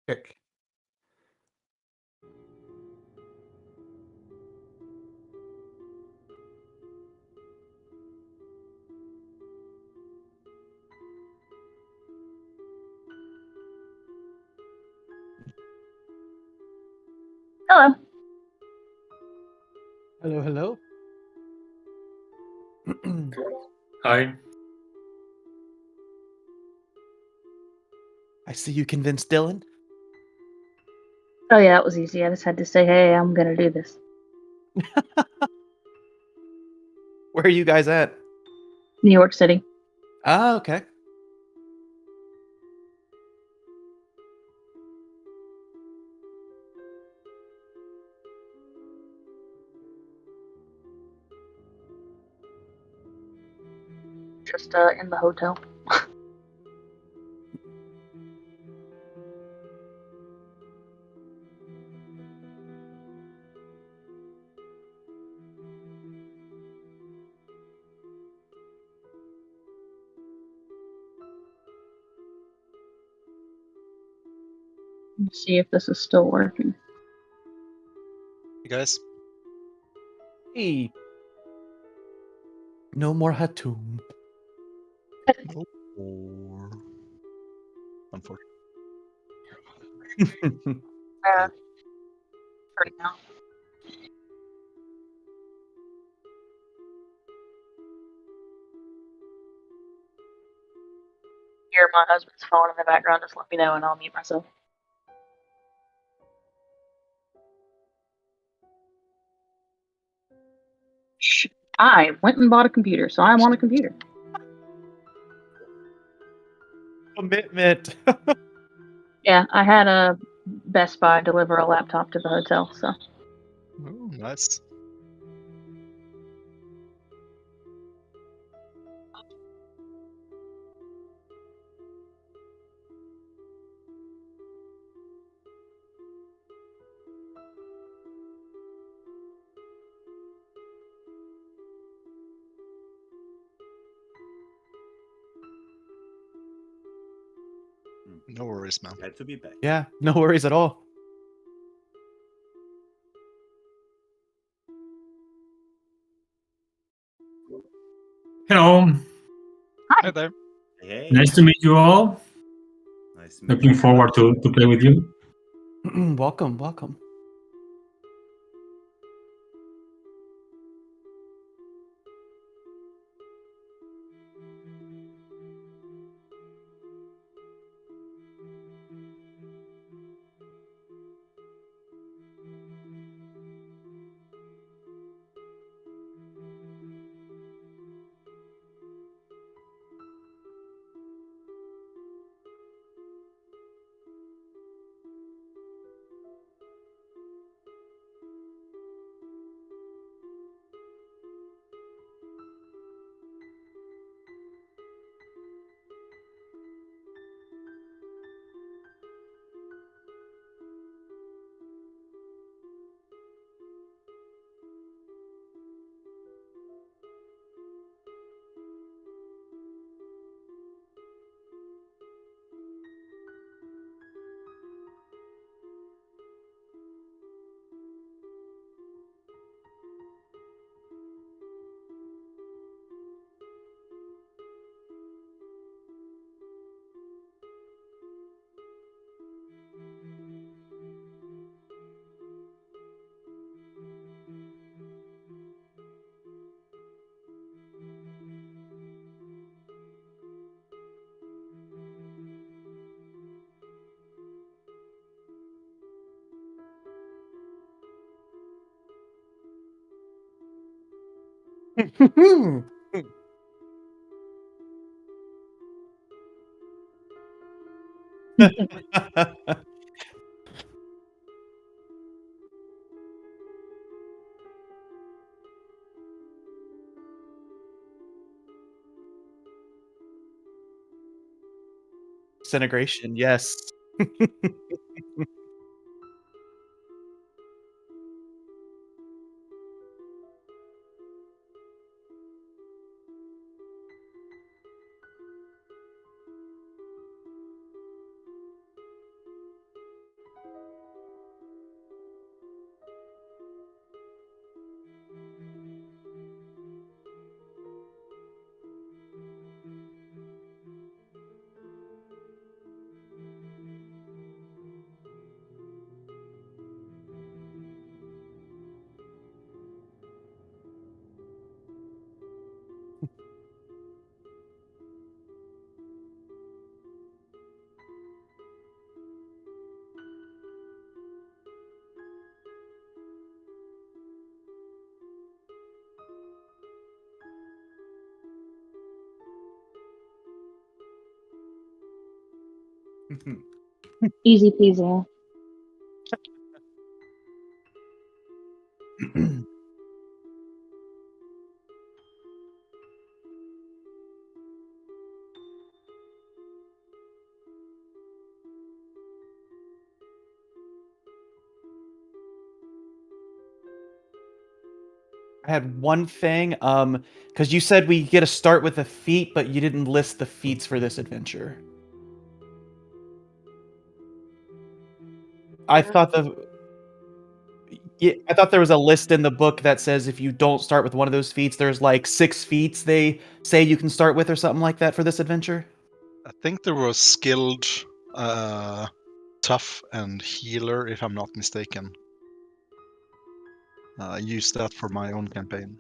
Pick. Hello. Hello, hello. Hi. I see you convinced Dylan. Oh yeah, that was easy. I just had to say, hey, I'm gonna do this. Where are you guys at? New York City. Ah, okay. Just in the hotel. Let's see if this is still working. You guys? Hey. No more Hatum. Or unfortunately. Pretty now. Hear my husband's phone in the background. Just let me know, and I'll mute myself. Shh. I went and bought a computer, so I want a computer. Commitment. Yeah, I had a Best Buy deliver a laptop to the hotel, so. Ooh, nice. No worries, man. Glad to be back. Yeah, no worries at all. Hello. Hi there. Hey, Nice to meet you all. nice to meet Looking you. forward to play with you. Welcome, welcome. Disintegration, yes. Easy peasy. I had one thing, because you said we get to start with a feat, but you didn't list the feats for this adventure. I thought I thought there was a list in the book that says if you don't start with one of those feats, there's like 6 feats they say you can start with or something like that for this adventure. I think there was skilled, tough, and healer, if I'm not mistaken. I used that for my own campaign.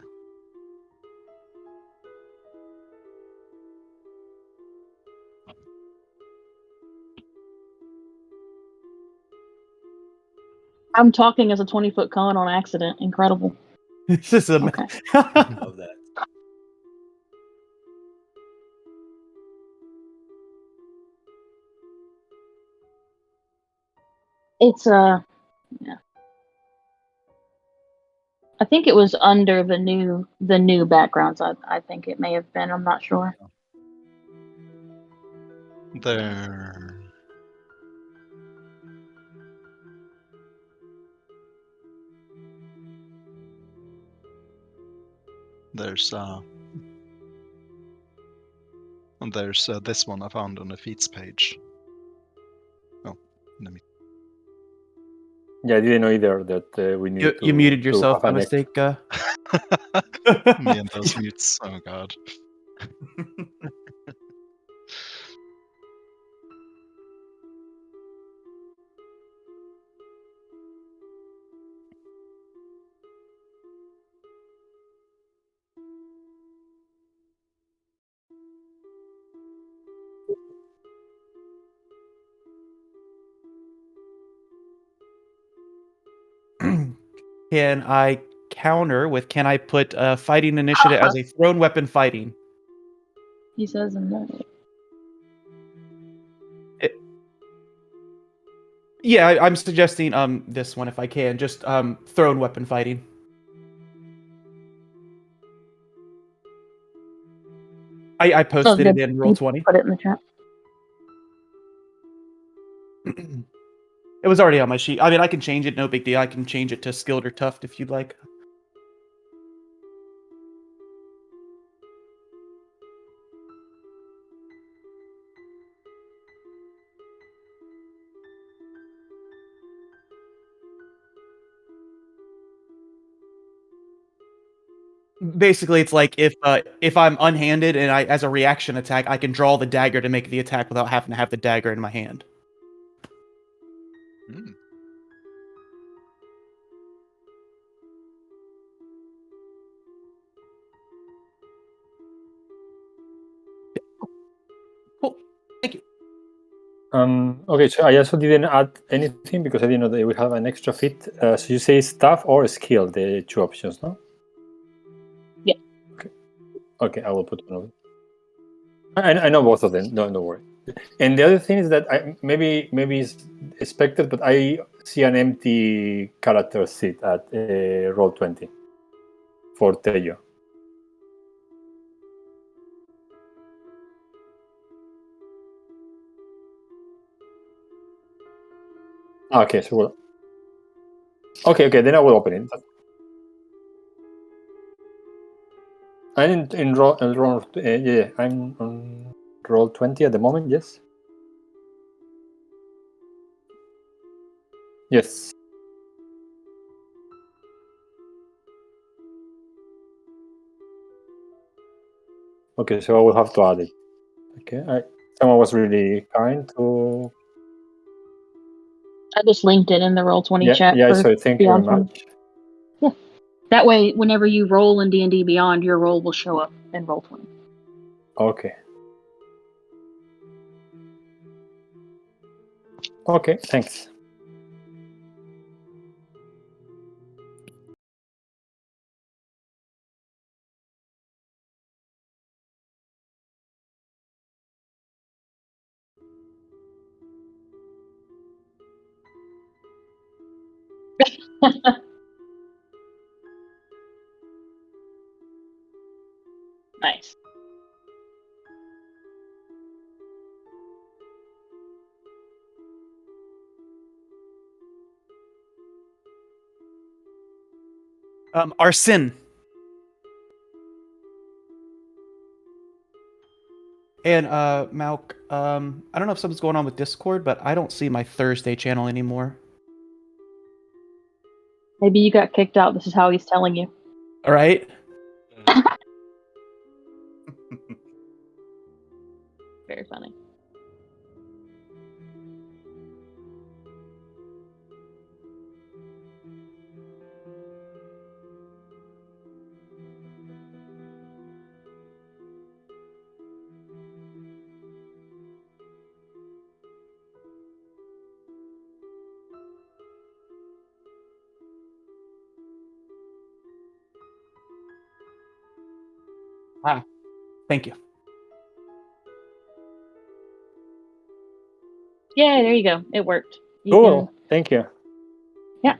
I'm talking as a 20-foot cone on accident. Incredible. It's just a Okay. Love that. It's yeah. I think it was under the new backgrounds. I think it may have been. I'm not sure. There. There's this one I found on the feats page. Oh, let me. Yeah, I didn't know either that we need You muted to yourself have by an mistake. Me and those mutes. Oh god. Can I counter with? Can I put fighting initiative as a thrown weapon fighting? He says in there. Yeah, I'm suggesting this one if I can, just thrown weapon fighting. I posted it in Roll20. Put it in the chat. It was already on my sheet. I mean, I can change it, no big deal. I can change it to skilled or toughed if you'd like. Basically, it's like if I'm unhanded and I, as a reaction attack, I can draw the dagger to make the attack without having to have the dagger in my hand. Hmm. Cool. Thank you. Okay, so I also didn't add anything because I didn't know that we have an extra feat. So you say staff or skill, the 2 options, no? Yeah. Okay, I will put one of them. I know both of them. No, don't worry. And the other thing is that maybe it's expected, but I see an empty character seat at Roll20 for Tejo. Okay, so okay, then I will open it. I'm in roll, yeah, I'm on Roll20 at the moment. Yes. Yes. Okay, so I will have to add it. Okay, someone was really kind to. I just linked it in the Roll20 chat. Yeah. for So thank you very Beyond 20. much. Yeah. That way, whenever you roll in D&D Beyond, your roll will show up in Roll20. Okay. Okay, thanks. Nice. Arsene. And Malk, I don't know if something's going on with Discord, but I don't see my Thursday channel anymore. Maybe you got kicked out. This is how he's telling you. All right. Very funny. Thank you. Yeah, there you go. It worked. You Cool. Thank you. Yeah.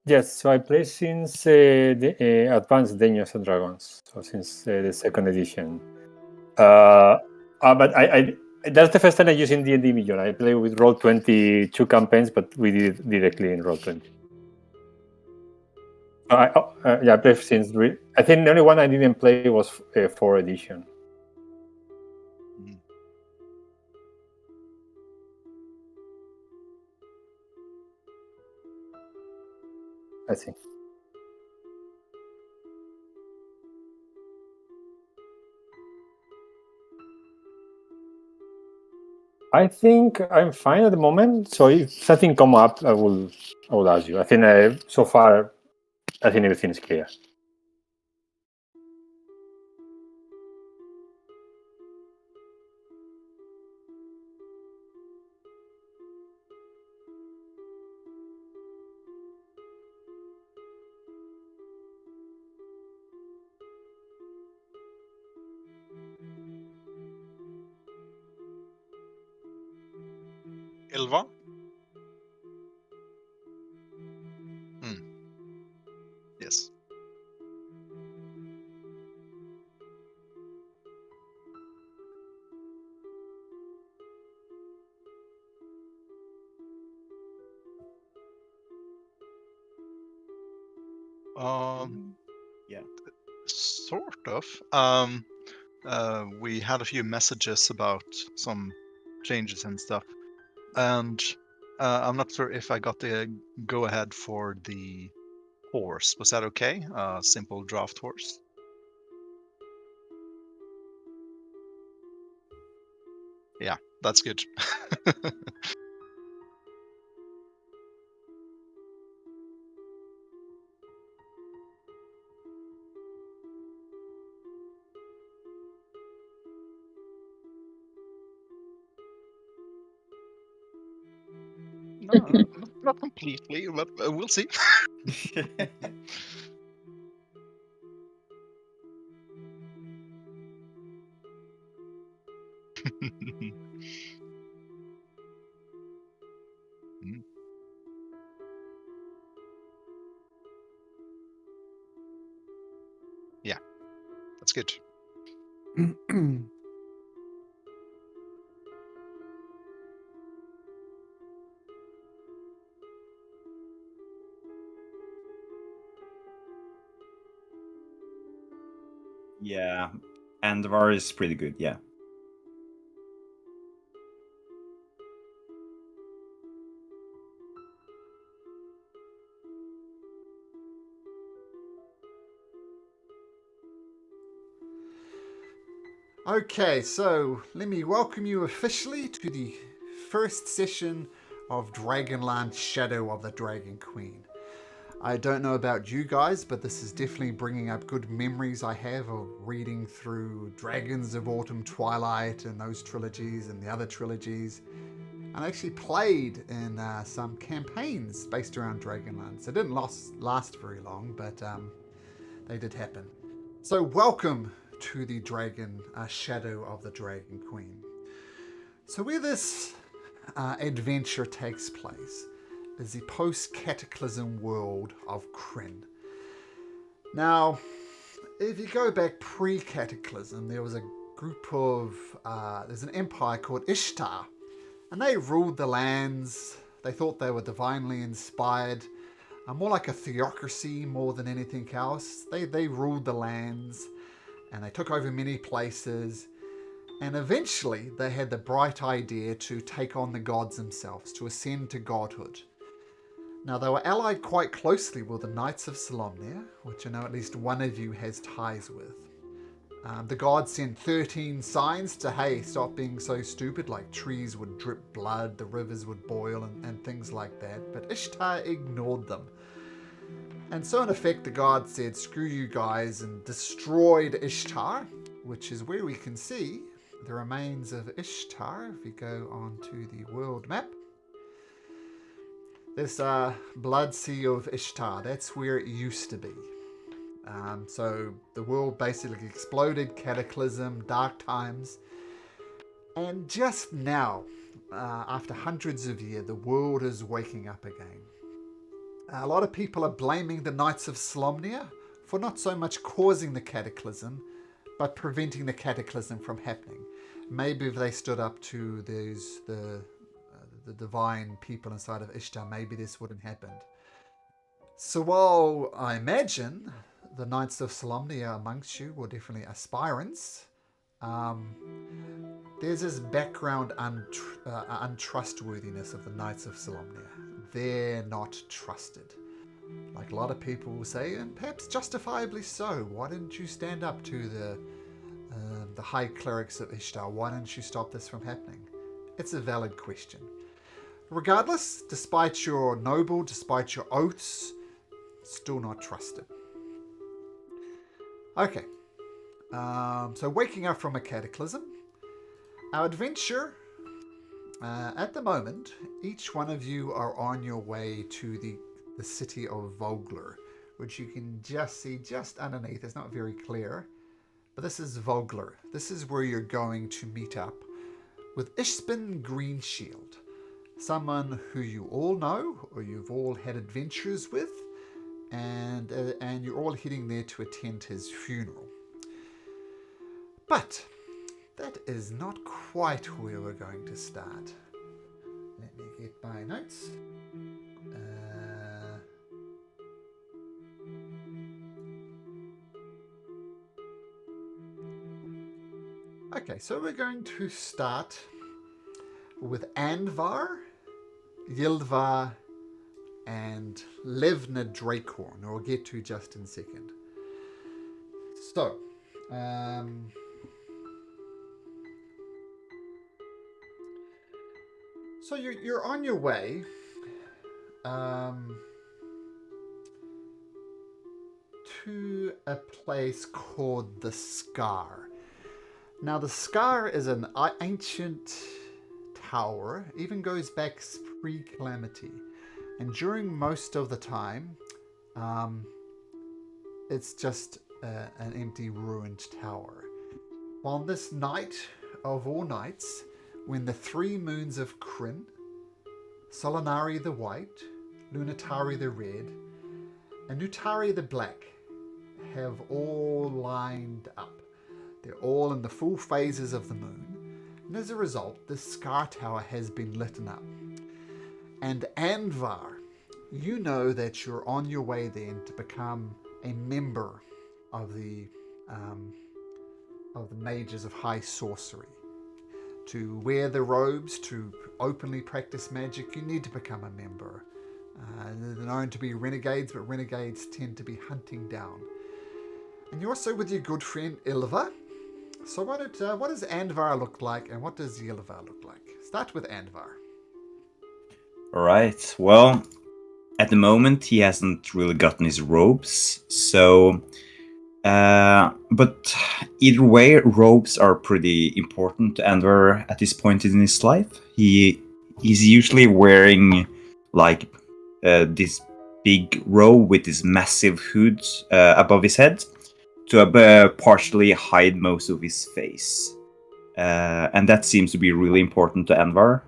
Yes, so I play since the Advanced Dungeons and Dragons, so since the second edition. But I that's the first time I use in D&D Beyond. I play with Roll20 2 campaigns, but we did it directly in Roll20. I play since. I think the only one I didn't play was 4th edition. I see. I think I'm fine at the moment. So if something come up, I will ask you. I think so far, I think everything is clear. Ilva? Yes. Yeah. Sort of. We had a few messages about some changes and stuff, and I'm not sure if I got the go-ahead for the horse. Was that okay? Simple draft horse. Yeah, that's good. No, not completely, but we'll see. Yeah, that's good. Yeah, and the VAR is pretty good. Yeah. Okay, so let me welcome you officially to the first session of Dragonlance Shadow of the Dragon Queen. I don't know about you guys, but this is definitely bringing up good memories I have of reading through Dragons of Autumn Twilight and those trilogies and the other trilogies. And I actually played in some campaigns based around Dragonlance. It didn't last very long, but they did happen. So welcome to the Dragon, Shadow of the Dragon Queen. So where this adventure takes place is the post-cataclysm world of Krynn. Now, if you go back pre-cataclysm, there was a group of, there's an empire called Ishtar, and they ruled the lands. They thought they were divinely inspired, more like a theocracy more than anything else. They ruled the lands, and they took over many places, and eventually they had the bright idea to take on the gods themselves, to ascend to godhood. Now, they were allied quite closely with the Knights of Solomnia, which I know at least one of you has ties with. The gods sent 13 signs to, hey, stop being so stupid, like trees would drip blood, the rivers would boil, and things like that. But Ishtar ignored them. And so, in effect, the gods said, screw you guys, and destroyed Ishtar, which is where we can see the remains of Ishtar if we go onto the world map. This blood sea of Ishtar, that's where it used to be. So the world basically exploded, cataclysm, dark times. And just now, after hundreds of years, the world is waking up again. A lot of people are blaming the Knights of Solomnia for not so much causing the cataclysm, but preventing the cataclysm from happening. Maybe if they stood up to the divine people inside of Ishtar, maybe this wouldn't happen. So while I imagine the Knights of Solomnia amongst you were definitely aspirants, there's this background untrustworthiness of the Knights of Solomnia. They're not trusted. Like a lot of people will say, and perhaps justifiably so, why didn't you stand up to the high clerics of Ishtar? Why didn't you stop this from happening? It's a valid question. Regardless, despite your noble, despite your oaths, still not trusted. Okay, so waking up from a cataclysm, our adventure, at the moment, each one of you are on your way to the city of Vogler, which you can just see just underneath. It's not very clear, but this is Vogler. This is where you're going to meet up with Ishbin Greenshield, someone who you all know or you've all had adventures with, and you're all heading there to attend his funeral. But that is not quite where we're going to start. Let me get my notes. Okay, so we're going to start with Andvar, Yildvar, and Levna Drakehorn, who we'll get to just in a second. So, you're on your way to a place called the Scar. Now, the Scar is an ancient tower, even goes back pre-Calamity. And during most of the time, it's just an empty, ruined tower. On this night of all nights, when the 3 moons of Krynn, Solanari the White, Lunatari the Red, and Nutari the Black have all lined up. They're all in the full phases of the moon, and as a result, the Scar Tower has been lit up. And Andvar, you know that you're on your way then to become a member of the Mages of High Sorcery. To wear the robes, to openly practice magic, you need to become a member. They're known to be renegades, but renegades tend to be hunting down. And you're also with your good friend Ylva. So what does Andvar look like, and what does Ylva look like? Start with Andvar. All right. Well, at the moment he hasn't really gotten his robes, so but either way, robes are pretty important to Andor at this point in his life. He's usually wearing like this big robe with this massive hood above his head to partially hide most of his face, and that seems to be really important to Anvar.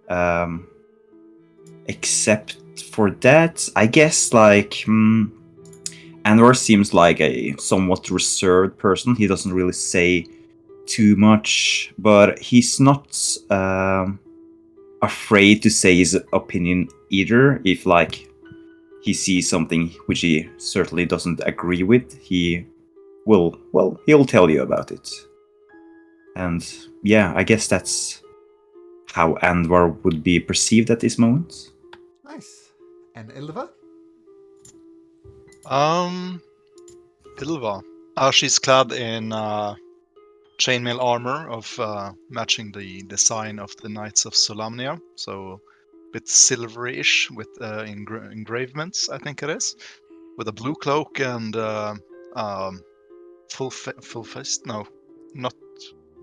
Um, except for that, I guess like. Andor seems like a somewhat reserved person. He doesn't really say too much, but he's not afraid to say his opinion either. If like he sees something which he certainly doesn't agree with, he'll tell you about it. And yeah, I guess that's how Andor would be perceived at this moment. Nice. And Ilva? Ilva. She's clad in chainmail armor of matching the design of the Knights of Solamnia, so a bit silverish with engravements, I think it is, with a blue cloak and full faced. No, not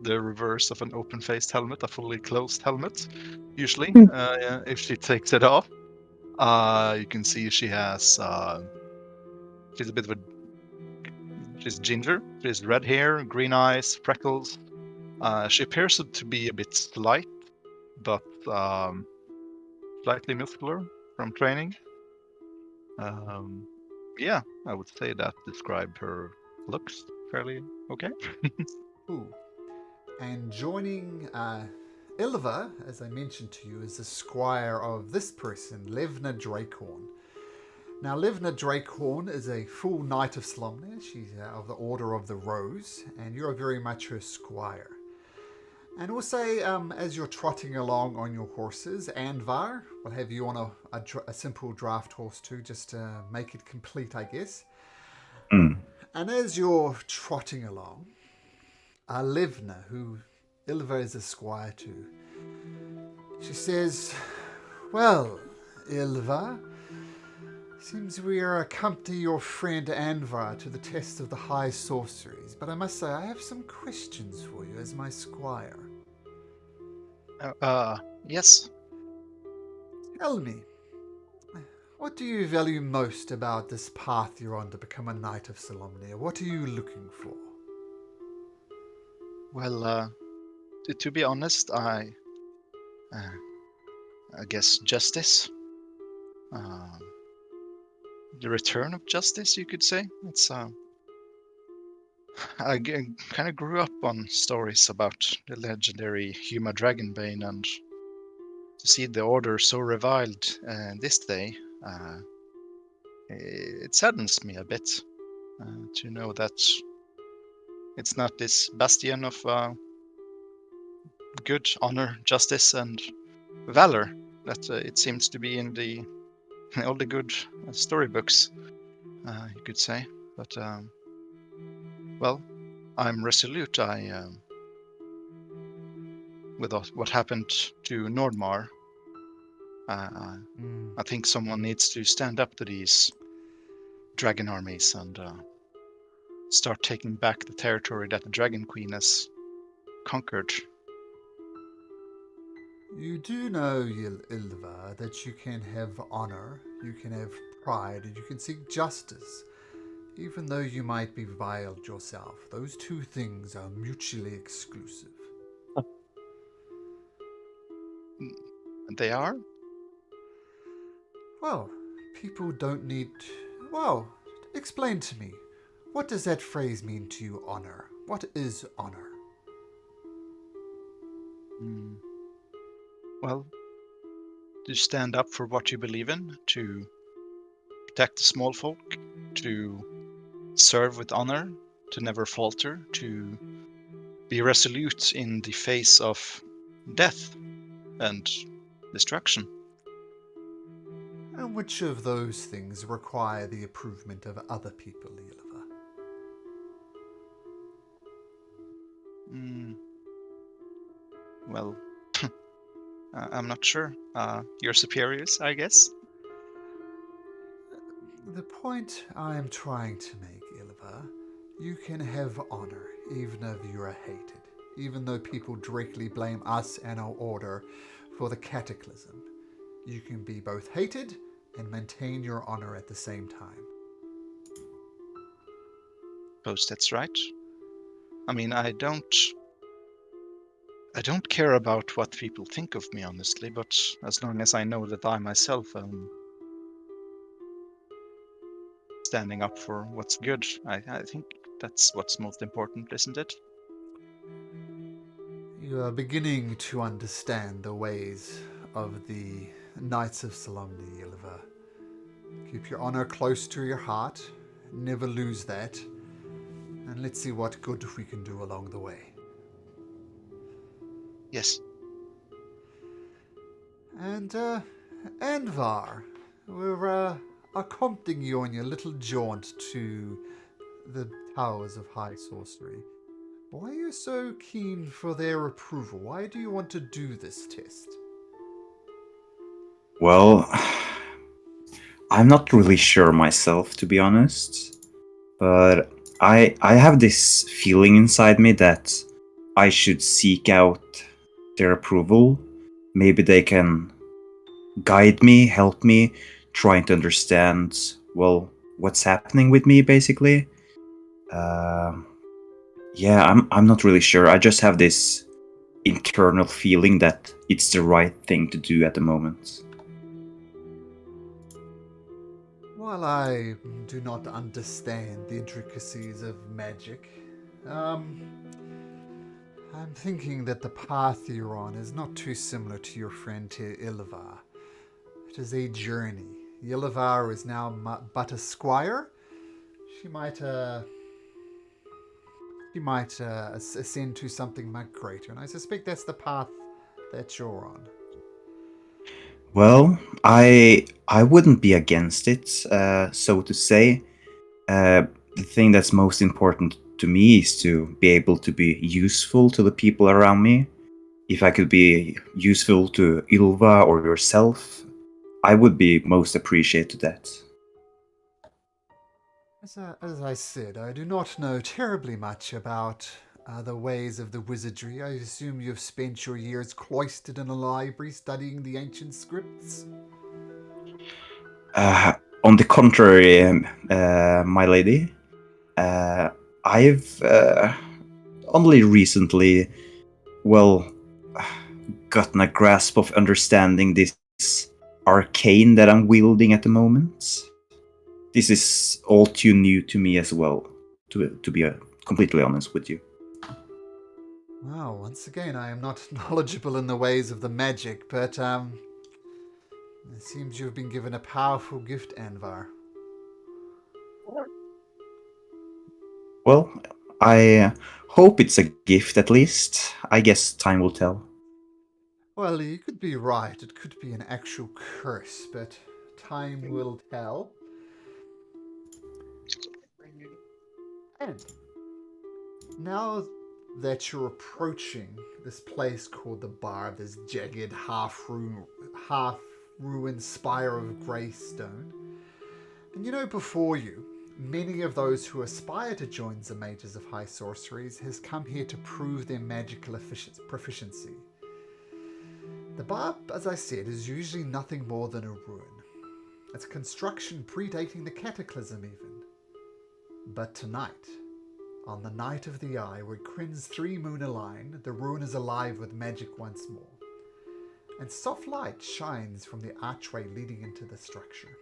the reverse of an open-faced helmet, a fully closed helmet. Usually, if she takes it off, you can see she has. She's a bit of a. She's ginger. She has red hair, green eyes, freckles. She appears to be a bit slight, but slightly muscular from training. Yeah, I would say that describe her looks fairly okay. Ooh. And joining Ilva, as I mentioned to you, is the squire of this person, Levna Drakehorn. Now, Levna Drakehorn is a full Knight of Slumner. She's of the Order of the Rose, and you're very much her squire. And we'll say, as you're trotting along on your horses, Anvar will have you on a simple draft horse too, just to make it complete, I guess. Mm. And as you're trotting along, Levna, who Ilva is a squire to, she says, "Well, Ilva, seems we are accompanying your friend Anvar to the test of the high sorceries, but I must say I have some questions for you as my squire. Yes. Tell me, what do you value most about this path you're on to become a Knight of Solamnia? What are you looking for?" Well, to be honest, I guess justice. The return of justice, you could say. It's I kind of grew up on stories about the legendary Huma Dragonbane, and to see the order so reviled this day, it saddens me a bit to know that it's not this bastion of good honor, justice, and valor that it seems to be in all the good storybooks, you could say. But well, I'm resolute. With what happened to Nordmar, I think someone needs to stand up to these dragon armies and start taking back the territory that the Dragon Queen has conquered. You do know, Ilva, that you can have honor, you can have pride, and you can seek justice, even though you might be viled yourself. Those two things are mutually exclusive. They are? Well, people don't need... Well, explain to me. What does that phrase mean to you, honor? What is honor? Well, to stand up for what you believe in, to protect the small folk, to serve with honor, to never falter, to be resolute in the face of death and destruction. And which of those things require the approval of other people, Ilva? Well, I'm not sure. Your superiors, I guess. The point I am trying to make, Ilva, you can have honor even if you are hated, even though people directly blame us and our order for the cataclysm. You can be both hated and maintain your honor at the same time. Suppose that's right. I mean, I don't care about what people think of me, honestly, but as long as I know that I myself am standing up for what's good, I think that's what's most important, isn't it? You are beginning to understand the ways of the Knights of Solemnity, Ilva. Keep your honor close to your heart, never lose that, and let's see what good we can do along the way. Yes. And, Anvar, we're accompanying you on your little jaunt to the Towers of High Sorcery. Why are you so keen for their approval? Why do you want to do this test? Well, I'm not really sure myself, to be honest. But I have this feeling inside me that I should seek out their approval. Maybe they can guide me, help me, trying to understand, well, what's happening with me, basically. Yeah, I'm not really sure. I just have this internal feeling that it's the right thing to do at the moment. While I do not understand the intricacies of magic, I'm thinking that the path you're on is not too similar to your friend here, Ilvar. It is a journey. Ilvar is now but a squire. She might ascend to something much greater, and I suspect that's the path that you're on. Well, I wouldn't be against it, so to say. The thing that's most important to me is to be able to be useful to the people around me. If I could be useful to Ylva or yourself, I would be most appreciated that. As I said, I do not know terribly much about the ways of the wizardry. I assume you've spent your years cloistered in a library studying the ancient scripts? On the contrary, my lady, I've only recently, well, gotten a grasp of understanding this arcane that I'm wielding at the moment. This is all too new to me as well, to be completely honest with you. Well, once again, I am not knowledgeable in the ways of the magic, but it seems you've been given a powerful gift, Anvar. Well, I hope it's a gift at least. I guess time will tell. Well, you could be right. It could be an actual curse, but time will tell. And now that you're approaching this place called the Bar, this jagged half-ruined spire of grey stone, and you know before you, many of those who aspire to join the Mages of High Sorceries has come here to prove their magical proficiency. The bar, as I said, is usually nothing more than a ruin. Its construction predating the cataclysm even. But tonight, on the night of the eye, where Kryn's 3 moon align, the ruin is alive with magic once more. And soft light shines from the archway leading into the structure.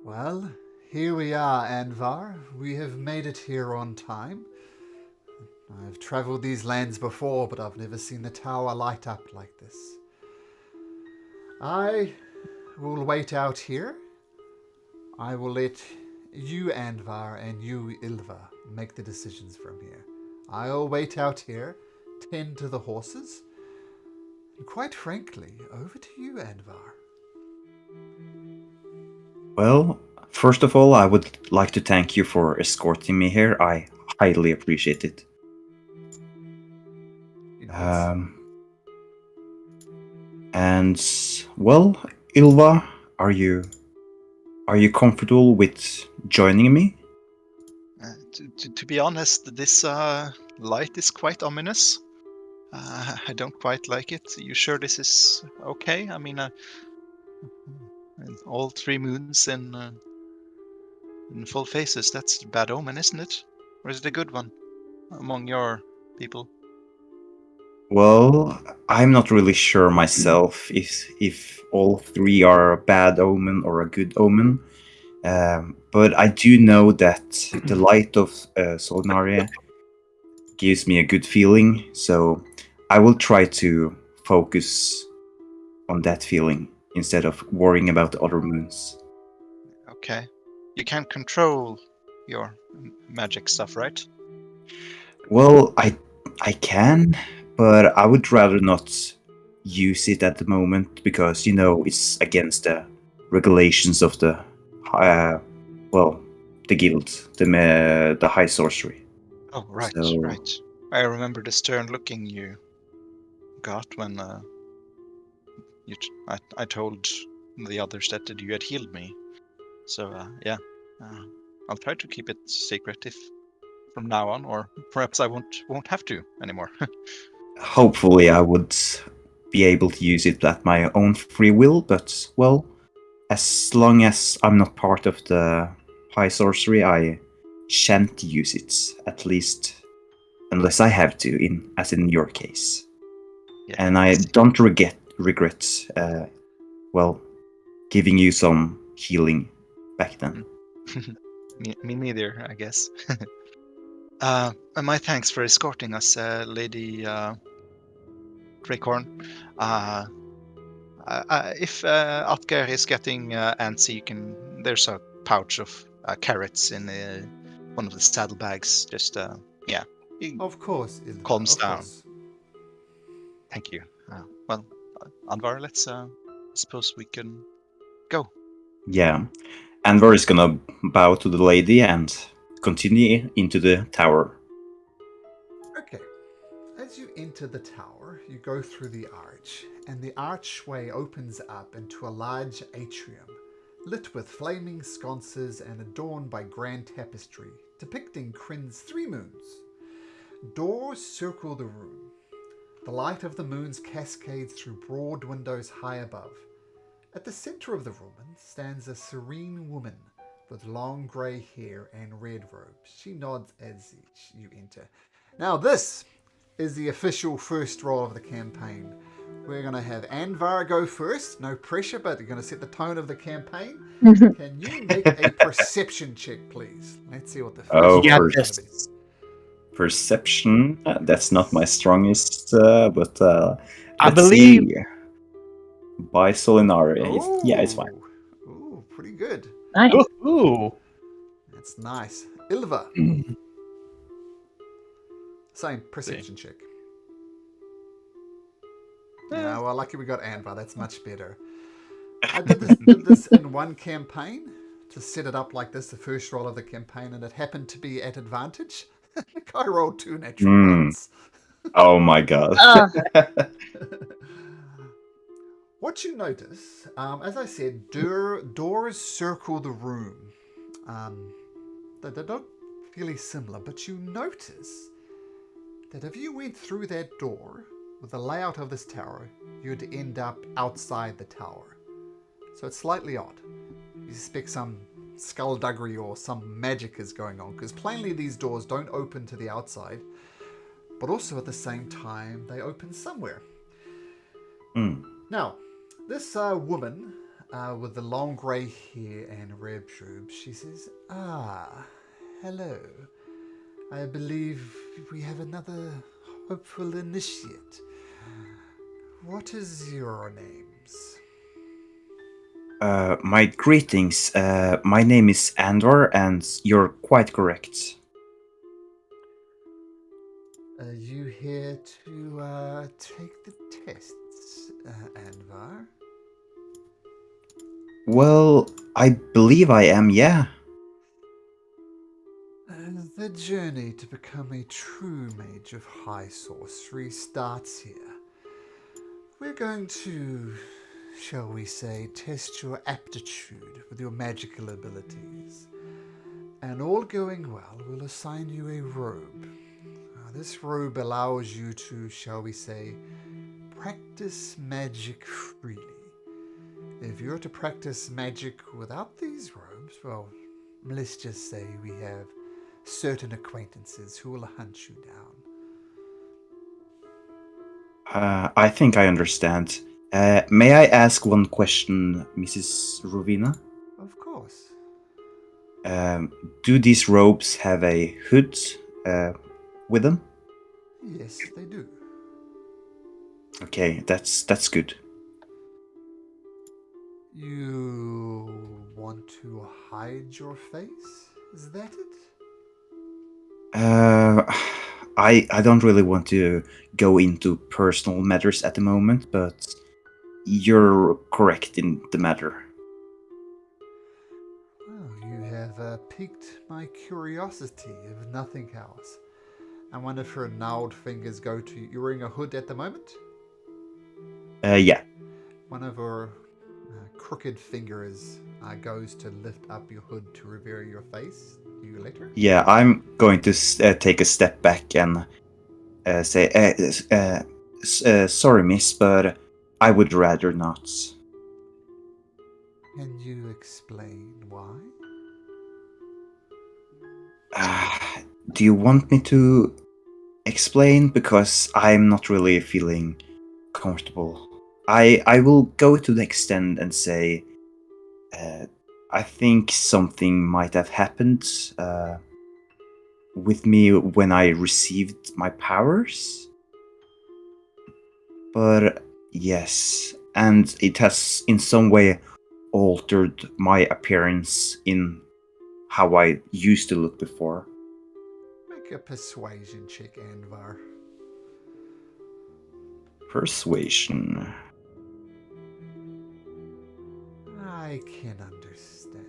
Well, here we are, Anvar. We have made it here on time. I've travelled these lands before, but I've never seen the tower light up like this. I will wait out here. I will let you, Anvar, and you, Ylva, make the decisions from here. I'll wait out here, tend to the horses, and quite frankly, over to you, Anvar. Well, first of all, I would like to thank you for escorting me here. I highly appreciate it. And well, Ilva, are you comfortable with joining me? To be honest, this light is quite ominous. I don't quite like it. You sure this is okay? I mean, all 3 moons in full phases, that's a bad omen, isn't it? Or is it a good one among your people? Well, I'm not really sure myself if all 3 are a bad omen or a good omen. But I do know that the light of Solnaria gives me a good feeling, so I will try to focus on that feeling instead of worrying about the other moons. Okay. You can't control your magic stuff, right? Well, I can, but I would rather not use it at the moment because it's against the regulations of the well, the guild, the high sorcery. Oh, right, So- right. I remember the stern looking you got when I told the others that you had healed me. So yeah, I'll try to keep it secret if from now on, or perhaps I won't have to anymore. Hopefully, I would be able to use it at my own free will, but well, as long as I'm not part of the high sorcery, I shan't use it, at least unless I have to, as in your case. Yeah, And I don't regret, well, giving you some healing back then. me neither, I guess. And my thanks for escorting us, Lady Greycorn. If Atger is getting antsy, there's a pouch of carrots in one of the saddlebags. Just yeah, he Of course, Ilva, calms of down. course. Thank you. Well, Anvar, let's suppose we can go. Yeah. Anvar is gonna bow to the lady and continue into the tower. Okay. As you enter the tower, you go through the arch, and the archway opens up into a large atrium, lit with flaming sconces and adorned by grand tapestry depicting Kryn's 3 moons. Doors circle the room. The light of the moons cascades through broad windows high above. At the center of the room stands a serene woman with long grey hair and red robes. She nods as you enter. Now this is the official first roll of the campaign. We're going to have Anvar go first. No pressure, but you're going to set the tone of the campaign. Can you make a perception check, please? Let's see what the first Oh, roll You got is going to this. be. Perception, that's not my strongest, but I let's believe- see. By Solinaria, yeah, it's fine. Ooh, pretty good. Nice. Ooh. That's nice. Ilva, Mm. same perception check. Yeah, well, lucky we got Anvar. That's much better. I did this in one campaign to set it up like this, the first roll of the campaign, and it happened to be at advantage. The guy rolled 2 natural ones. Oh my god. What you notice, as I said, doors circle the room. They're not really similar, but you notice that if you went through that door with the layout of this tower, you'd end up outside the tower. So it's slightly odd. You suspect some skullduggery or some magic is going on, because plainly these doors don't open to the outside, but also at the same time they open somewhere. Now, this woman with the long grey hair and red robes, she says, hello. I believe we have another hopeful initiate. What is your names? My greetings. My name is Andor, and you're quite correct. Are you here to take the tests, Anvar? Well, I believe I am, yeah. The journey to become a true mage of high sorcery starts here. we're going to, shall we say, test your aptitude with your magical abilities. And all going well, we'll assign you a robe. This robe allows you to, shall we say, practice magic freely. If you're to practice magic without these robes, well, let's just say we have certain acquaintances who will hunt you down. I think I understand. May I ask one question, Mrs. Rovina? Of course. Do these robes have a hood with them? Yes, they do. Okay, that's good. You want to hide your face? Is that it? I don't really want to go into personal matters at the moment, but you're correct in the matter. Well, you have piqued my curiosity, if nothing else. And one of her gnarled fingers go to... You're wearing a hood at the moment? Yeah. One of her crooked fingers goes to lift up your hood to reveal your face. Do you let her? Yeah, I'm going to take a step back and say, sorry, miss, but I would rather not. Can you explain why? Do you want me to explain? Because I'm not really feeling comfortable. I will go to the extent and say, I think something might have happened with me when I received my powers. But yes, and it has in some way altered my appearance in how I used to look before. Make a persuasion check, Anvar. Persuasion. I can understand.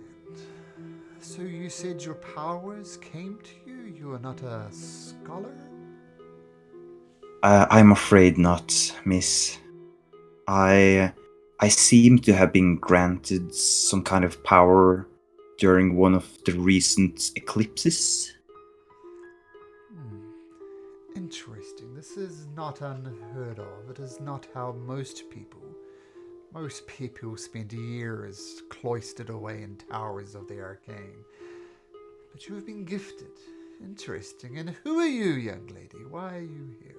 So you said your powers came to you? You are not a scholar? I'm afraid not, miss. I seem to have been granted some kind of power during one of the recent eclipses. Interesting. This is not unheard of. It is not how most people spend years cloistered away in towers of the arcane. But you have been gifted. Interesting. And who are you, young lady? Why are you here?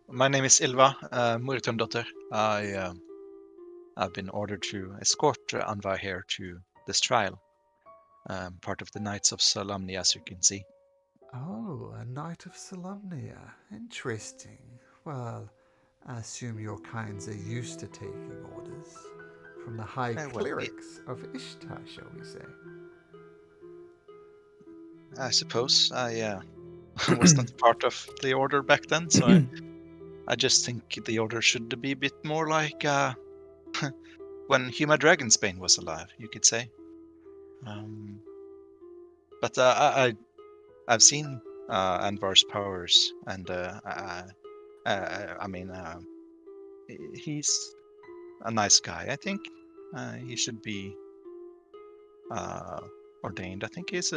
My name is Ylva Murtumdotter. I've been ordered to escort Anvar here to this trial. Part of the Knights of Solamnia, as you can see. Oh, a Knight of Solamnia. Interesting. Well, I assume your kinds are used to taking orders from the high clerics of Ishtar, shall we say? I suppose I was not part of the order back then, so I just think the order should be a bit more like when Huma Dragonsbane was alive, you could say. But I've seen Anvar's powers, and I mean, he's a nice guy. I think he should be ordained. I think he's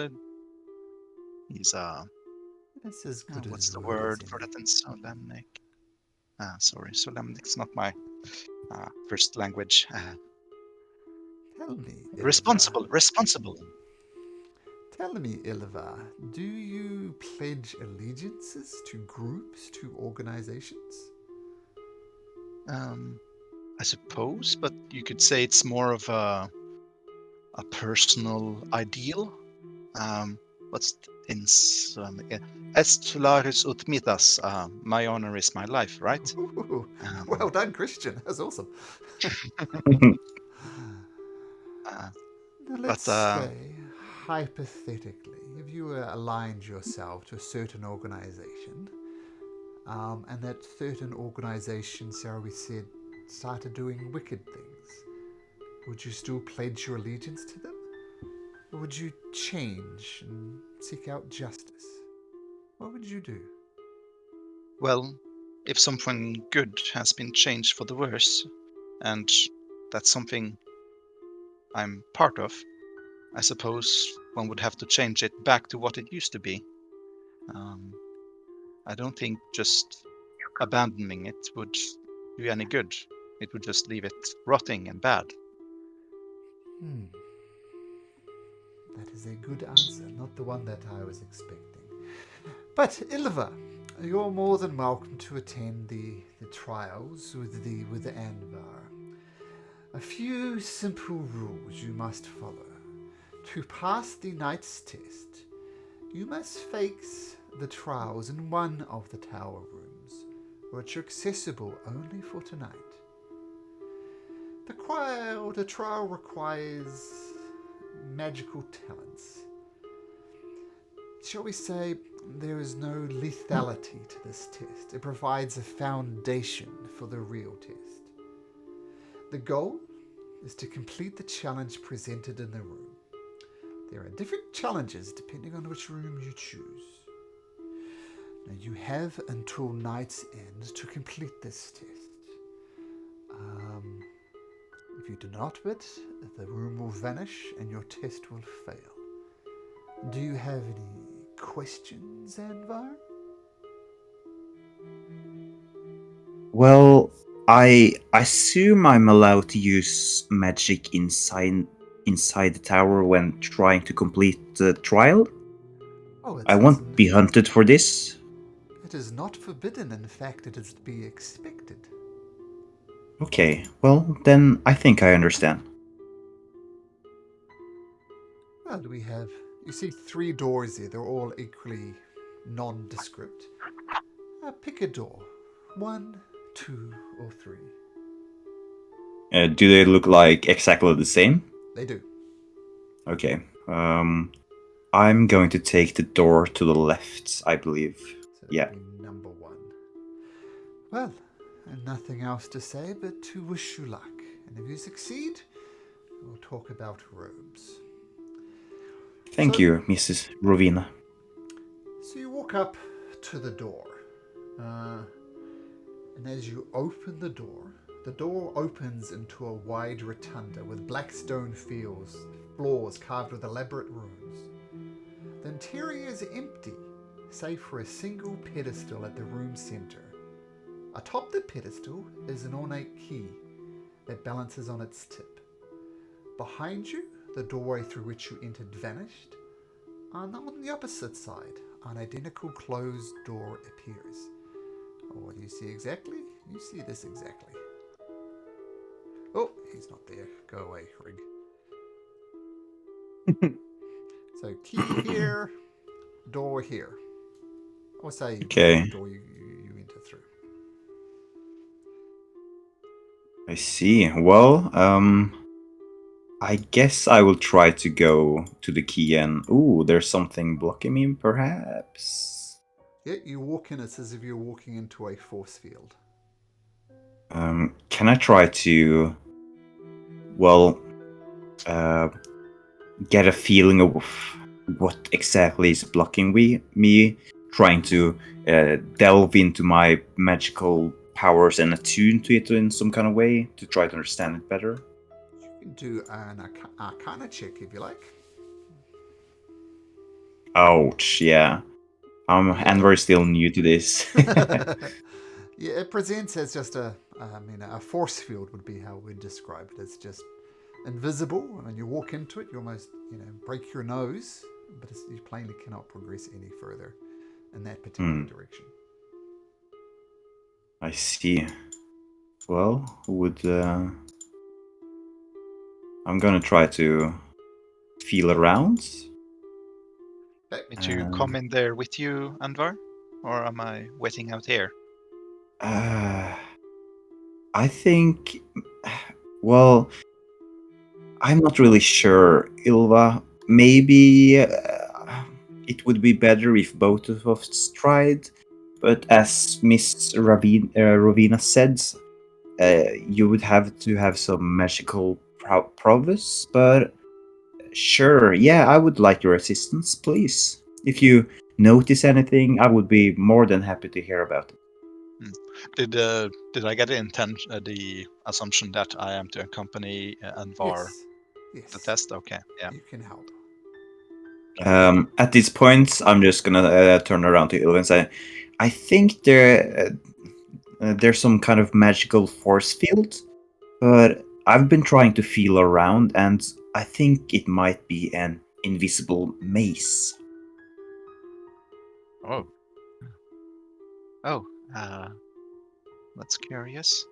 That's as good what's as the word word as for any. that in Solemnic? Sorry, Solemnic's not my first language. Tell me, Ilva. Responsible. Tell me, Ilva, do you pledge allegiances to groups, to organizations? I suppose, but you could say it's more of a personal ideal. What's in Est Solaris ut mitas? My honor is my life, right? Ooh, well done, Christian. That's awesome. Now let's say, hypothetically, if you aligned yourself to a certain organization, and that certain organization, shall we say, started doing wicked things, would you still pledge your allegiance to them? Or would you change and seek out justice? What would you do? Well, if something good has been changed for the worse, and that's something I'm part of, I suppose one would have to change it back to what it used to be. I don't think just abandoning it would do any good. It would just leave it rotting and bad. That is a good answer, not the one that I was expecting. But Ilva, you're more than welcome to attend the trials with the Anvar. A few simple rules you must follow. To pass the knight's test, you must face the trials in one of the tower rooms, which are accessible only for tonight. The trial requires magical talents. Shall we say there is no lethality to this test. It provides a foundation for the real test. The goal is to complete the challenge presented in the room. There are different challenges depending on which room you choose. Now you have until night's end to complete this test. If you do not bid, the room will vanish and your test will fail. Do you have any questions, Anvar? Well, I assume I'm allowed to use magic inside the tower when trying to complete the trial. Oh, I won't be hunted for this. It is not forbidden. In fact, it is to be expected. Okay, well, then I think I understand. Well, you see 3 doors here. They're all equally nondescript. Pick a door. 1, 2, or 3. Do they look like exactly the same? They do. Okay. I'm going to take the door to the left, I believe. So Yeah. that'd be number 1. Well, and nothing else to say but to wish you luck. And if you succeed, we'll talk about robes. Thank you, Mrs. Rovina. So you walk up to the door. And as you open the door opens into a wide rotunda with black stone floors carved with elaborate runes. The interior is empty, save for a single pedestal at the room center. Atop the pedestal is an ornate key that balances on its tip. Behind you, the doorway through which you entered vanished, and on the opposite side, an identical closed door appears. What do you see exactly? You see this exactly. Oh, he's not there. Go away, Rig. So key here, door here. Or say Okay. the door you enter through. I see. Well, I guess I will try to go to the key and... Ooh, there's something blocking me, perhaps? Yeah, you walk in, it's as if you're walking into a force field. Can I try to... Well, get a feeling of what exactly is blocking me trying to delve into my magical powers and attune to it in some kind of way to try to understand it better? You can do an Arcana check if you like. Ouch, yeah. Anvar is still new to this. Yeah, it presents as just a force field would be how we'd describe it. It's just invisible, and you walk into it, you almost, break your nose, but you plainly cannot progress any further in that particular direction. I see. Well, I'm gonna try to feel around. Me to come in there with you, Anvar? Or am I waiting out here? I think... Well, I'm not really sure, Ilva. Maybe it would be better if both of us tried. But as Miss Rovina said, you would have to have some magical prowess. But sure, yeah, I would like your assistance, please. If you notice anything, I would be more than happy to hear about it. Did I get the assumption that I am to accompany Anvar Yes. the test? Okay, yeah. You can help. At this point, I'm just gonna turn around to Ilva and say, I think there's some kind of magical force field, but I've been trying to feel around, and I think it might be an invisible maze. Oh. Oh. That's curious.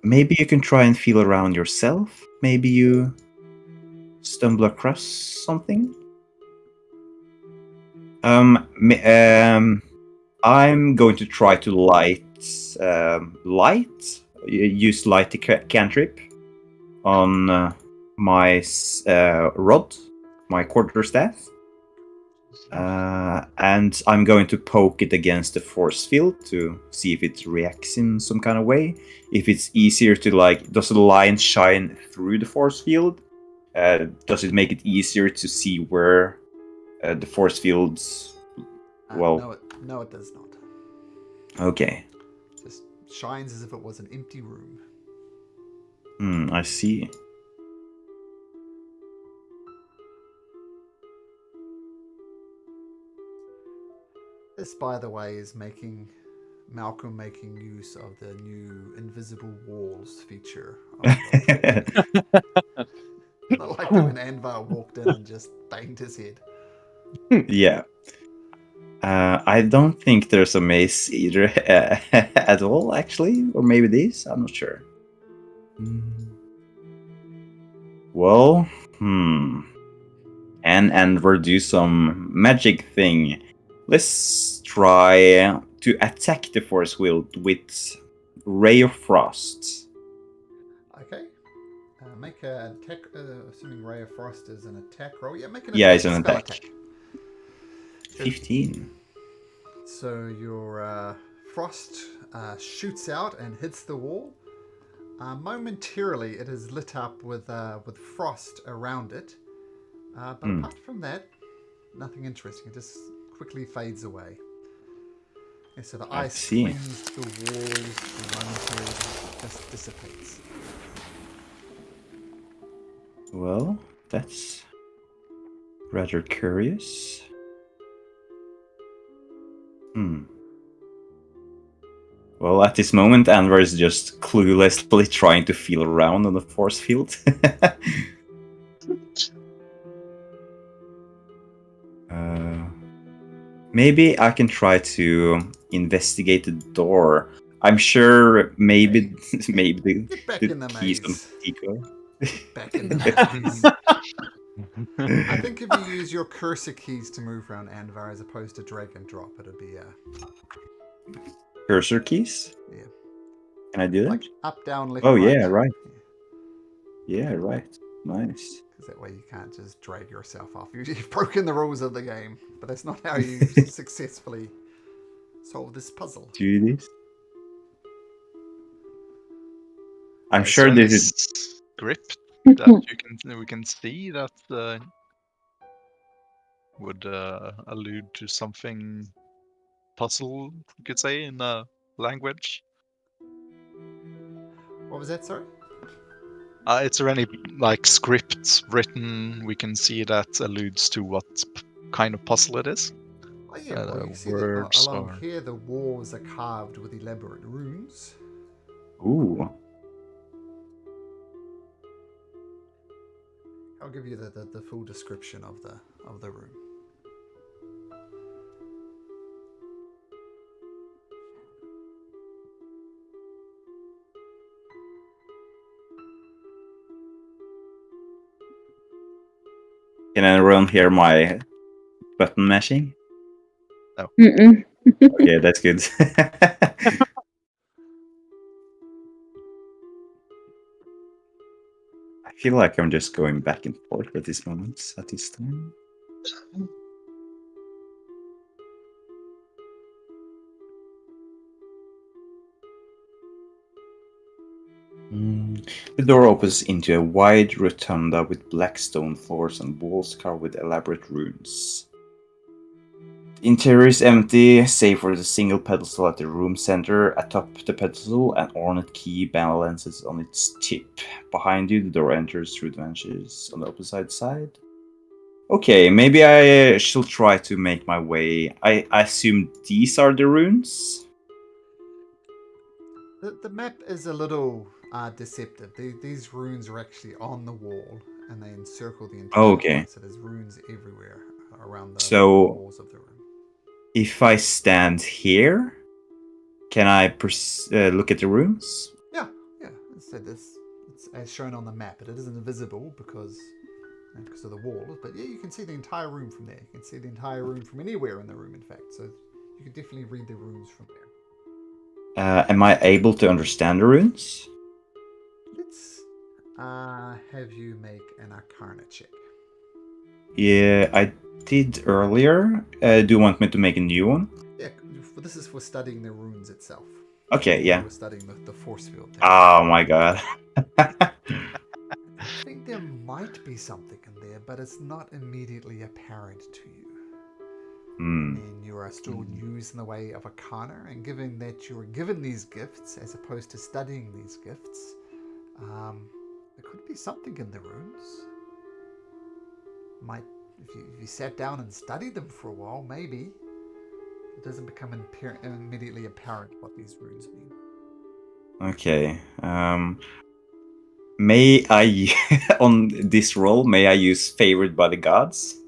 Maybe you can try and feel around yourself. Maybe you stumble across something. I'm going to try to use light cantrip on my rod, my quarterstaff. And I'm going to poke it against the force field to see if it reacts in some kind of way. If it's easier to does the line shine through the force field? Does it make it easier to see where the force fields? No, it does not. Okay. Just shines as if it was an empty room. I see. This, by the way, is Malcolm making use of the new invisible walls feature. Not like when Anvar walked in and just banged his head. Yeah. I don't think there's a maze either at all, actually. Or maybe this? I'm not sure. Well, and we'll do some magic thing. Let's try to attack the force field with Ray of Frost. Okay. Make an attack, assuming Ray of Frost is an attack roll. Yeah, make an Yeah, attack, it's an spell attack. 15. So your frost shoots out and hits the wall. Momentarily, it is lit up with frost around it. But apart from that, nothing interesting. It just quickly fades away. And so the ice clings to the walls, momentarily just dissipates. Well, that's rather curious. Well, at this moment, Anvar is just cluelessly trying to feel around on the force field. Maybe I can try to investigate the door. I'm sure maybe Get back in the keys on maze. Tico. Back in the maze. I think if you use your cursor keys to move around Anvar as opposed to drag and drop, it'd be Cursor keys? Yeah. Can I do that? Like up, down, left, Oh, right. yeah, right. Yeah, right. Nice. Because that way you can't just drag yourself off. You've broken the rules of the game, but that's not how you successfully solve this puzzle. Do this. I'm Is sure there this is. any script that we can see that would allude to something puzzle, you could say, in a language. What was that, sorry? Is there any scripts written we can see that alludes to what kind of puzzle it is? Oh yeah, well, you see that words along or- here the walls are carved with elaborate runes. Ooh. I'll give you the full description of the room. Can anyone hear my button mashing? Mm-mm. Okay, that's good. I feel like I'm just going back and forth at this moment, at this time. The door opens into a wide rotunda with black stone floors and walls carved with elaborate runes. Interior is empty, save for the single pedestal at the room center. Atop the pedestal, an ornate key balances on its tip. Behind you, the door enters through the benches on the opposite side. Okay, maybe I shall try to make my way. I assume these are the runes? The map is a little deceptive. These runes are actually on the wall, and they encircle the entire Okay. place. So there's runes everywhere around the So- walls of the room. If I stand here, can I look at the runes? Yeah. So it's as shown on the map, but it isn't visible because of the wall. But yeah, you can see the entire room from there. You can see the entire room from anywhere in the room, in fact. So you can definitely read the runes from there. Am I able to understand the runes? Let's have you make an Arcana check. Yeah, I did earlier. Do you want me to make a new one? Yeah, this is for studying the runes itself. Okay, yeah. We're studying the force field. Thing. Oh my god. I think there might be something in there, but it's not immediately apparent to you. And you are still used in the way of Arcana, and given that you were given these gifts as opposed to studying these gifts, there could be something in the runes. If you sat down and studied them for a while, maybe it doesn't become immediately apparent what these runes mean. Okay. May I, on this roll, may I use favored by the gods?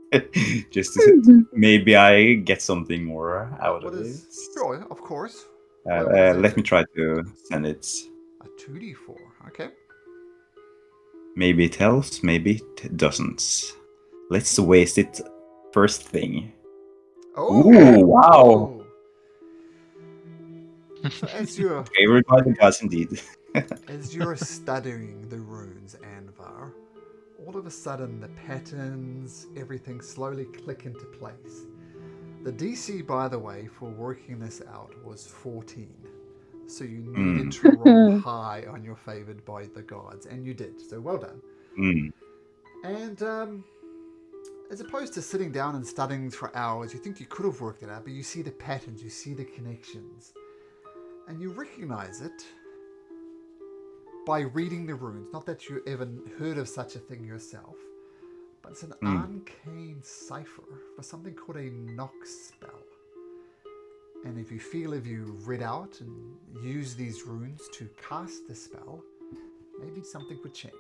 Just to, maybe I get something more out of it. Sure, of course. What is Let it? me try to send it. A 2d4. Okay. Maybe it helps, maybe it doesn't. Let's waste it first thing. Oh, Ooh, wow. So as you're Favored by the gods indeed. As you're studying the runes, Anvar, all of a sudden the patterns, everything slowly click into place. The DC, by the way, for working this out was 14. So you needed to roll high on your favored by the gods, and you did. So well done. And as opposed to sitting down and studying for hours, you think you could have worked it out, but you see the patterns, you see the connections, and you recognize it by reading the runes. Not that you ever heard of such a thing yourself, but it's an arcane cipher for something called a knock spell. And if you read out and use these runes to cast the spell, maybe something would change.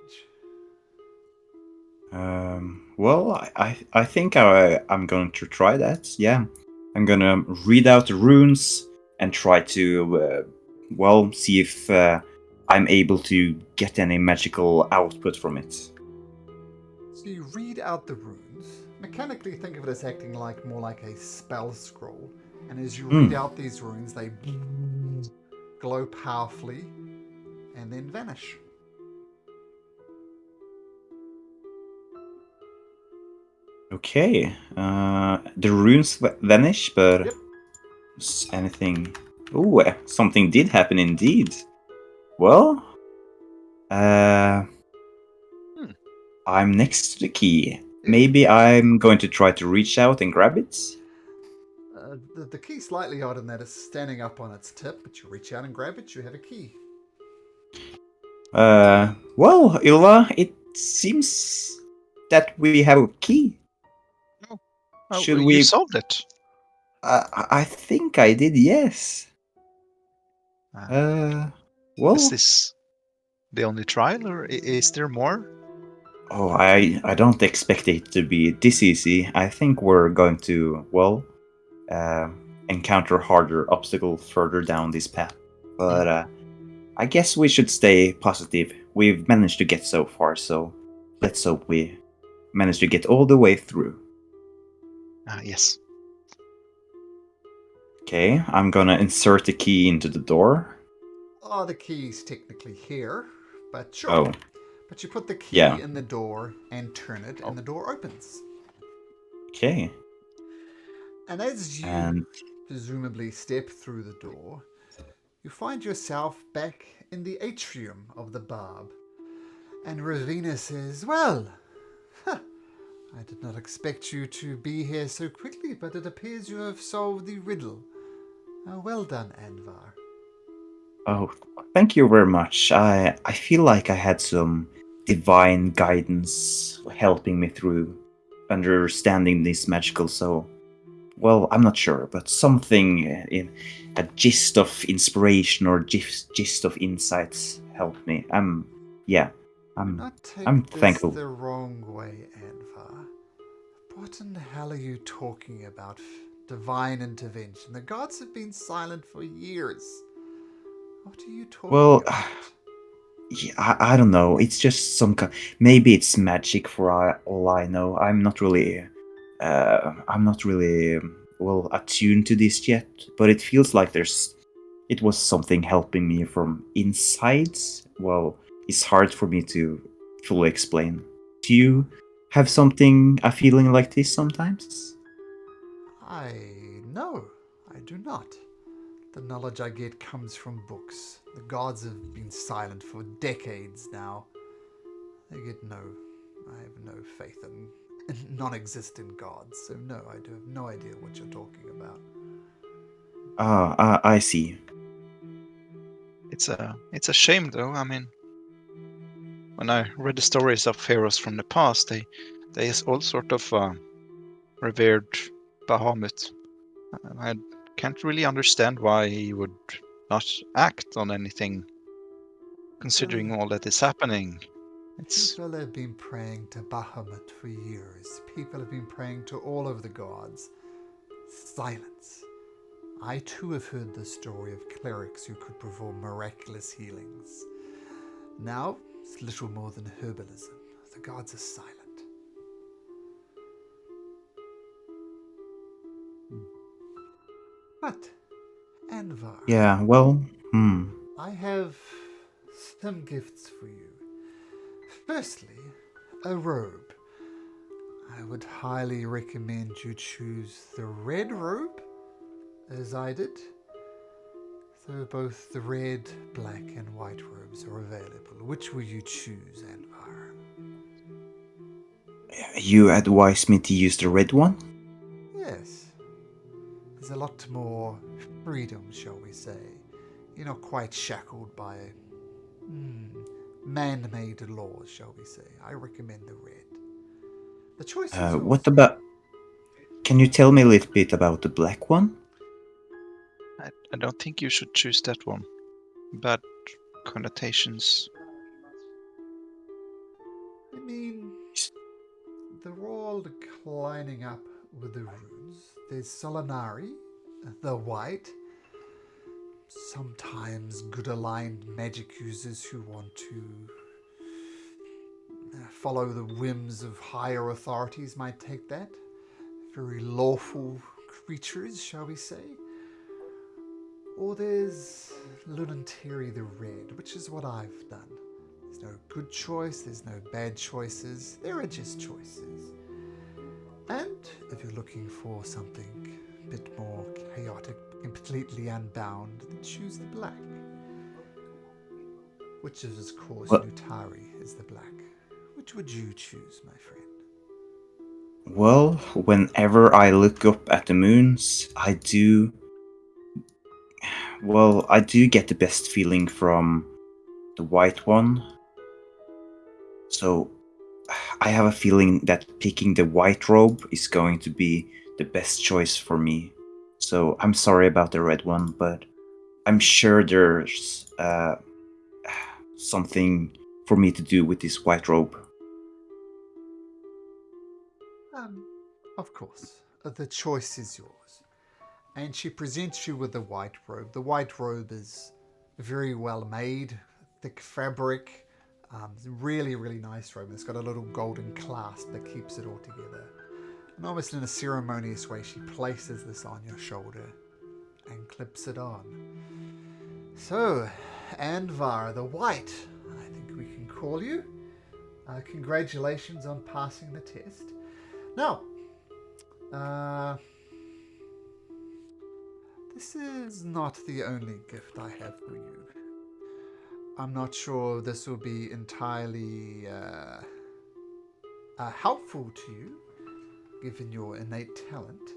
Well, I think I'm going to try that. Yeah, I'm gonna read out the runes and try to see if I'm able to get any magical output from it. So you read out the runes. Mechanically, think of it as acting more like a spell scroll. And as you read out these runes, they glow powerfully and then vanish. Okay, the runes vanish, but anything... Ooh, something did happen indeed. Well, I'm next to the key. Maybe I'm going to try to reach out and grab it? The key slightly odd in that it's standing up on its tip, but you reach out and grab it, you have a key. Well, Ilva, it seems that we have a key. Should we... You solved it. I think I did, yes. Well... Is this the only trial, or is there more? Oh, I don't expect it to be this easy. I think we're going to, encounter harder obstacles further down this path. But I guess we should stay positive. We've managed to get so far, so let's hope we manage to get all the way through. Yes. Okay, I'm gonna insert the key into the door. Oh, the key's technically here, but sure. Oh. But you put the key in the door and turn it, and the door opens. Okay. And as you presumably step through the door, you find yourself back in the atrium of the Barb. And Ravina says, well, I did not expect you to be here so quickly, but it appears you have solved the riddle. Well done, Anvar. Oh, thank you very much. I feel like I had some divine guidance helping me through understanding this magical. So, well, I'm not sure, but something in a gist of inspiration or gist of insights helped me. Yeah, Do I'm not take I'm this thankful. the wrong way, Anvar. What in the hell are you talking about? Divine intervention. The gods have been silent for years. What are you talking Well, about? yeah, I don't know. It's just some kind. Maybe it's magic for all I know. I'm not really well attuned to this yet. But it feels like it was something helping me from insides. Well, it's hard for me to fully explain. Do you have a feeling like this sometimes? No, I do not. The knowledge I get comes from books. The gods have been silent for decades now. I have no faith in non-existent gods, so no, I do have no idea what you're talking about. I see. It's a shame though. I mean, when I read the stories of heroes from the past, they all sort of revered Bahamut. I can't really understand why he would not act on anything, considering all that is happening. It's People have been praying to Bahamut for years. People have been praying to all of the gods. Silence. I too have heard the story of clerics who could perform miraculous healings. Now, it's little more than herbalism. The gods are silent. But, Anvar, Yeah. Well. I have some gifts for you. Firstly, a robe. I would highly recommend you choose the red robe, as I did. So both the red, black, and white robes are available. Which will you choose, Anvar? You advise me to use the red one? Yes. There's a lot more freedom, shall we say. You're not quite shackled by man-made laws, shall we say. I recommend the red. The choice is yours. What about? Can you tell me a little bit about the black one? I don't think you should choose that one. Bad connotations. I mean, they're all declining up with the runes. There's Solinari, the white. Sometimes good aligned magic users who want to follow the whims of higher authorities might take that. Very lawful creatures, shall we say. Or there's Lunanteri the Red, which is what I've done. There's no good choice, there's no bad choices, there are just choices. And if you're looking for something a bit more chaotic, completely unbound, then choose the black. Which is, of course, Well- Nutari is the black. Which would you choose, my friend? Well, whenever I look up at the moons, I do get the best feeling from the white one. So I have a feeling that picking the white robe is going to be the best choice for me. So I'm sorry about the red one, but I'm sure there's something for me to do with this white robe. Of course, the choice is yours. And she presents you with the white robe. The white robe is very well made, thick fabric, really, really nice robe. It's got a little golden clasp that keeps it all together. And almost in a ceremonious way, she places this on your shoulder and clips it on. So, Anvar the White, I think we can call you. Congratulations on passing the test. Now, this is not the only gift I have for you. I'm not sure this will be entirely helpful to you, given your innate talent,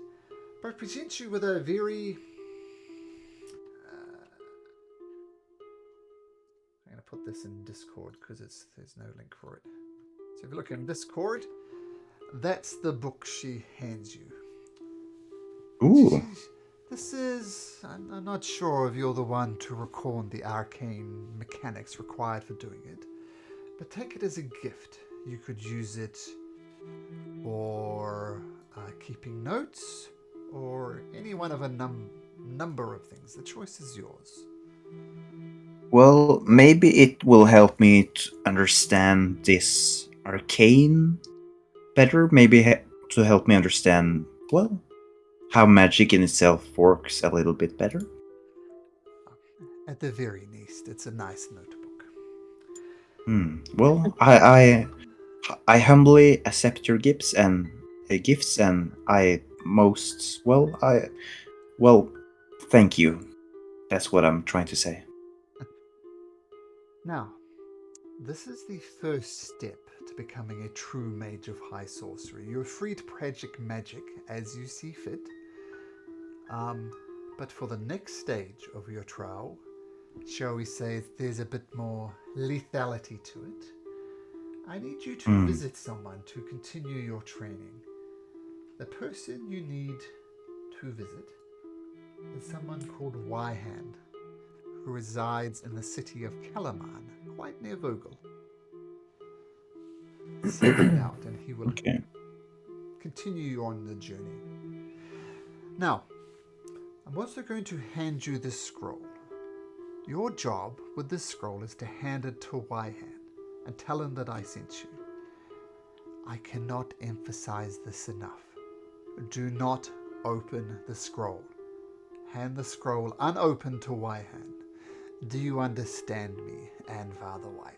but presents you with a very... I'm going to put this in Discord because there's no link for it. So if you look in Discord, that's the book she hands you. Ooh. This is... I'm not sure if you're the one to record the arcane mechanics required for doing it, but take it as a gift. You could use it for keeping notes, or any one of a number of things. The choice is yours. Well, maybe it will help me to understand this arcane better. Maybe to help me understand, well, how magic in itself works a little bit better. At the very least, it's a nice notebook. Well, I humbly accept your gifts, and I most well, thank you. That's what I'm trying to say. Now, this is the first step to becoming a true mage of high sorcery. You're free to practice magic as you see fit. But for the next stage of your trial, shall we say there's a bit more lethality to it, I need you to visit someone to continue your training. The person you need to visit is someone called Wyhand, who resides in the city of Kalaman, quite near Vogel. Seek him out and he will continue you on the journey. Now, I'm also going to hand you this scroll. Your job with this scroll is to hand it to Wyhand and tell him that I sent you. I cannot emphasize this enough. Do not open the scroll. Hand the scroll unopened to Wyhand. Do you understand me, Anvar the White?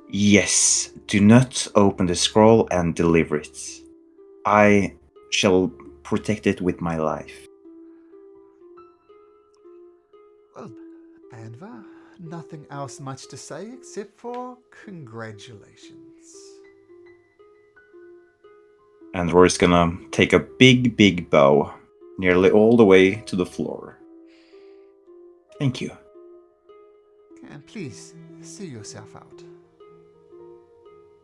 Yes, do not open the scroll and deliver it. I shall protect it with my life. Well, Anvar, nothing else much to say except for congratulations. And Rory's gonna take a big bow, nearly all the way to the floor. Thank you. And please, see yourself out.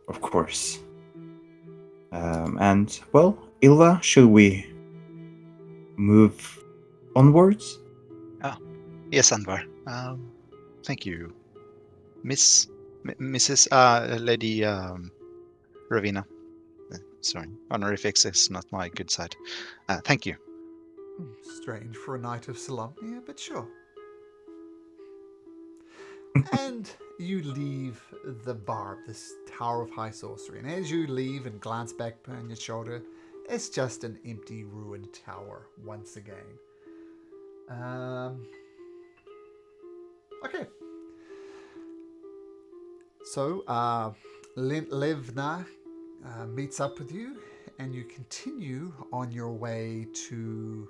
Of course. And, well, Ilva, should we move onwards? Yes, Anvar. Thank you, Mrs. Lady Ravina. Sorry, honorifics is not my good side. Thank you. Strange for a night of Solemnia, but sure. And you leave the bar, this Tower of High Sorcery. And as you leave and glance back behind your shoulder, it's just an empty, ruined tower once again. Okay. So, Levna meets up with you, and you continue on your way to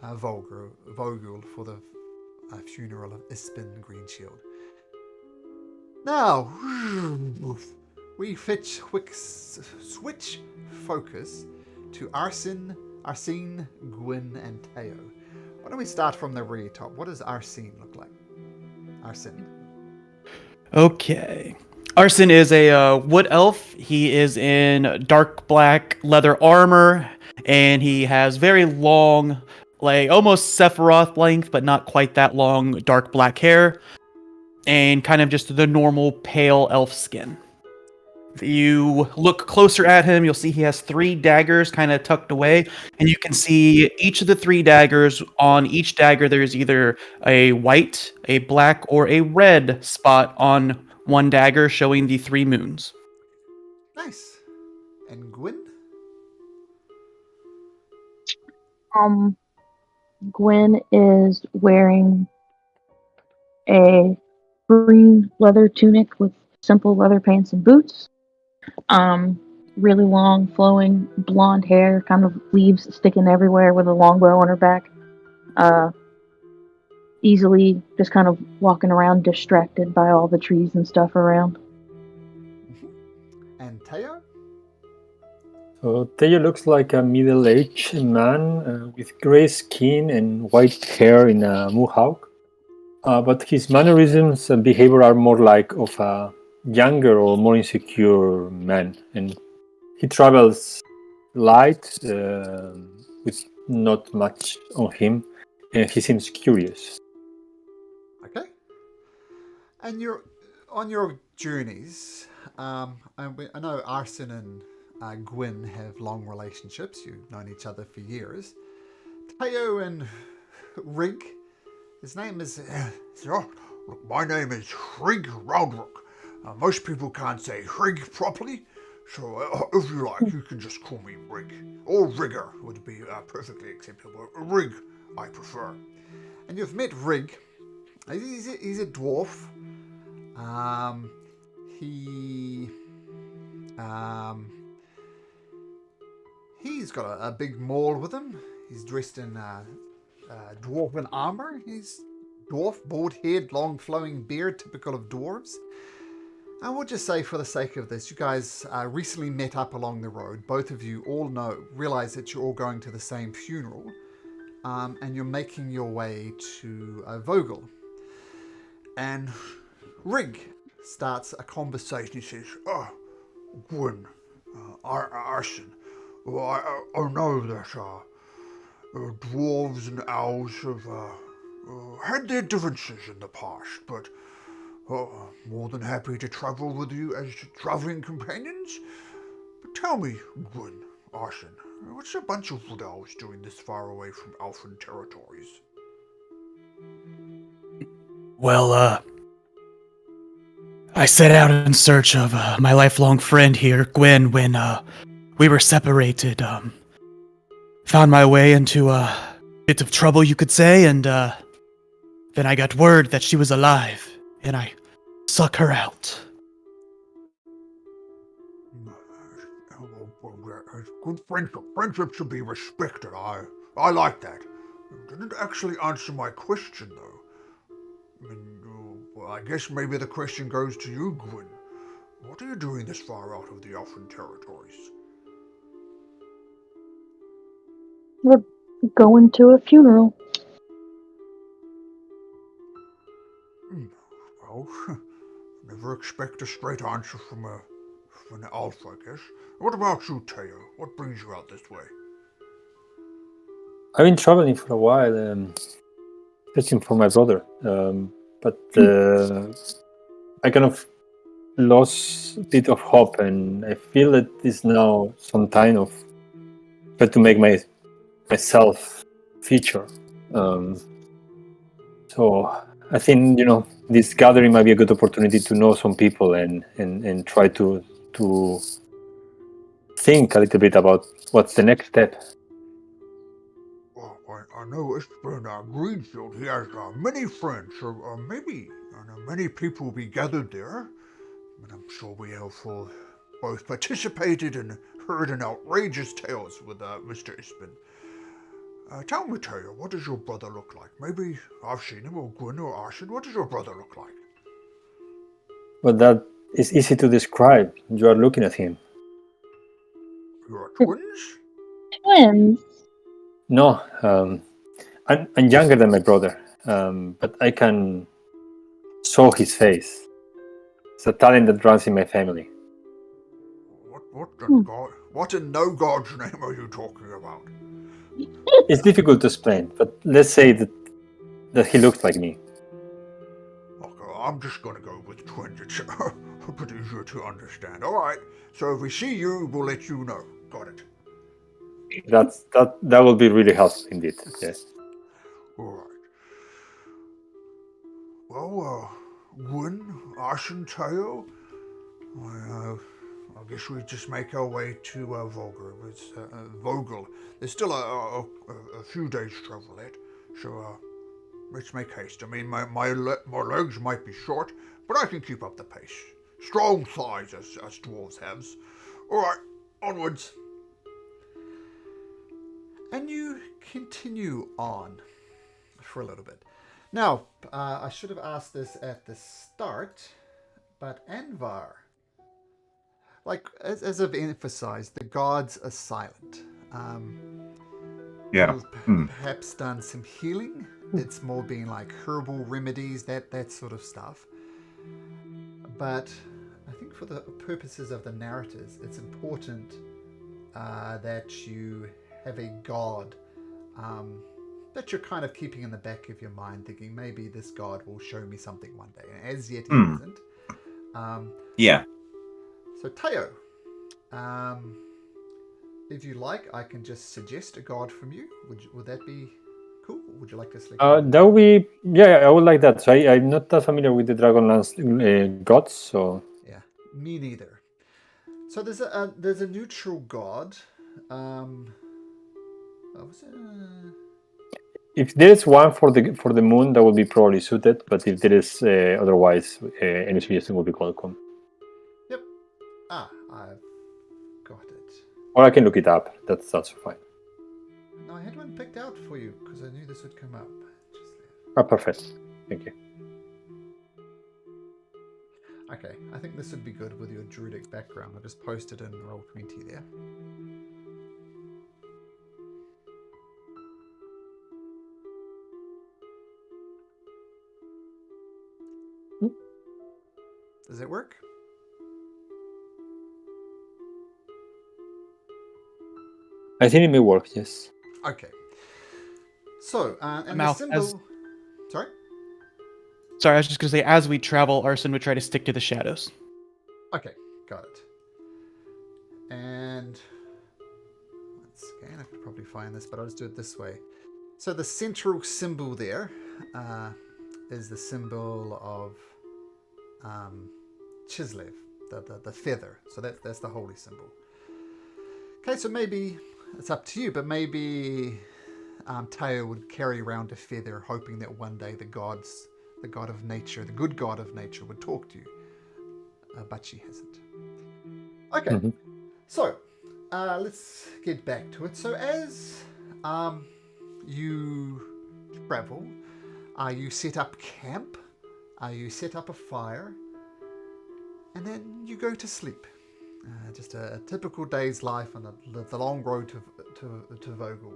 Vogel for the funeral of Ispin Greenshield. Now, we switch focus to Arsene, Gwyn, and Teo. Why don't we start from the very top? What does Arsene look like? Arsene. Okay. Arsene is a wood elf. He is in dark black leather armor, and he has very long, like almost Sephiroth length, but not quite that long, dark black hair, and kind of just the normal pale elf skin. If you look closer at him, you'll see he has 3 daggers kind of tucked away, and you can see each of the 3 daggers. On each dagger, there's either a white, a black, or a red spot on one dagger showing the 3 moons. Nice. And Gwyn? Gwen is wearing a green leather tunic with simple leather pants and boots. Really long, flowing blonde hair, kind of leaves sticking everywhere with a long bow on her back. Easily just kind of walking around distracted by all the trees and stuff around. And Teo? So Teo looks like a middle-aged man with gray skin and white hair in a mohawk. But his mannerisms and behavior are more like of a younger or more insecure man. And he travels light with not much on him. And he seems curious. Okay. And you're on your journeys. I know Arson and Gwyn have long relationships. You've known each other for years. Teo and Rig. His name is. Look, my name is Hrig Roudrook. Most people can't say Hrig properly, so if you like, you can just call me Rig. Or Rigger would be perfectly acceptable. Rig, I prefer. And you've met Rig. He's a dwarf. He's got a big maul with him. He's dressed in dwarven armor. He's dwarf, bald head, long flowing beard, typical of dwarves. I will just say, for the sake of this, you guys recently met up along the road. Both of you all realize that you're all going to the same funeral, and you're making your way to Vogel. And Rig starts a conversation. He says, Oh, Gwyn, Arson, well, I know that dwarves and owls have had their differences in the past, but more than happy to travel with you as traveling companions. But tell me, Gwyn, Arson, what's a bunch of wood owls doing this far away from elfin territories? Well, I set out in search of my lifelong friend here, Gwen, when we were separated. Found my way into a bit of trouble, you could say, and then I got word that she was alive, and I suck her out. Good friendship. Friendship should be respected. I like that. You didn't actually answer my question, though. Well, I guess maybe the question goes to you, Gwyn. What are you doing this far out of the elfin territories? We're going to a funeral. Well, never expect a straight answer from an elf, I guess. What about you, Teo? What brings you out this way? I've been traveling for a while, searching for my brother. But I kind of lost a bit of hope, and I feel that it's now some time of try to make myself feature. So I think this gathering might be a good opportunity to know some people and try to think a little bit about what's the next step. Well, I know Espen Greenfield. He has many friends, so maybe many people will be gathered there. And I'm sure we have both participated and heard an outrageous tales with Mr. Espen. Tell me, Teo, what does your brother look like? Maybe I've seen him, or Gwyn, or Arson. What does your brother look like? But that is easy to describe. You are looking at him. You are twins? Twins. No, I'm younger than my brother, but I can saw his face. It's a talent that runs in my family. What in no God's name are you talking about? It's difficult to explain, but let's say that he looks like me. Okay, I'm just gonna go with twins. It's a bit easier to understand. All right. So if we see you, we'll let you know. Got it. That will be really helpful indeed. Yes. All right. Well, Gwyn, Arson, Teo, I guess we just make our way to Vogel. There's still a few days travel yet, so let's make haste. I mean, my legs might be short, but I can keep up the pace. Strong thighs, as dwarves have. All right, onwards. And you continue on for a little bit. Now, I should have asked this at the start, but Anvar, like as I've emphasized, the gods are silent. Yeah. You've Hmm. perhaps done some healing. It's more being like herbal remedies, that sort of stuff. But I think for the purposes of the narratives, it's important that you have a god that you're kind of keeping in the back of your mind, thinking maybe this god will show me something one day. And as yet, he Hmm. hasn't. Yeah. So Teo, if you like, I can just suggest a god from you. Would that be cool? Or would you like to select? That would be, yeah, I would like that. So I'm not that familiar with the Dragonlance gods, so Yeah, me neither. So there's a neutral god. What was it? if there is one for the moon, that would be probably suited. But if there is otherwise, any suggestion would be welcome. Yep. I've got it. Or I can look it up. That's fine. No, I had one picked out for you because I knew this would come up. Just there. Ah, perfect. Thank you. Okay, I think this would be good with your druidic background. I just posted in Roll20 there. Does it work? I think it may work. Yes. Okay. So, and the Mouth symbol... Sorry? Sorry, I was just going to say, as we travel, Arson would try to stick to the shadows. Okay, got it. And... once again, I could probably find this, but I'll just do it this way. So the central symbol there is the symbol of Chislev, the feather. So that's the holy symbol. Okay, so maybe it's up to you, but maybe Teo would carry around a feather, hoping that one day the god of nature, the good god of nature, would talk to you. But she hasn't. Okay, so let's get back to it. So as you travel, you set up camp, you set up a fire, and then you go to sleep. Just a typical day's life on the long road to Vogel.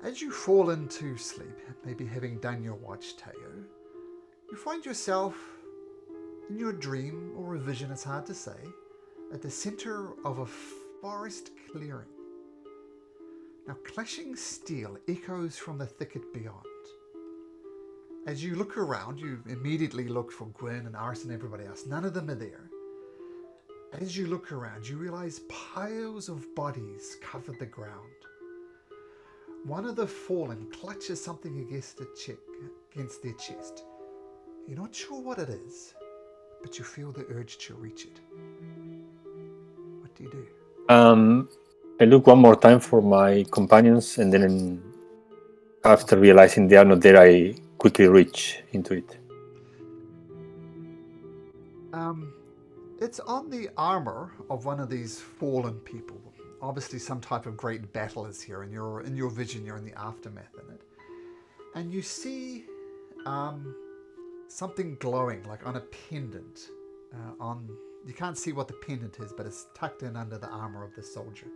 As you fall into sleep, maybe having done your watch, Teo, you find yourself in your dream or a vision, it's hard to say, at the center of a forest clearing. Now, clashing steel echoes from the thicket beyond. As you look around, you immediately look for Gwyn and Arson and everybody else. None of them are there. As you look around, you realize piles of bodies cover the ground. One of the fallen clutches something against their chest. You're not sure what it is, but you feel the urge to reach it. What do you do? I look one more time for my companions, and then after realizing they are not there, I quickly reach into it. It's on the armor of one of these fallen people. Obviously, some type of great battle is here, and in your vision, you're in the aftermath in it, and you see something glowing, like on a pendant. You can't see what the pendant is, but it's tucked in under the armor of the soldier.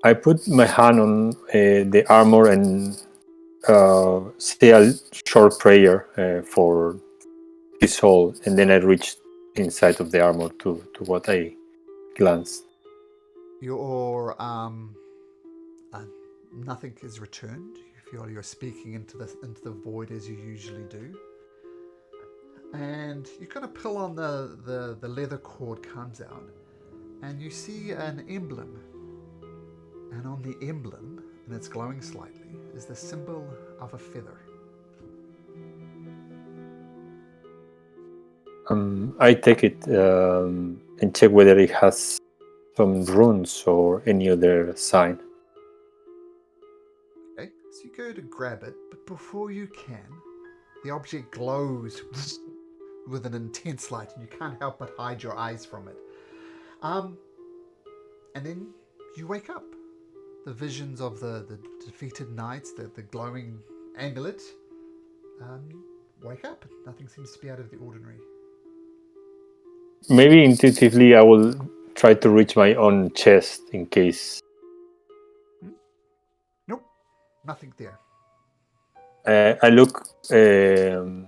I put my hand on the armor and say a short prayer for his soul, and then I reach inside of the armor to what I glanced. Your nothing is returned. You feel you're speaking into the void as you usually do, and you kind of pull on the leather cord comes out, and you see an emblem. And on the emblem, and it's glowing slightly, is the symbol of a feather. I take it and check whether it has some runes or any other sign. Okay, so you go to grab it, but before you can, the object glows with an intense light, and you can't help but hide your eyes from it. And then you wake up. The visions of the defeated knights, the glowing amulet, wake up. Nothing seems to be out of the ordinary. Maybe intuitively I will try to reach my own chest in case. Nope, nothing there. I look to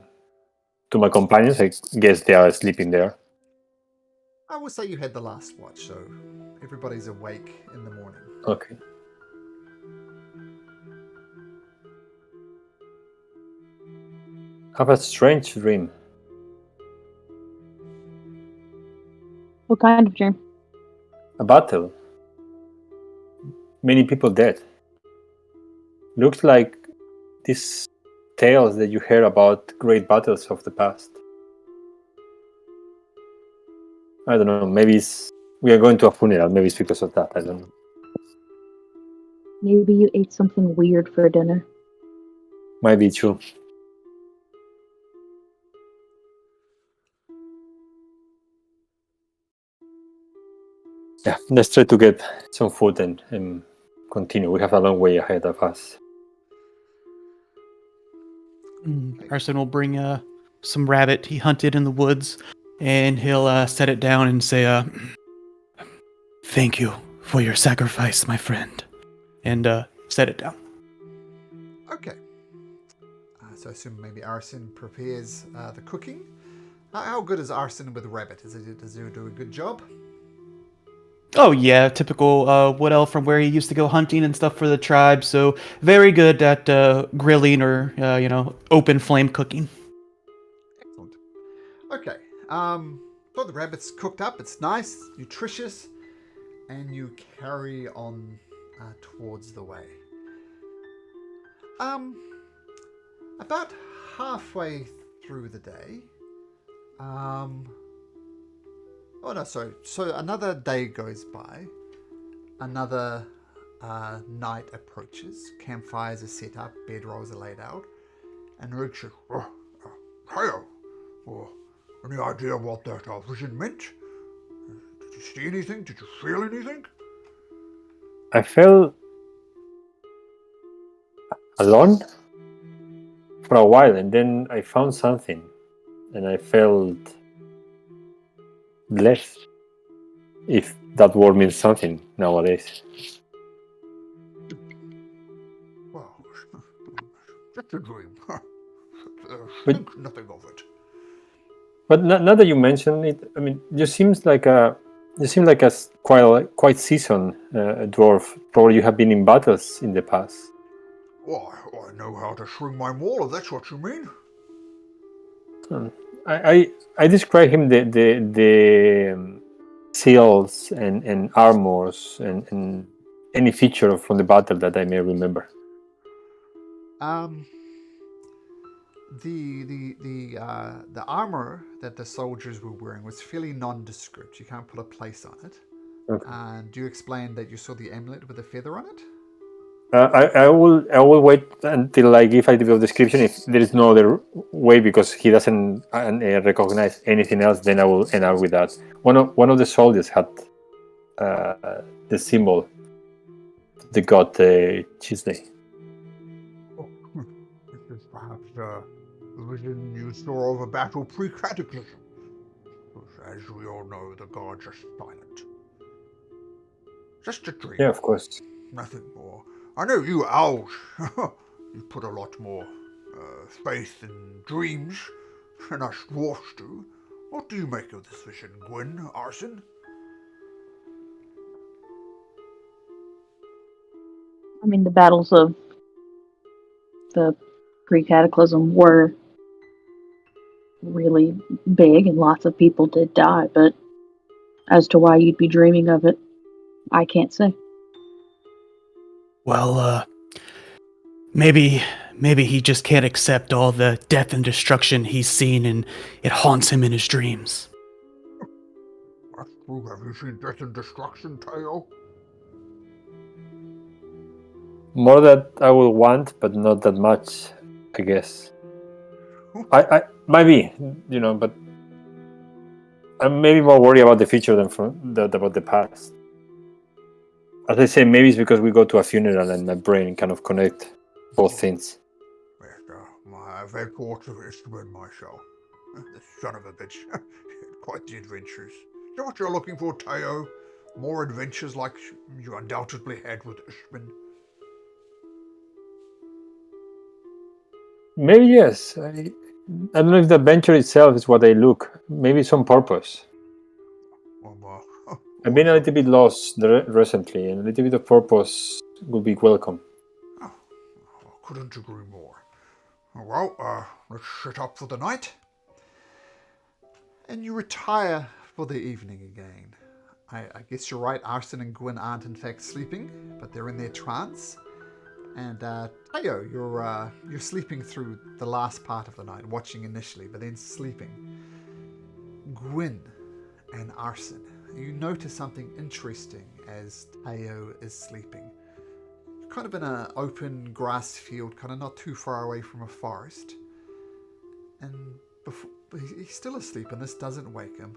my companions. I guess they are sleeping there. I will say you had the last watch, so everybody's awake in the morning. Okay. Have a strange dream. What kind of dream? A battle. Many people dead. Looks like these tales that you hear about great battles of the past. I don't know. Maybe we are going to a funeral. Maybe it's because of that. I don't know. Maybe you ate something weird for dinner. Might be true. Yeah, let's try to get some food and continue. We have a long way ahead of us. Arson will bring some rabbit he hunted in the woods, and he'll set it down and say, "Thank you for your sacrifice, my friend," and set it down. Okay. So I assume maybe Arson prepares the cooking. How good is Arson with rabbit? Does he do a good job? Oh yeah, typical wood elf from where he used to go hunting and stuff for the tribe. So very good at grilling or open flame cooking. Excellent. Okay. So the rabbit's cooked up. It's nice, nutritious, and you carry on towards the way. About halfway through the day. Oh no, sorry. So another day goes by. Another night approaches. Campfires are set up. Bedrolls are laid out. And Rick says, Tayo, any idea what that vision meant? Did you see anything? Did you feel anything? I felt alone for a while, and then I found something, and I felt less, if that word means something nowadays. Well, just a dream. But- Think nothing of it. But now that you mention it, I mean, you seem like a quite seasoned dwarf. Probably you have been in battles in the past. Why, I know how to swing my maul, if that's what you mean. I describe him the seals and armors and any feature from the battle that I may remember. The armor that the soldiers were wearing was fairly nondescript. You can't put a place on it. Okay. Do you explain that you saw the amulet with a feather on it? I will wait until I give a bit of description. If there is no other way, because he doesn't recognize anything else, then I will end up with that. One of the soldiers had the symbol, the god Chisney. Oh, this is perhaps the vision you saw of a battle pre-cataclysm. As we all know, the gods are silent. Just a dream. Yeah, of course. Nothing more. I know you owls, you put a lot more faith in dreams than us dwarfs do. What do you make of this vision, Gwyn, Arson? I mean, the battles of the pre-cataclysm were really big and lots of people did die, but as to why you'd be dreaming of it, I can't say. Well, maybe he just can't accept all the death and destruction he's seen, and it haunts him in his dreams. That's true. Have you seen death and destruction, Tayo? More that I will want, but not that much, I guess. I might be, but I'm maybe more worried about the future than about the past. As I say, maybe it's because we go to a funeral and my brain kind of connect both things. Yes, I've had thoughts of Ishbin myself. The son of a bitch. Quite the adventures. Is that what you're looking for, Teo? More adventures like you undoubtedly had with Ishbin? Maybe yes. I don't know if the adventure itself is what I look. Maybe some purpose. Well, I've been a little bit lost recently, and a little bit of purpose would be welcome. I couldn't agree more. Well, let's set up for the night. And you retire for the evening again. I guess you're right, Arson and Gwyn aren't in fact sleeping, but they're in their trance. And Tayo, you're sleeping through the last part of the night, watching initially, but then sleeping. Gwyn and Arson, you notice something interesting as Tayo is sleeping. You're kind of in an open grass field, kind of not too far away from a forest. And he's still asleep, and this doesn't wake him.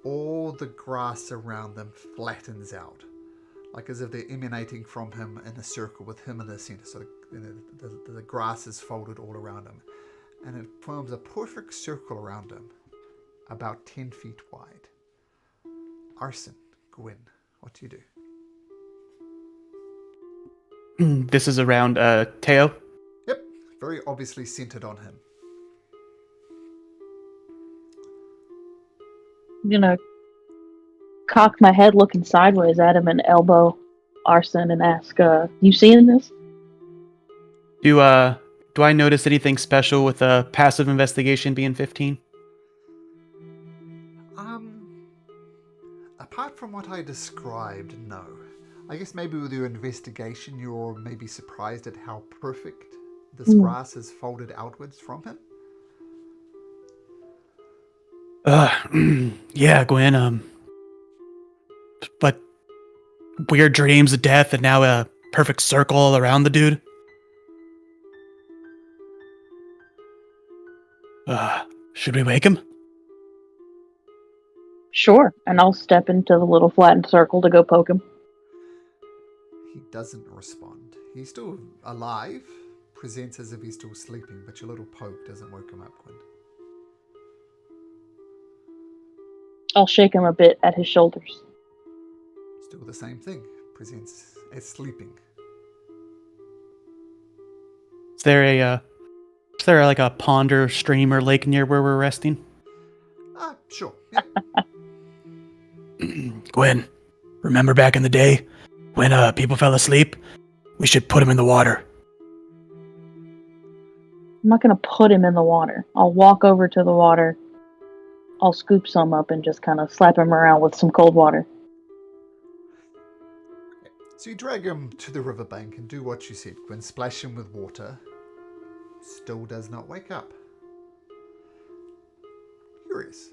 All the grass around them flattens out, like as if they're emanating from him in a circle with him in the center. So the grass is folded all around him, and it forms a perfect circle around him, about 10 feet wide. Arson, Gwyn, what do you do? This is around Teo. Yep, very obviously centered on him. I'm gonna cock my head looking sideways at him and elbow Arson and ask, you seeing this? Do I notice anything special with a passive investigation being 15? Apart from what I described, no. I guess maybe with your investigation, you're maybe surprised at how perfect this grass is folded outwards from him. Yeah, Gwen, but weird dreams of death and now a perfect circle around the dude. Should we wake him? Sure, and I'll step into the little flattened circle to go poke him. He doesn't respond. He's still alive, presents as if he's still sleeping, but your little poke doesn't wake him up, Gwen. I'll shake him a bit at his shoulders. Still the same thing, presents as sleeping. Is there like a pond or stream or lake near where we're resting? Sure. Yep. Gwen, remember back in the day when people fell asleep? We should put them in the water. I'm not gonna put him in the water. I'll walk over to the water. I'll scoop some up and just kind of slap him around with some cold water. So you drag him to the riverbank and do what you said, Gwen. Splash him with water. Still does not wake up. Curious.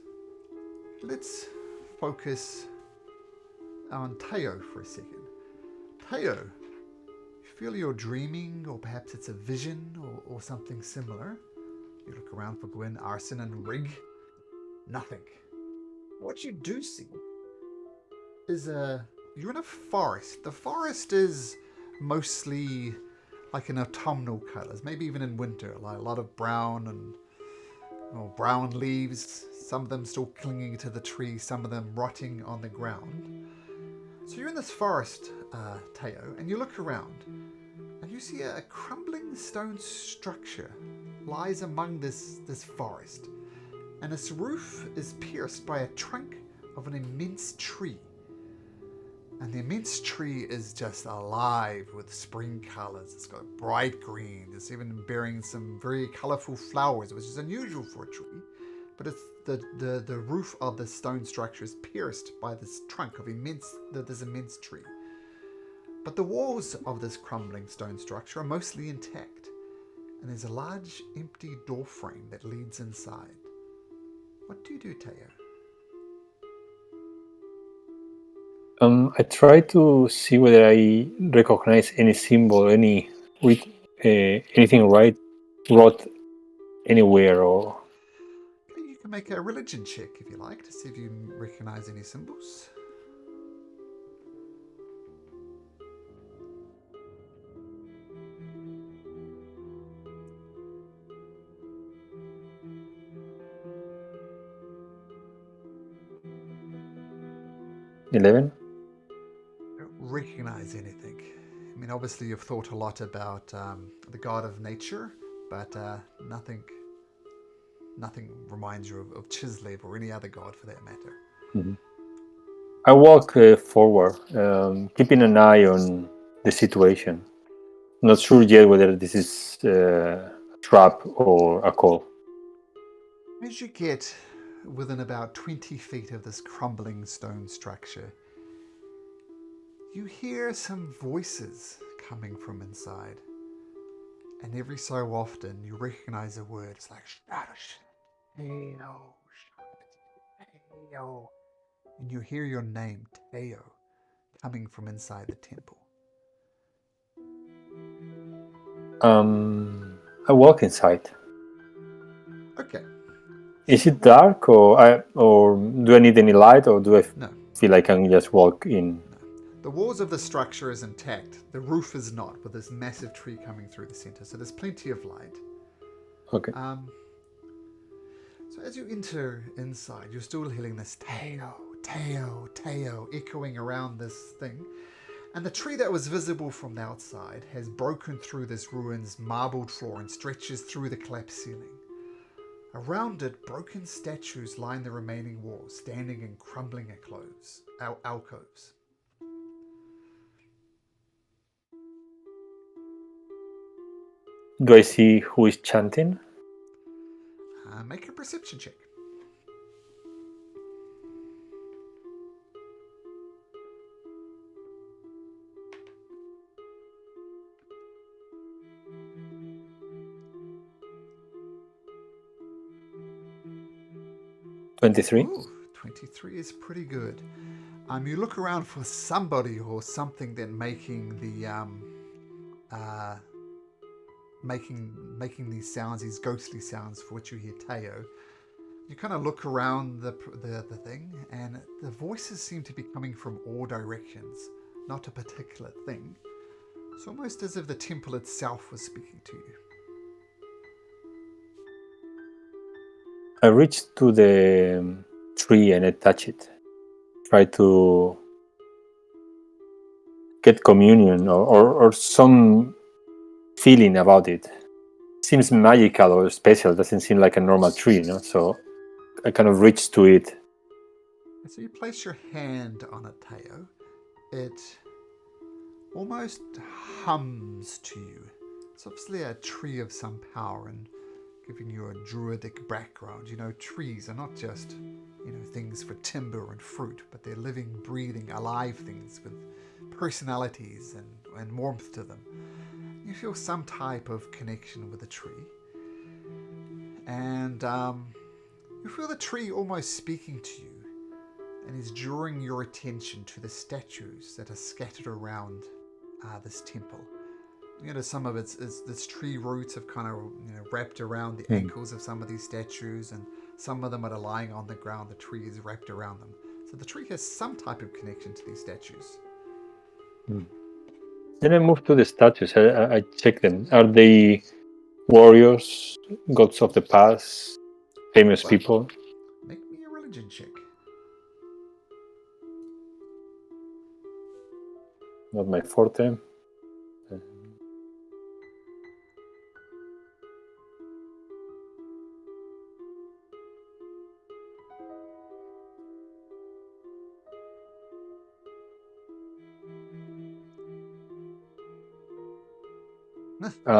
Let's focus on Teo for a second. Teo, you feel you're dreaming, or perhaps it's a vision or something similar. You look around for Gwen, Arson, and Rig. Nothing. What you do see is you're in a forest. The forest is mostly like in autumnal colors, maybe even in winter, like a lot of brown and brown leaves, some of them still clinging to the tree, some of them rotting on the ground. So you're in this forest, Teo, and you look around and you see a crumbling stone structure lies among this forest, and its roof is pierced by a trunk of an immense tree. And the immense tree is just alive with spring colors. It's got bright green. It's even bearing some very colorful flowers, which is unusual for a tree. But it's the roof of the stone structure is pierced by this trunk of this immense tree. But the walls of this crumbling stone structure are mostly intact, and there's a large empty door frame that leads inside. What do you do, Teo? I try to see whether I recognize any symbol, anything wrought anywhere, or. Okay, you can make a religion check if you like to see if you recognize any symbols. 11. Don't recognize anything. I mean, obviously you've thought a lot about the god of nature, but nothing reminds you of Chislev or any other god for that matter. I walk forward, keeping an eye on the situation. Not sure yet whether this is a trap or a call. As you get within about 20 feet of this crumbling stone structure, you hear some voices coming from inside. And every so often you recognize a word. It's like, Teo. And you hear your name, Teo, coming from inside the temple. I walk inside. Okay. Is it dark, or do I need any light, or do I No. feel like I can just walk in? The walls of the structure is intact. The roof is not, with this massive tree coming through the center. So there's plenty of light. Okay. So as you enter inside, you're still hearing this Teo, Teo, Teo echoing around this thing. And the tree that was visible from the outside has broken through this ruin's marbled floor and stretches through the collapsed ceiling. Around it, broken statues line the remaining walls, standing in crumbling alcoves. Do I see who is chanting? Make a perception check. Ooh, 23 is pretty good. You look around for somebody or something that making the making these sounds, these ghostly sounds for which you hear Teo. You kind of look around the thing, and the voices seem to be coming from all directions, not a particular thing. It's almost as if the temple itself was speaking to you. I reach to the tree and I touch it. Try to get communion or some feeling about it. Seems magical or special. Doesn't seem like a normal tree, So I kind of reach to it. So you place your hand on it, Teo. It almost hums to you. It's obviously a tree of some power and giving you a druidic background. Trees are not just, things for timber and fruit, but they're living, breathing, alive things with personalities and warmth to them. You feel some type of connection with the tree. And you feel the tree almost speaking to you and is drawing your attention to the statues that are scattered around this temple. Some of its tree roots have kind of wrapped around the ankles of some of these statues, and some of them are lying on the ground. The tree is wrapped around them. So the tree has some type of connection to these statues. Then I move to the statues. I check them. Are they warriors, gods of the past, famous people? Make me a religion check. Not my forte.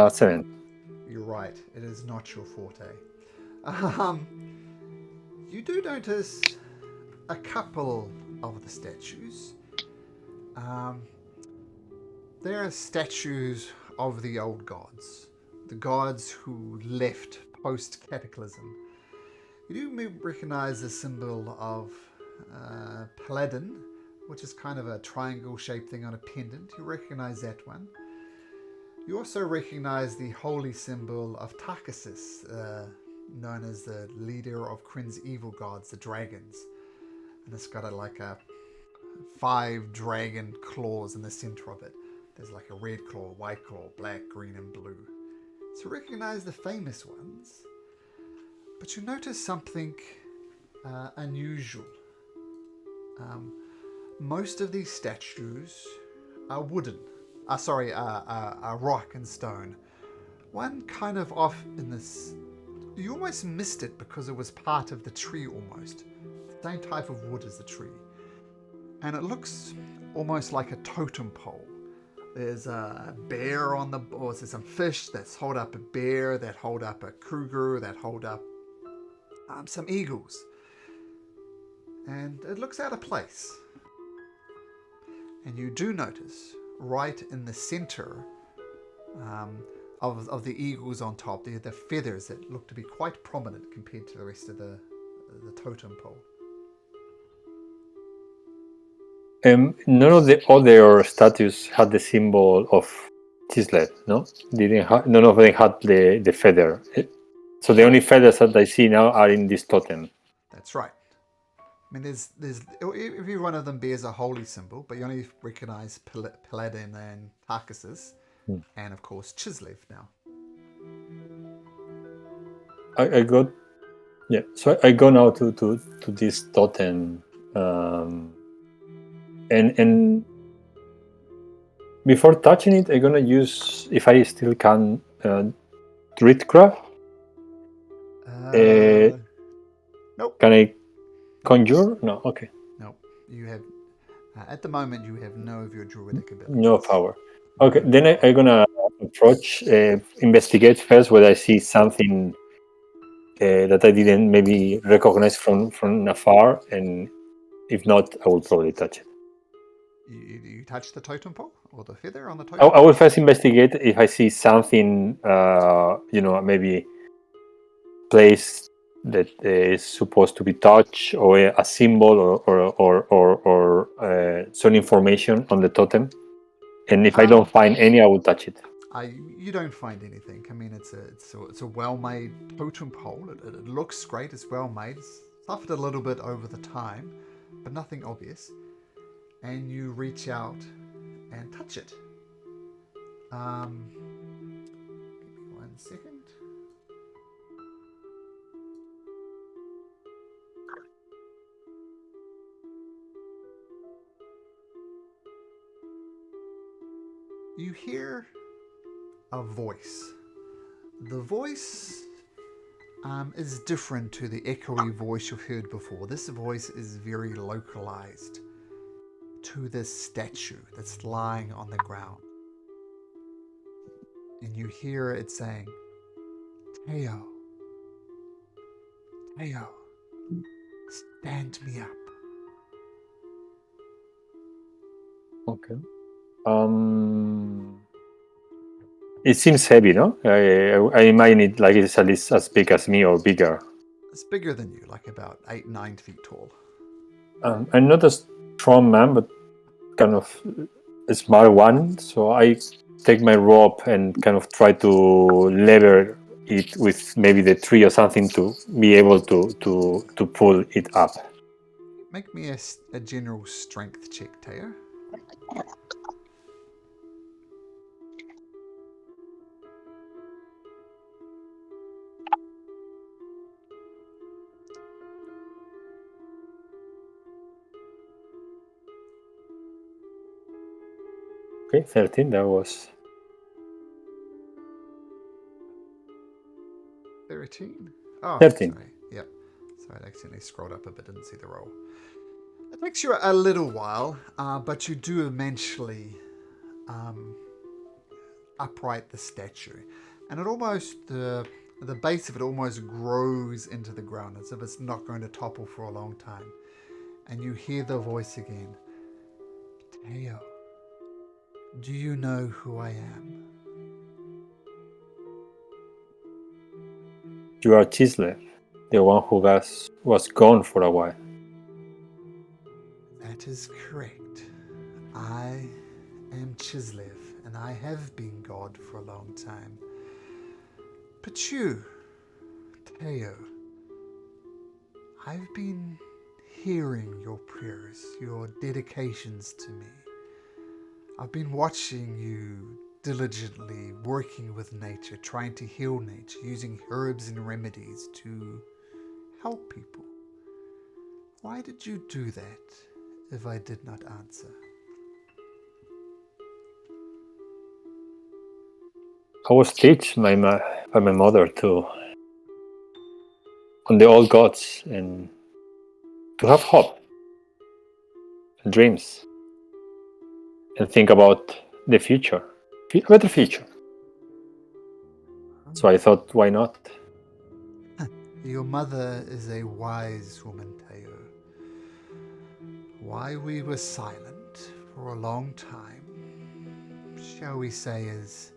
Seven. You're right. It is not your forte. You do notice a couple of the statues. There are statues of the old gods, the gods who left post-cataclysm. You do recognize the symbol of Paladin, which is kind of a triangle-shaped thing on a pendant. You recognize that one. You also recognize the holy symbol of Tarkasis, known as the leader of Kryn's evil gods, the dragons. And it's got like a 5 dragon claws in the center of it. There's like a red claw, white claw, black, green, and blue. So recognize the famous ones. But you notice something unusual. Most of these statues are wooden. Are rock and stone. One kind of off in this. You almost missed it because it was part of the tree almost. Same type of wood as the tree. And it looks almost like a totem pole. There's a bear on the, or there's some fish that's hold up a bear, that hold up a cougar, that hold up some eagles. And it looks out of place. And you do notice, right in the center of the eagles on top, the feathers that look to be quite prominent compared to the rest of the totem pole. None of the other statues had the symbol of Chislev, no? None of them had the feather. So the only feathers that I see now are in this totem. That's right. I mean, there's every one of them bears a holy symbol, but you only recognize Paladin and Tarkasus, and of course Chislev now. I got, yeah. So I go now to this totem, and before touching it, I'm gonna use, if I still can, Druidcraft. Nope. Can I conjure? No. Okay. Nope. You have at the moment you have no of your druidic abilities. No power. Okay. Then I'm gonna approach, investigate first whether I see something that I didn't maybe recognize from afar, and if not, I will probably touch it. You touch the totem pole or the feather on the totem I will first investigate if I see something, maybe place that is supposed to be touched, or a symbol, or some information on the totem. And if I don't find any, I will touch it. You don't find anything. I mean, it's a well-made totem pole. It looks great. It's well-made. It's suffered a little bit over the time, but nothing obvious. And you reach out and touch it. Give me 1 second. You hear a voice. The voice is different to the echoey voice you've heard before. This voice is very localized to this statue that's lying on the ground. And you hear it saying, Teo, Teo, stand me up. Okay. It seems heavy, no? I imagine it like it's at least as big as me or bigger. It's bigger than you, like about 8-9 feet tall. I'm not a strong man, but kind of a smart one. So I take my rope and kind of try to lever it with maybe the tree or something to be able to pull it up. Make me a general strength check, Teo. Okay, 13, that was... 13? Oh, 13. sorry. Yep. Sorry, I accidentally scrolled up a bit, didn't see the roll. It takes you a little while, but you do eventually upright the statue. And it almost, the base of it almost grows into the ground, as if it's not going to topple for a long time. And you hear the voice again. Teo, do you know who I am? You are Chislev, the one who was gone for a while. That is correct. I am Chislev, and I have been God for a long time. But you, Teo, I've been hearing your prayers, your dedications to me. I've been watching you diligently working with nature, trying to heal nature, using herbs and remedies to help people. Why did you do that if I did not answer. I was taught by my mother to on the old gods and to have hope and dreams and think about the future, a better future. So I thought, why not? Your mother is a wise woman, Teo. Why we were silent for a long time, shall we say, is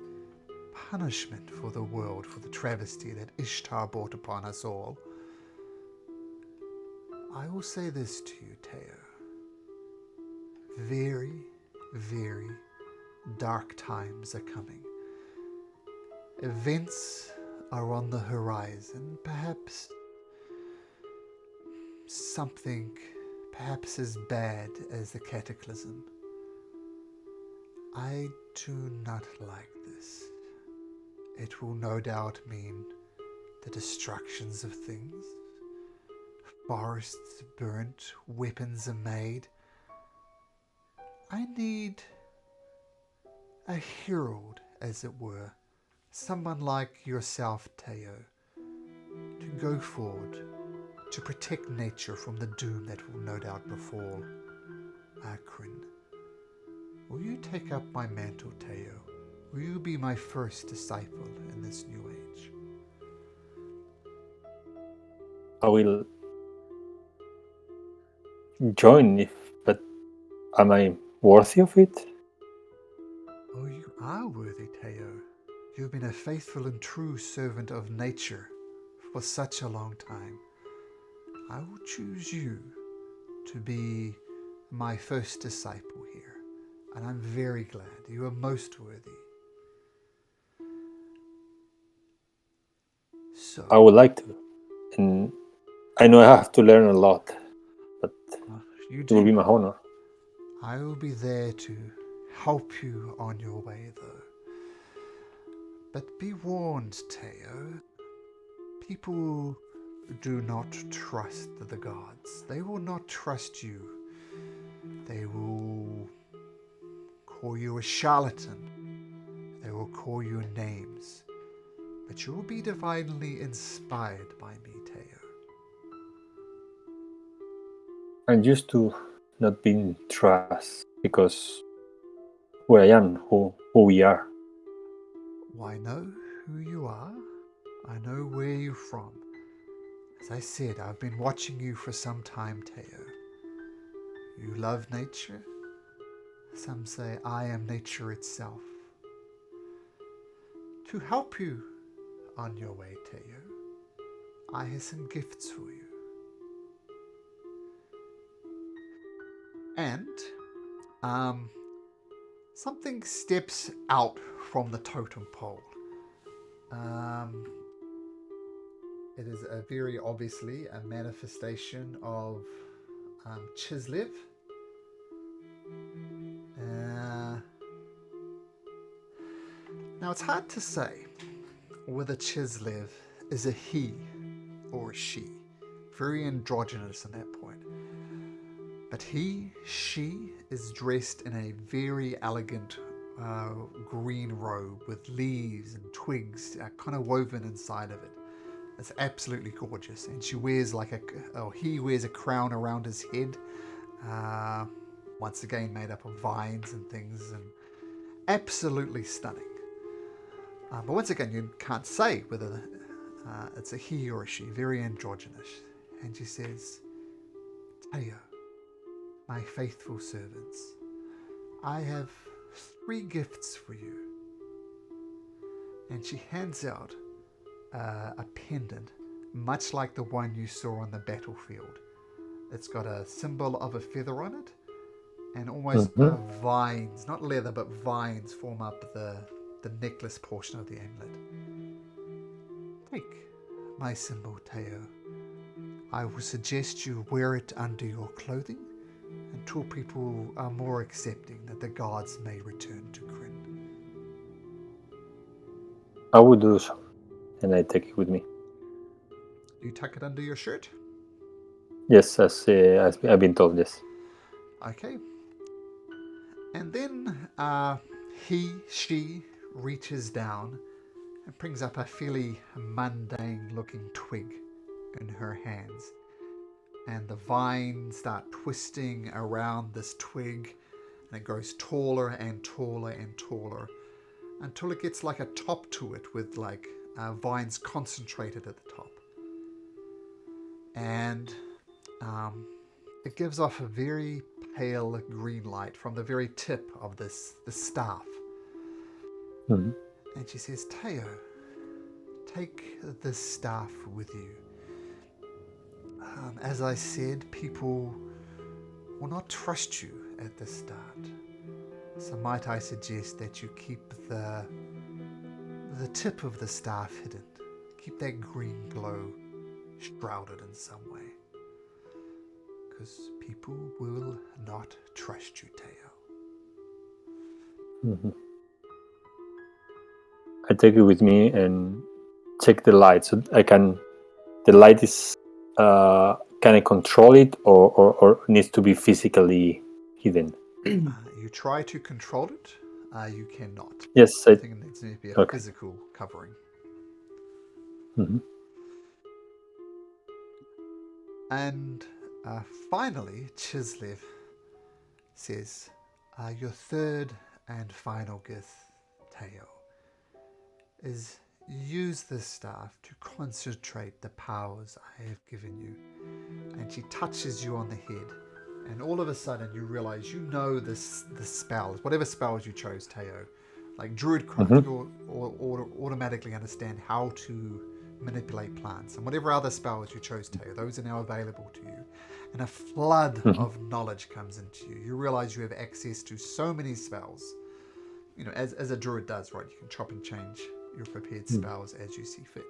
punishment for the world for the travesty that Ishtar brought upon us all. I will say this to you, Teo. Very, very dark times are coming. Events are on the horizon. Perhaps something perhaps as bad as the cataclysm. I do not like this. It will no doubt mean the destructions of things. Forests burnt, weapons are made. I need a herald, as it were, someone like yourself, Teo, to go forward, to protect nature from the doom that will no doubt befall Akrin. Will you take up my mantle, Teo? Will you be my first disciple in this new age? I will join but am I worthy of it? Oh, you are worthy, Teo. You've been a faithful and true servant of nature for such a long time. I will choose you to be my first disciple here, and I'm very glad. You are most worthy. So, I would like to. And I know I have to learn a lot, but you it will be do. my honor. I will be there to help you on your way, though. But be warned, Teo. People do not trust the gods. They will not trust you. They will call you a charlatan. They will call you names. But you will be divinely inspired by me, Teo. I'm used to not being trust because who I am, who we are. Well, I know who you are. I know where you're from. As I said, I've been watching you for some time, Teo. You love nature. Some say I am nature itself. To help you on your way, Teo, I have some gifts for you. And something steps out from the totem pole. It is very obviously a manifestation of Chislev. Now it's hard to say whether Chislev is a he or a she. Very androgynous in that point. But he, she is dressed in a very elegant green robe with leaves and twigs kind of woven inside of it. It's absolutely gorgeous. And she wears he wears a crown around his head. Once again made up of vines and things, and absolutely stunning. But once again, you can't say whether it's a he or a she, very androgynous. And she says, Teo, my faithful servants, I have 3 gifts for you. And she hands out a pendant, much like the one you saw on the battlefield. It's got a symbol of a feather on it, and almost vines, not leather, but vines form up the necklace portion of the amulet. Take my symbol, Teo. I will suggest you wear it under your clothing until people are more accepting that the gods may return to Kryn. I would do so, and I take it with me. You tuck it under your shirt? Yes, as I've been told, yes. Okay. And then she reaches down and brings up a fairly mundane looking twig in her hands. And the vines start twisting around this twig, and it grows taller and taller and taller until it gets like a top to it with like vines concentrated at the top. And it gives off a very pale green light from the very tip of this staff. Mhm. And she says, Teo, take this staff with you. As I said, people will not trust you at the start. So might I suggest that you keep the tip of the staff hidden. Keep that green glow shrouded in some way. Because people will not trust you, Teo. Mhm. I take it with me and check the light, so I can. The light is. Can I control it, or needs to be physically hidden? You try to control it. You cannot. Yes, I think it needs to be a okay. physical covering. Mhm. And finally, Chislev says, your third and final gift, Teo, is use this staff to concentrate the powers I have given you. And she touches you on the head. And all of a sudden you realize you know the spells, whatever spells you chose, Teo. Like Druidcraft, you automatically understand how to manipulate plants. And whatever other spells you chose, Teo, those are now available to you. And a flood of knowledge comes into you. You realize you have access to so many spells. You know, as a druid does, right? You can chop and change your prepared spells as you see fit.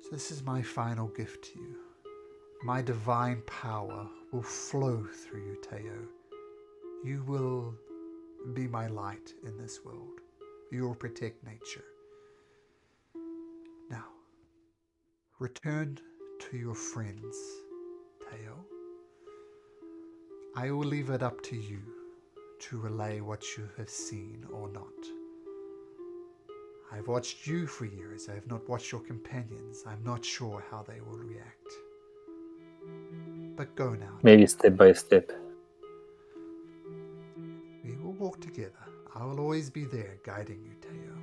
So this is my final gift to you. My divine power will flow through you, Teo. You will be my light in this world. You will protect nature. Now, return to your friends, Teo. I will leave it up to you to relay what you have seen or not. I've watched you for years. I have not watched your companions. I'm not sure how they will react. But go now. Maybe step by step. We will walk together. I will always be there guiding you, Teo.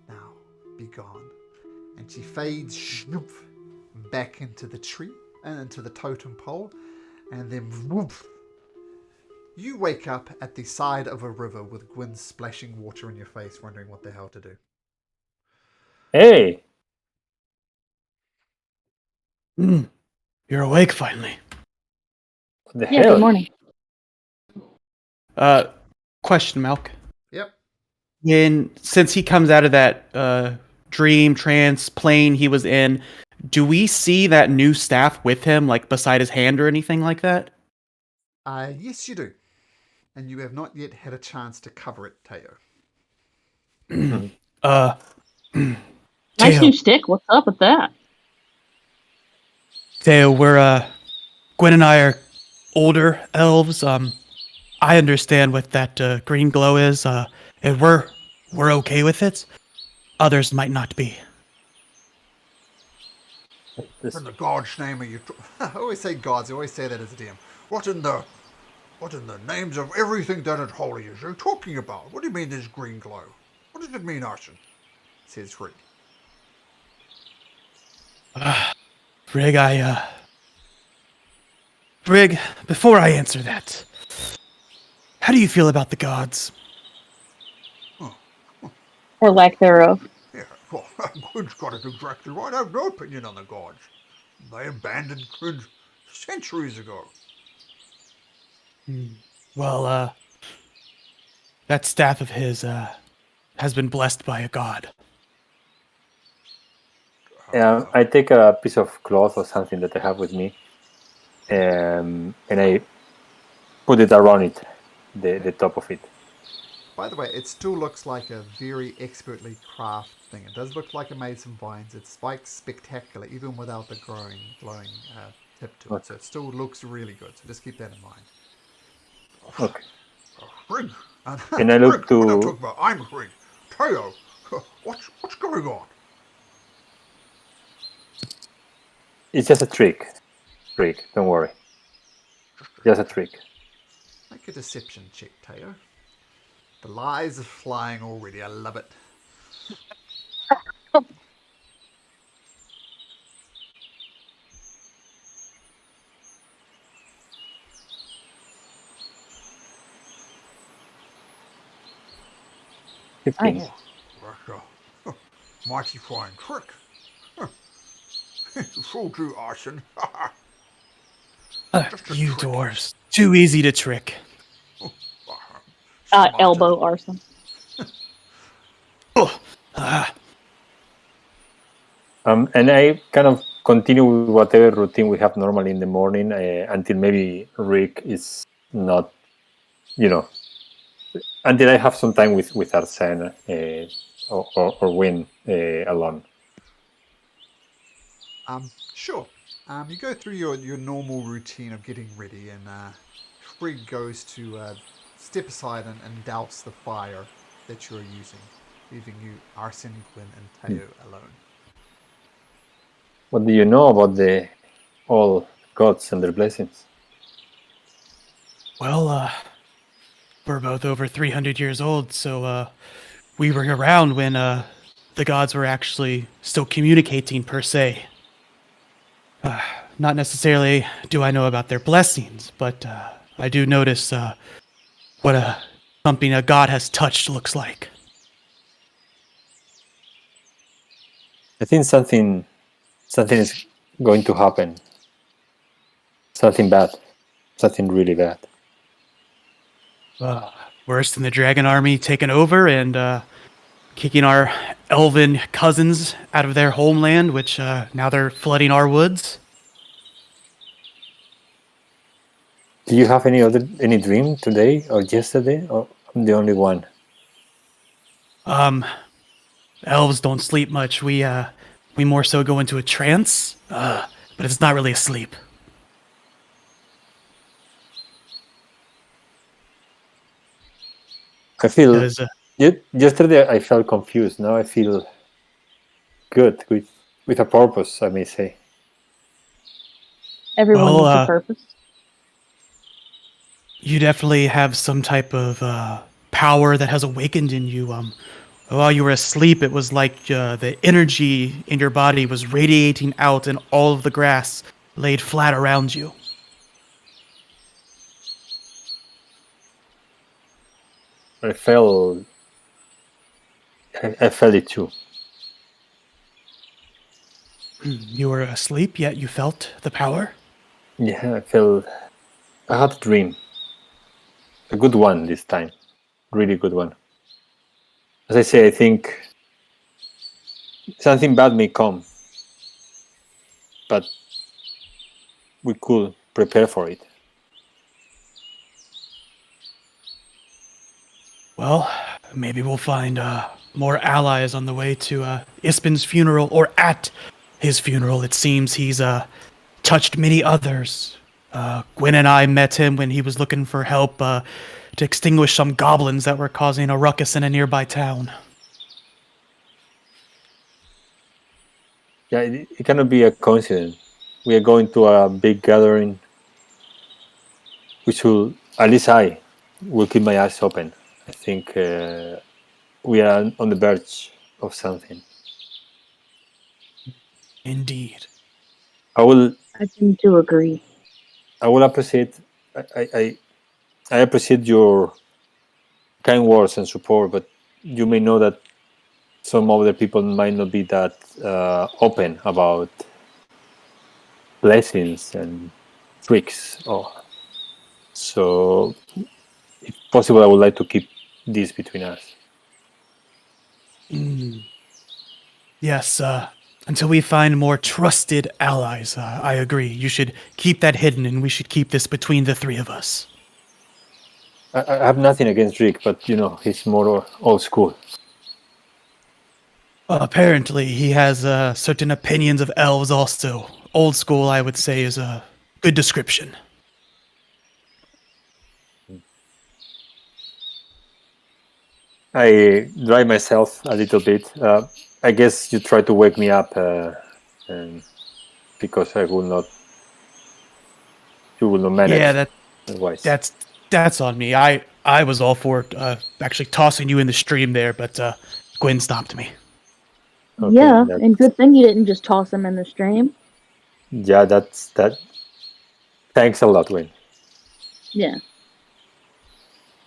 Now, be gone. And she fades back into the tree and into the totem pole. And then whoop, you wake up at the side of a river with Gwyn splashing water in your face, wondering what the hell to do. Hey! You're awake finally. What the Yeah, hell? good morning. Question, Malk. Yep. Since he comes out of that dream trance plane he was in, do we see that new staff with him, like beside his hand or anything like that? Yes, you do. And you have not yet had a chance to cover it, Teo. Nice Teo, new stick. What's up with that? Teo, Gwen and I are older elves. I understand what that green glow is. And we're okay with it. Others might not be. What in the God's name are you? I always say gods. I always say that as a DM. What in the names of everything that is holy is you talking about? What do you mean this green glow? What does it mean, Arson? Says Frigg. Brig, Brig, before I answer that, how do you feel about the gods? Or lack thereof. Yeah, well, Quin's got it exactly right. I have no opinion on the gods. They abandoned Quin centuries ago. Well, that staff of his, has been blessed by a god. Yeah, I take a piece of cloth or something that I have with me, and I put it around it, the top of it. By the way, it still looks like a very expertly crafted thing. It does look like it made some vines. It spikes spectacular, even without the glowing tip to it. So it still looks really good. So just keep that in mind. Okay. Rig. And I look Rig, what I'm to. talking about, I'm Rig. Teo, what's going on? It's just a trick. Don't worry. Just a trick. Make a deception check, Teo. The lies are flying already. I love it. Nice. That's a mighty fine trick. Fooled you, arson. Just a You trick. dwarves. Too easy to trick. Smarter. Elbow arson. Oh, ah, And I kind of continue with whatever routine we have normally in the morning until maybe Rick is not, until I have some time with Arsene or Win alone. Sure. You go through your normal routine of getting ready, and Frigg goes to step aside and douse the fire that you're using, leaving you Arsene, Gwyn, and Teo alone. What do you know about the all gods and their blessings? well, we're both over 300 years old, so we were around when the gods were actually still communicating, per se. Not necessarily do I know about their blessings, but I do notice what something a god has touched looks like. I think something is going to happen. Something bad. Something really bad. Worse than the dragon army taking over and kicking our elven cousins out of their homeland, which now they're flooding our woods. Do you have any dream today or yesterday, or I'm the only one? Elves don't sleep much. We more so go into a trance, but it's not really a sleep. I feel Because yesterday I felt confused. Now I feel good with a purpose, I may say. Everyone Well, needs a purpose. you definitely have some type of power that has awakened in you. While you were asleep, it was like the energy in your body was radiating out, and all of the grass laid flat around you. I felt it too. You were asleep, yet you felt the power? Yeah, I had a dream. A good one this time. Really good one. As I say, I think something bad may come, but we could prepare for it. Well, maybe we'll find more allies on the way to Ispin's funeral, or at his funeral. It seems he's touched many others. Gwen and I met him when he was looking for help to extinguish some goblins that were causing a ruckus in a nearby town. Yeah, it cannot be a coincidence. We are going to a big gathering. We should, at least I will keep my eyes open. I think we are on the verge of something. Indeed. I tend to agree. will appreciate. I appreciate your kind words and support, but you may know that some other people might not be that open about blessings and tricks. So, if possible, I would like to keep this between us. Yes, until we find more trusted allies, I agree. You should keep that hidden, and we should keep this between the three of us. I have nothing against Rick, but he's more old school. Apparently, he has certain opinions of elves also. old school, I would say, is a good description. I dry myself a little bit. I guess you try to wake me up, because I will not. You will not manage. Yeah, Otherwise. that's on me. I was all for actually tossing you in the stream there, but Gwen stopped me. Okay, Yeah, that- and good thing you didn't just toss him in the stream. Yeah, that's that. Thanks a lot, Wayne. Yeah.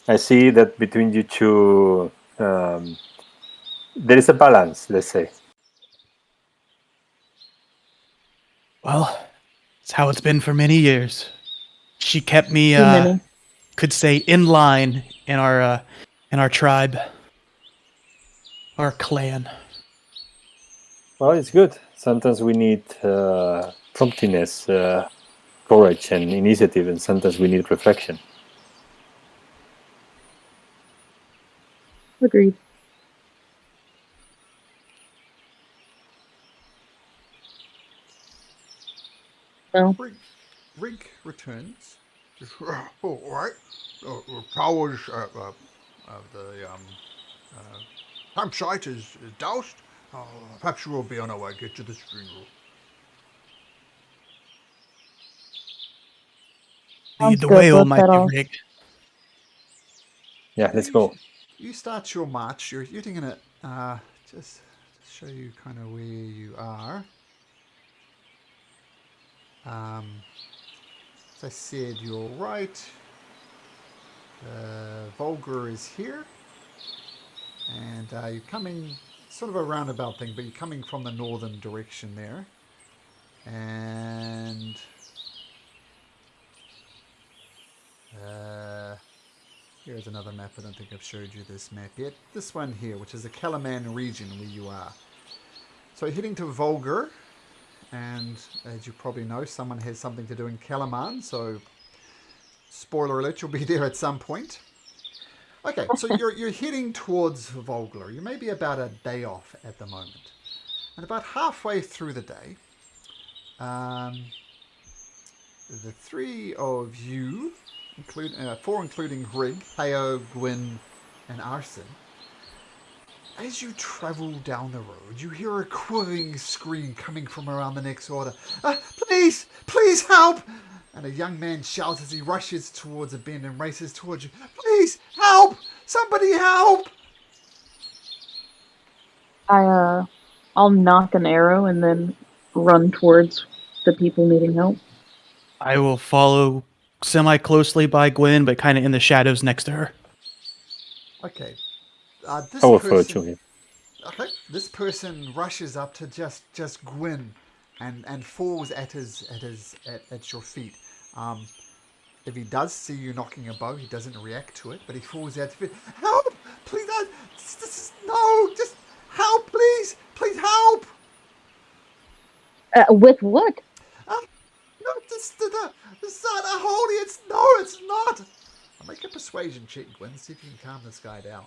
I see that between you two, there is a balance. Let's say. Well, it's how it's been for many years. She kept me, Too many. could say, in line in our tribe, our clan. Well, it's good. Sometimes we need promptness, courage, and initiative, and sometimes we need reflection. Agreed. Well, Rig returns. All right. Powers of the campsite is doused. Perhaps we'll be on our way. Get to the funeral. Lead sounds the good. way, Let's almighty head off. Rig. Yeah, let's go. You start your march. You're gonna just show you kind of where you are. As I said, you're right. Volgar is here, and you're coming sort of a roundabout thing, but you're coming from the northern direction there. And here's another map. I don't think I've showed you this map yet. This one here, which is the Kalaman region where you are. So heading to Volgar, and as you probably know, someone has something to do in Kalaman, so spoiler alert, you'll be there at some point. Okay, so you're heading towards Volgar. You may be about a day off at the moment. And about halfway through the day, the three of you, four including Rig, Heo, Gwyn, and Arson, as you travel down the road, you hear a quivering scream coming from around the next order. Please! Please help! And a young man shouts as he rushes towards a bend and races towards you. Please! Help! Somebody help! I'll knock an arrow and then run towards the people needing help. I will follow semi-closely by Gwen, but kind of in the shadows next to her. Okay. I will follow you. Okay. This person rushes up to just Gwyn and falls at your feet. If he does see you knocking a bow, he doesn't react to it, but he falls at your feet. Help! Please, no! Just help, please! Please help! With what? No, it's not a holy. It's not. I'll make a persuasion check, Gwyn. See if you can calm this guy down.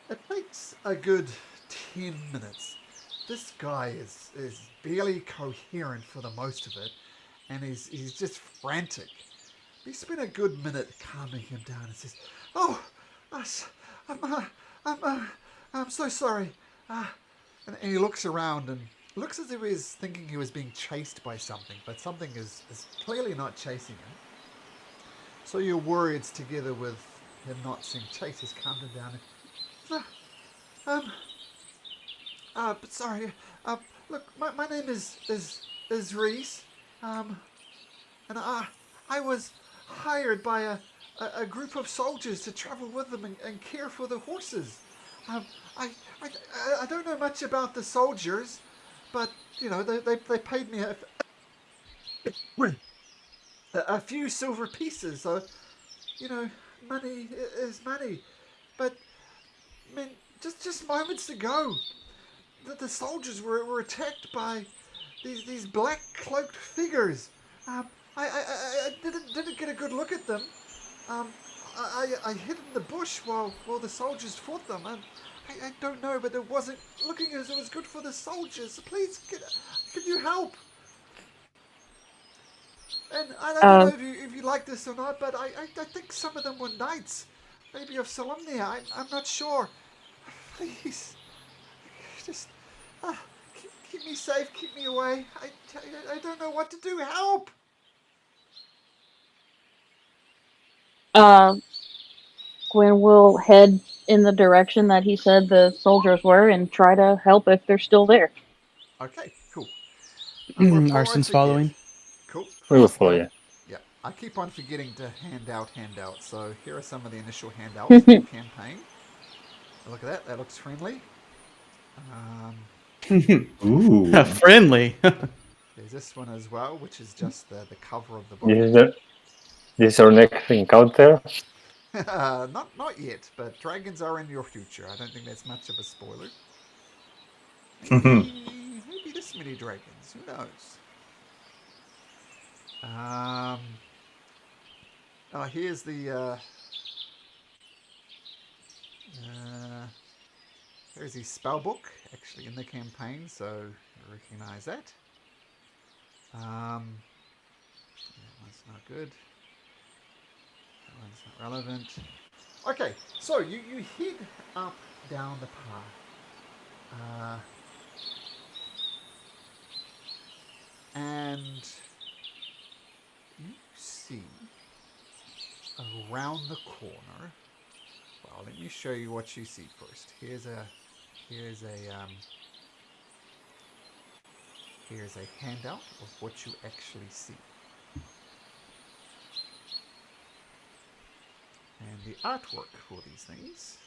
It takes a good 10 minutes. This guy is barely coherent for the most of it, and he's just frantic. We spent a good minute calming him down and says, "Oh, I'm so sorry." And he looks around and looks as if he's thinking he was being chased by something, but something is clearly not chasing him. So your words, together with him not seeing chase, has calmed him down. But sorry. Look, my name is Reese. And I was hired by a group of soldiers to travel with them and care for the horses. I don't know much about the soldiers, but you know they paid me a few silver pieces. So you know, money is money. But I mean, just moments ago, the soldiers were attacked by these black cloaked figures. I didn't get a good look at them. I hid in the bush while the soldiers fought them. I don't know, but it wasn't looking as it was good for the soldiers. Please, can you help? And I don't know if you like this or not, but I think some of them were knights. Maybe of Solemnia. I'm not sure. Please. Just keep me safe, keep me away. I don't know what to do. Help! Gwen will head in the direction that he said the soldiers were and try to help if they're still there. Okay, cool. Before I Arson's forget- following. Cool. We will Fast follow one. you. Yeah, I keep on forgetting to hand out handouts. So here are some of the initial handouts for the campaign. Look at that. That looks friendly. Ooh. Friendly. There's this one as well, which is just the cover of the book. This is our next encounter. Not yet, but dragons are in your future. I don't think that's much of a spoiler. Maybe this many dragons. Who knows? Oh, here's the there's the spell book actually in the campaign, so I recognize that. That one's not good. That one's not relevant. Okay, so you head up down the path. And you see around the corner. Well, let me show you what you see first. Here's a handout of what you actually see. And the artwork for these things.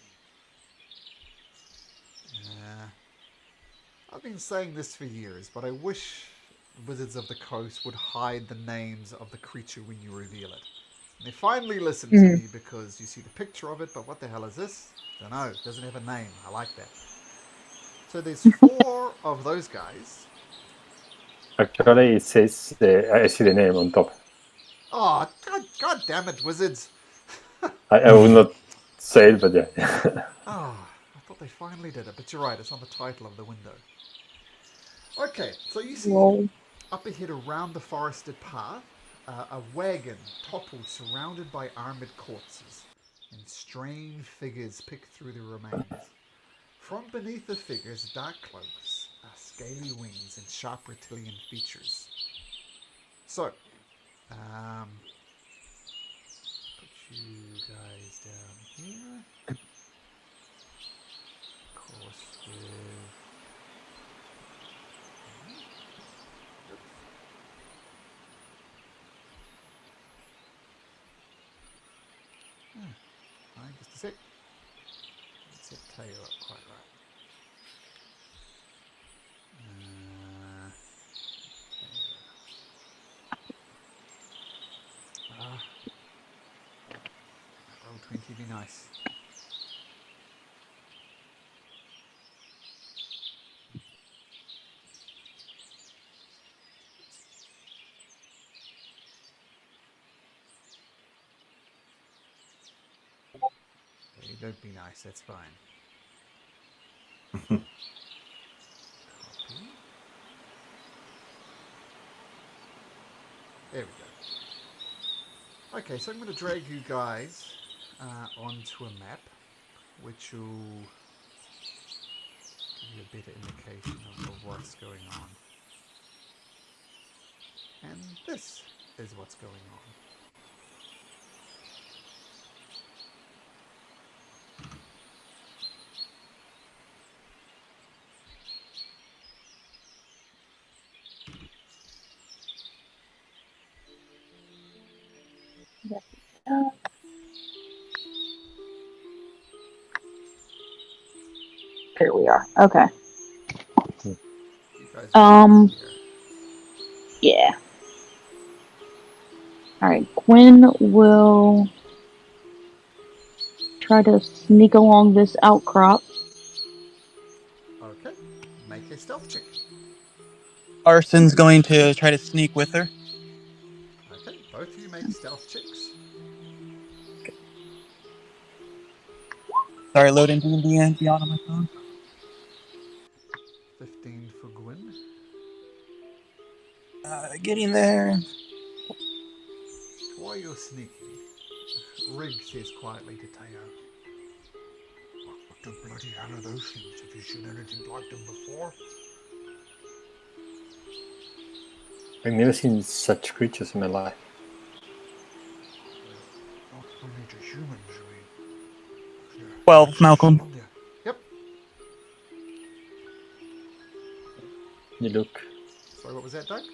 I've been saying this for years, but I wish Wizards of the Coast would hide the names of the creature when you reveal it. And they finally listened to me because you see the picture of it, but what the hell is this? Don't know. It doesn't have a name. I like that. So there's 4 of those guys. Actually, it says I see the name on top. Oh, God damn it, Wizards. I will not say it, but yeah. Oh, I thought they finally did it, but you're right. It's on the title of the window. Okay, so you see up ahead around the forested path, a wagon toppled surrounded by armoured corpses, and strange figures pick through the remains. From beneath the figures, dark cloaks, scaly wings, and sharp reptilian features. So, put you guys down here. Of course, with... Fine, just a sec. Let's set tail up quite right. Roll 20 be nice. Okay, don't be nice, that's fine. Copy. There we go. Okay, so I'm going to drag you guys onto a map, which will give you a better indication of what's going on. And this is what's going on. Here we are. Okay. You guys Yeah. Alright, Gwen will try to sneak along this outcrop. Okay, make a stealth check. Arson's going to try to sneak with her. Okay, both of you make stealth checks. Sorry, loading D&D and Beyond on my phone. 15 for Gwyn. Getting there. Why you're sneaky? Rig says quietly to Teo. What the bloody hell are those things? Have you seen anything like them before? I've never seen such creatures in my life. Not friendly to humans, I mean. 12, Malcolm. Yeah. Yep. You look. Sorry, what was that, Doug?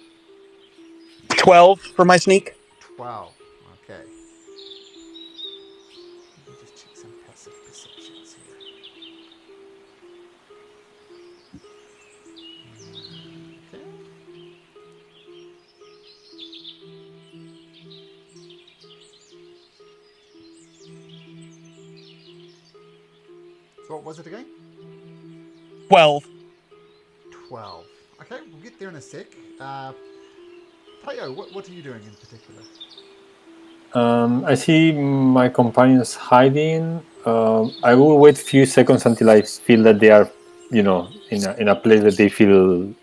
12 for my sneak. 12. Okay. Let me just check some passive perceptions here. Okay. So what was it again? 12. 12. Okay, we'll get there in a sec. Teo, what are you doing in particular? I see my companions hiding. I will wait a few seconds until I feel that they are, in a place that they feel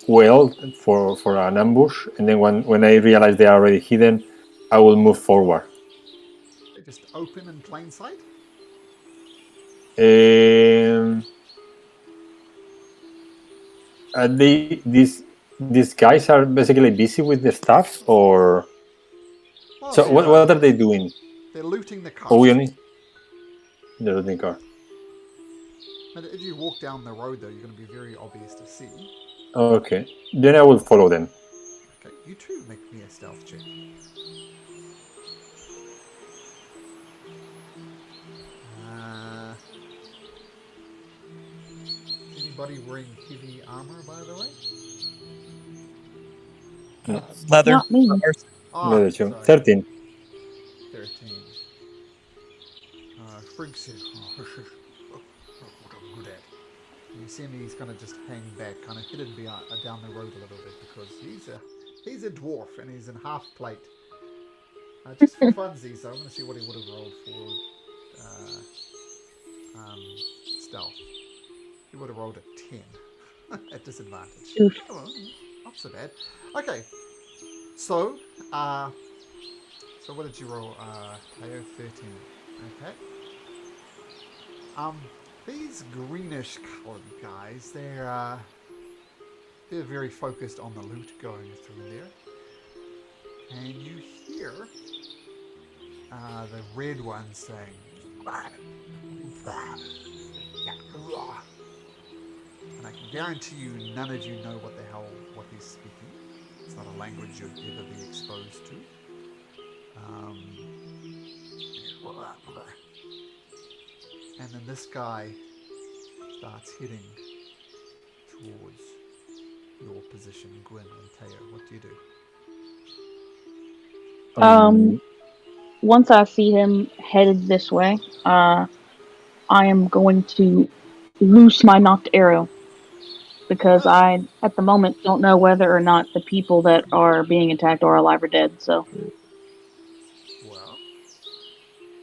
well for an ambush. And then when I realize they are already hidden, I will move forward. Just open in plain sight? These guys are basically busy with the stuff, or Well, so what are they doing? They're looting the car. Oh, we only the looting car. And if you walk down the road, though, you're going to be very obvious to see. Okay, then I will follow them. Okay, you too make me a stealth check. Anybody wearing heavy armor, by the way? Leather. Not me. Leather, sorry. 13. 13. Frigg said, this is what I'm good at. And you see him, he's kind of just hang back, kind of hidden down the road a little bit because he's a dwarf and he's in half plate. Just for funsies, so I'm going to see what he would have rolled for stealth. He would have rolled a 10 at disadvantage. Oof. Oh, well, not so bad. Okay, so what did you roll? Teo 13. Okay. These greenish colored guys, they're very focused on the loot going through there. And you hear the red one saying, and I can guarantee you none of you know what he's speaking. It's not a language you'd ever be exposed to. And then this guy starts heading towards your position, Gwyn and Teo. What do you do? Once I see him headed this way, I am going to loose my knocked arrow because I, at the moment, don't know whether or not the people that are being attacked are alive or dead. So, Well,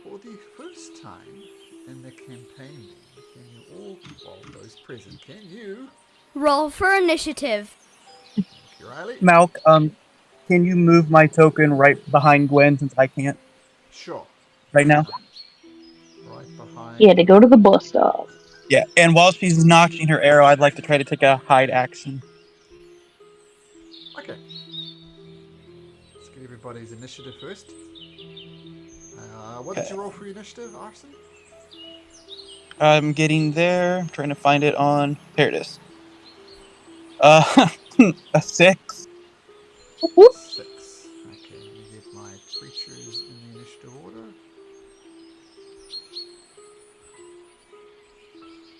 for the first time in the campaign, can you all, those present, can you? Roll for initiative. Thank you, Riley. Malk, can you move my token right behind Gwen since I can't Sure. right now? Right behind. yeah, to go to the bus stop. Yeah, and while she's notching her arrow, I'd like to try to take a hide action. Okay. Let's get everybody's initiative first. What did you roll for your initiative, Arson? I'm getting there. I'm trying to find it on. There it is. A 6. 6. Okay, let me get my creatures in the initiative order.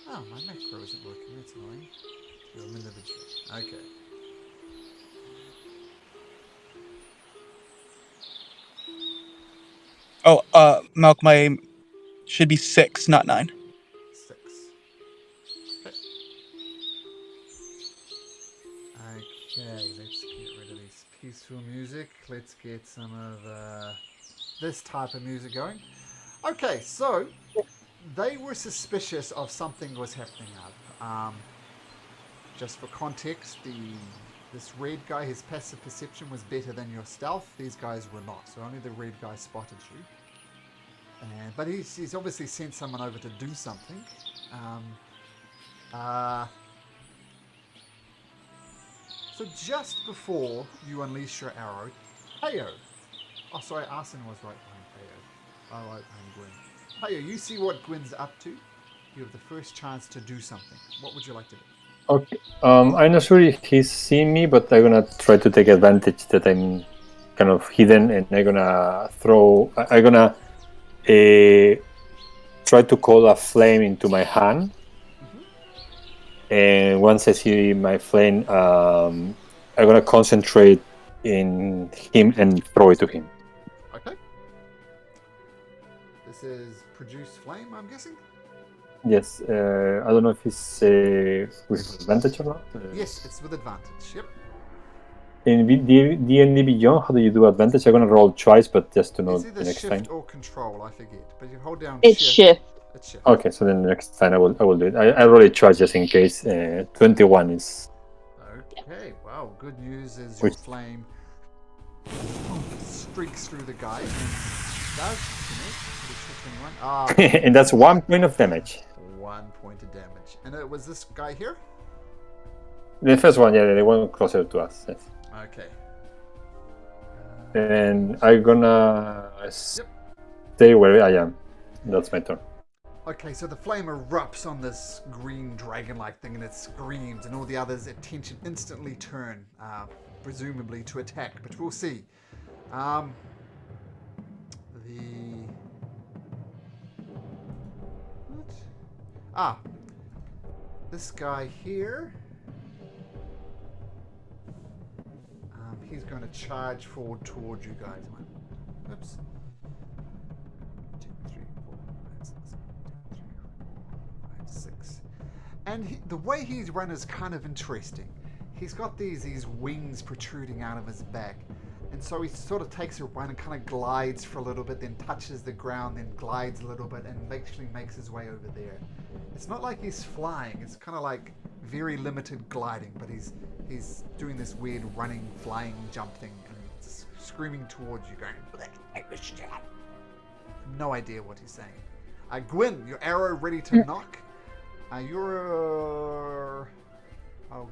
Oh, my macro isn't working. That's annoying. I'm in the video. Okay. Oh, Malk, my should be 6, not 9. 6. Okay, let's get rid of this peaceful music. Let's get some of this type of music going. Okay, so they were suspicious of something was happening up. Just for context, this red guy, his passive perception was better than your stealth. These guys were not, so only the red guy spotted you. But he's obviously sent someone over to do something. So just before you unleash your arrow, Teo. Oh, sorry, Arson was right behind Teo. Oh, right behind Gwen. Teo, you see what Gwen's up to. You have the first chance to do something. What would you like to do? Okay. I'm not sure if he's seen me, but I'm gonna try to take advantage that I'm kind of hidden, and I'm gonna try to call a flame into my hand. And once I see my flame, I'm gonna concentrate in him and throw it to him. Okay. This is produce flame, I'm guessing? Yes. I don't know if it's with advantage or not. Yes, it's with advantage. Yep. In D&D Beyond, how do you do advantage? I'm gonna roll twice, but just to know It's the either next shift time. or control, I forget. But you hold down It's shift. It's shift. Okay, so then the next time I will do it. I roll it twice just in case. 21 is. Okay, wow. Good news is your Which- flame streaks through the guy and does connect. Produce 21. Ah, And that's 1 point of damage. 1 point of damage. And it was this guy here? The first one, yeah, the one closer to us. Yes. Okay. And I'm gonna stay where I am. That's my turn. Okay, so the flame erupts on this green dragon-like thing and it screams, and all the others' attention instantly turn, presumably to attack, but we'll see. This guy here, he's going to charge forward towards you guys. Oops. 2, 3, 4, 5, 6, 2, 3, 4, 5, 6. And the way he's run is kind of interesting. He's got these wings protruding out of his back. And so he sort of takes a run and kind of glides for a little bit, then touches the ground, then glides a little bit, and actually makes his way over there. It's not like he's flying. It's kind of like very limited gliding, but he's doing this weird running, flying, jump thing, and screaming towards you, going, no idea what he's saying. Gwyn, your arrow ready to knock. I'll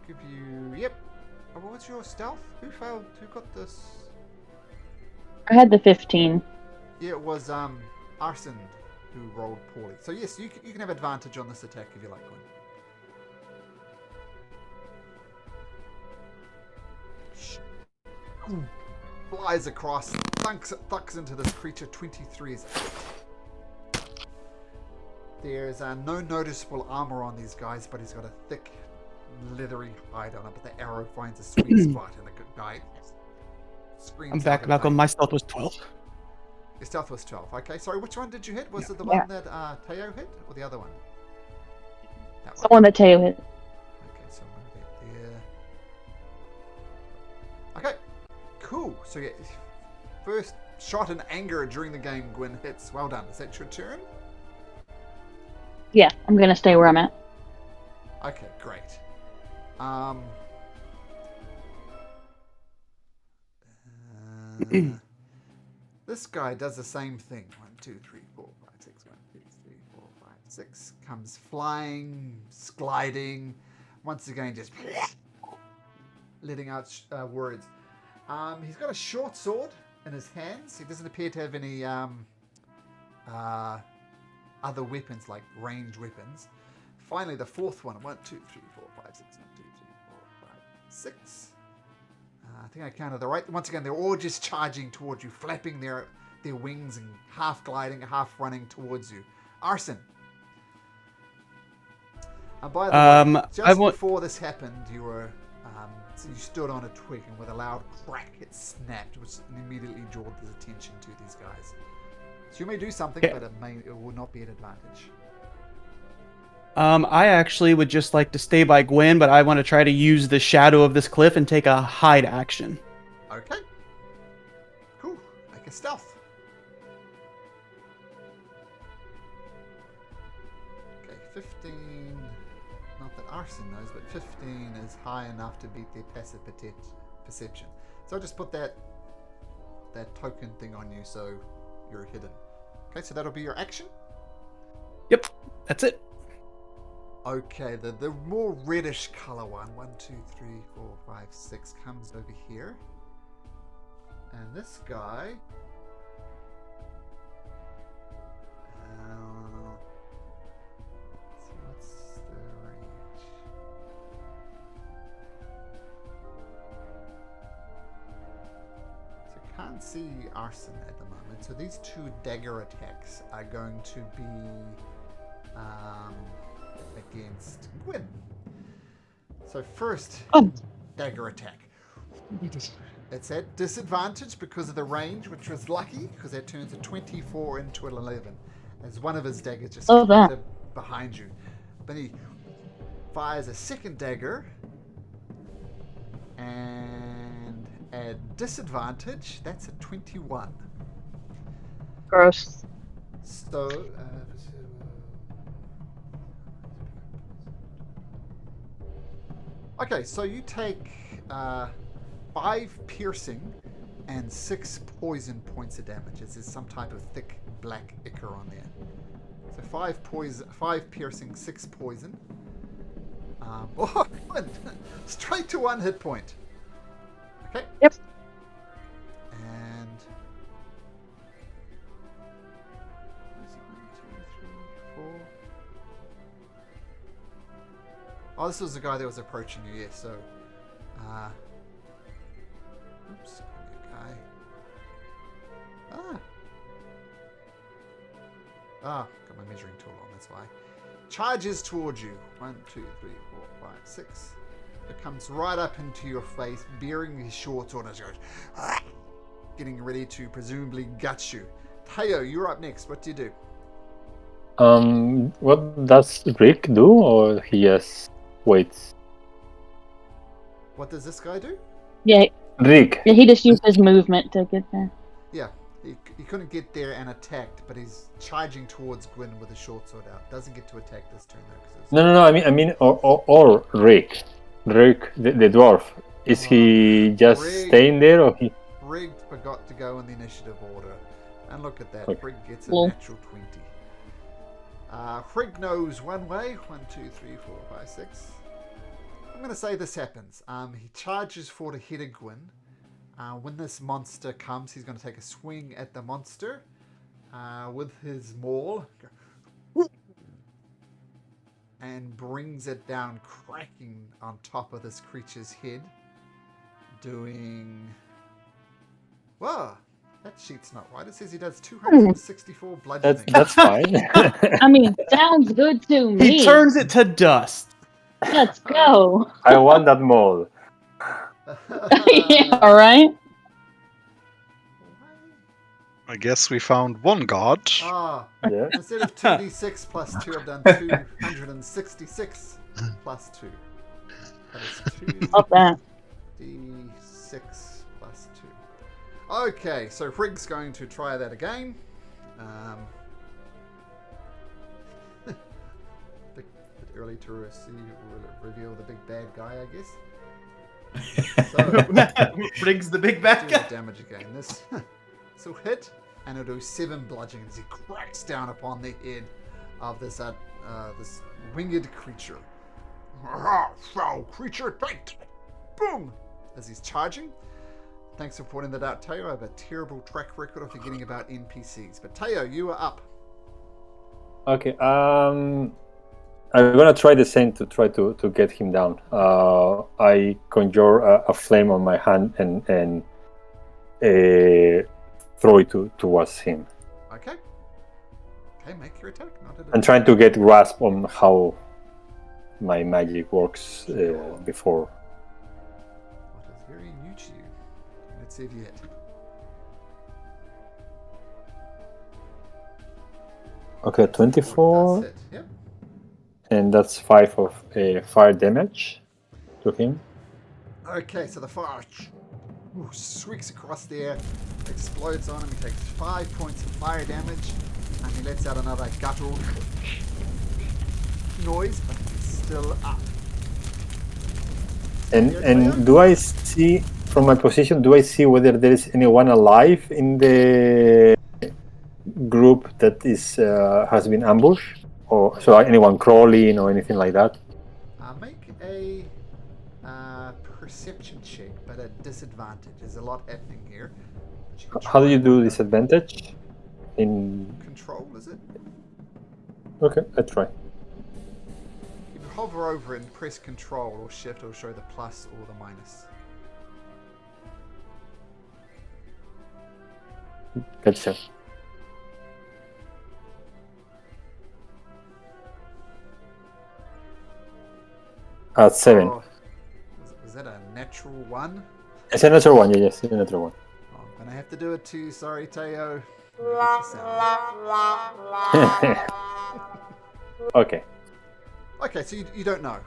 give you, yep. Oh, what's your stealth? Who failed? Who got this? I had the 15. Yeah, it was Arson who rolled poorly. So yes, you can have advantage on this attack if you like, Gwyn. Flies across, thucks into this creature. 23 is out. There's no noticeable armor on these guys, but he's got a thick, leathery hide on it. But the arrow finds a sweet spot, and the guy screams. I'm back, Malcolm. My stealth was 12. Your stealth was 12. Okay, sorry, which one did you hit? Was it the one that Teo hit, or the other one? That The one that Teo hit. Okay, so I'm gonna get there. Okay, cool. So yeah, first shot in anger during the game, Gwyn hits. Well done. Is that your turn? Yeah, I'm gonna stay where I'm at. Okay, great. This guy does the same thing. 1, 2, 3, 4, 5, 6. 1, 2, 3, 4, 5, 6. Comes flying, gliding. Once again, just letting out words. He's got a short sword in his hands. He doesn't appear to have any other weapons, like ranged weapons. Finally, the fourth one. 1, 2, 3, 4, 5, 6. 1, 2, 3, 4, 5, 6. I think I counted the right. Once again, they're all just charging towards you, flapping their wings and half gliding, half running towards you. Arson. And by the way, just before this happened, you were so you stood on a twig, and with a loud crack, it snapped, which immediately drew his attention to these guys. So you may do something, but it will not be an advantage. I actually would just like to stay by Gwyn, but I want to try to use the shadow of this cliff and take a hide action. Okay. Cool. Make a stealth. 15. Not that Arson knows, but 15 is high enough to beat their passive perception. So I'll just put that token thing on you so you're hidden. Okay, so that'll be your action. Yep, that's it. Okay, the more reddish color one, 1, 2, 3, 4, 5, 6, comes over here. And this guy... so what's the range? So can't see Arson at the moment. So these two dagger attacks are going to be against Gwyn. So first, dagger attack. It's at disadvantage because of the range, which was lucky, because that turns a 24 into an 11. As one of his daggers just comes up behind you. But he fires a second dagger, and at disadvantage, that's a 21. Gross. So, okay, so you take 5 piercing and 6 poison points of damage. There's some type of thick black ichor on there. So 5 piercing, 6 poison. Oh, straight to 1 hit point. Okay. Yep. And 1, 2, 3, 4. Oh, this was the guy that was approaching you, yes, so oops, guy. Got my measuring tool on, that's why. Charges towards you. 1, 2, 3, 4, 5, 6. It comes right up into your face, bearing his short sword as he goes, getting ready to presumably gut you. Teo, you're up next. What do you do? What does Rick do, or he just waits? What does this guy do? Yeah. Rick. Yeah, he just used his movement to get there. Yeah, he couldn't get there and attacked, but he's charging towards Gwyn with a short sword out. Doesn't get to attack this turn though. No. I mean, or Rick. Rick, the dwarf. Is he just staying there, or he? Rig forgot to go in the initiative order, and look at that. Okay. Rig gets a natural 20. Rig knows one way. 1, 2, 3, 4, 5, 6. I'm going to say this happens. He charges for to hit a Gwyn. When this monster comes, he's going to take a swing at the monster with his maul and brings it down, cracking on top of this creature's head, doing... Whoa, that sheet's not right. It says he does 264 bludgeoning. That's fine. I mean, sounds good to me. He turns it to dust. Let's go. I want that mole. Yeah, all right. I guess we found one god. Ah, Yeah. instead of 2d6 plus 2, I've done 266 plus 2. That is Love that. 2d6 plus 2. Okay, so Frig's going to try that again. Bit early to reveal the big bad guy, I guess. So, Brings the big do back the up. damage again. This will hit, and it'll do 7 bludgeoning as he cracks down upon the head of this this winged creature. Foul creature, take! Boom! As he's charging. Thanks for pointing that out, Teo. I have a terrible track record of forgetting about NPCs. But Teo, you are up. Okay. I'm gonna try the same to try to get him down. I conjure a flame on my hand and throw it towards him. Okay. Okay, make your attack. I'm trying to get grasp on how my magic works before. What is very new to you? Let's see if you hit. Okay, 24, That's it. Yep. and that's 5 of fire damage to him. Okay, so the fire sweeps across the air, explodes on him. He takes 5 points of fire damage, and he lets out another guttural noise, but he's still up. And do I see, from my position, do I see whether there is anyone alive in the group that is has been ambushed? Or so anyone crawling or anything like that? Make a perception check, but at disadvantage. There's a lot happening here. But you can How do try you and do work disadvantage? In out. Control, is it? Okay, I try. You can hover over it and press Control or Shift, or show the plus or the minus. Gotcha. At 7. Oh, is that a natural one? It's a natural one, yeah, yes, it's a natural one. Oh, I'm gonna have to do it too. Sorry, Teo. Okay. Okay, so you don't know.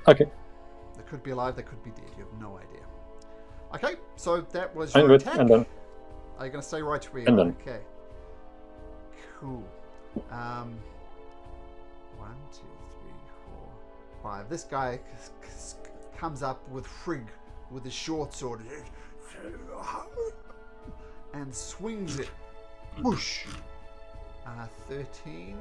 Okay. They could be alive, they could be dead. You have no idea. Okay, so that was I'm your good. attack. I'm done. Are you gonna stay right where you I'm are? done. Okay. Cool. 1, 2, 3, 4, 5. This guy comes up with Frigg with his short sword and swings it. Whoosh. 13.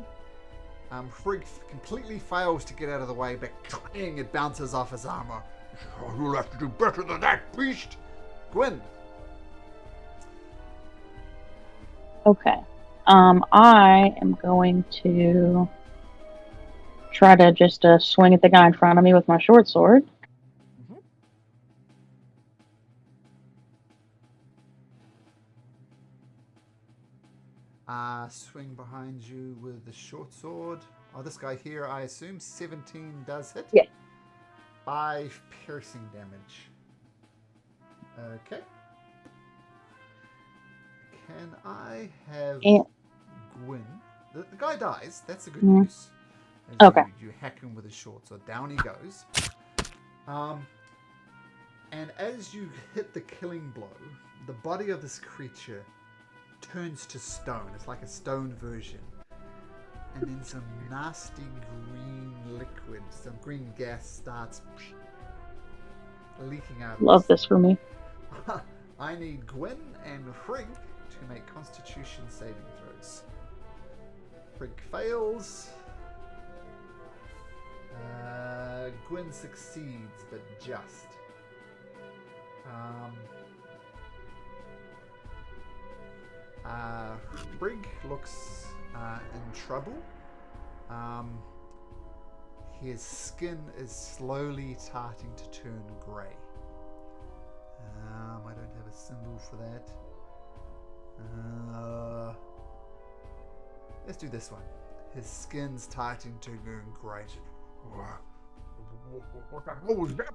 Frigg completely fails to get out of the way, but clang, it bounces off his armor. Oh, you'll have to do better than that, beast. Gwyn. Okay. I am going to try to just swing at the guy in front of me with my short sword. Swing behind you with the short sword. Oh, this guy here, I assume 17 does hit. Yeah. 5 piercing damage. Okay. Can I have Gwyn? The guy dies. That's the good news. As Okay. You hack him with his short sword. Down he goes. And as you hit the killing blow, the body of this creature turns to stone. It's like a stone version. And then some nasty green liquid, some green gas starts leaking out. Love this for me. I need Gwyn and Frigg to make Constitution saving throws. Frigg fails. Gwyn succeeds, but just. Frigg looks in trouble. His skin is slowly starting to turn grey. I don't have a symbol for that. Let's do this one. His skin's starting to turn grey. What the hell was that?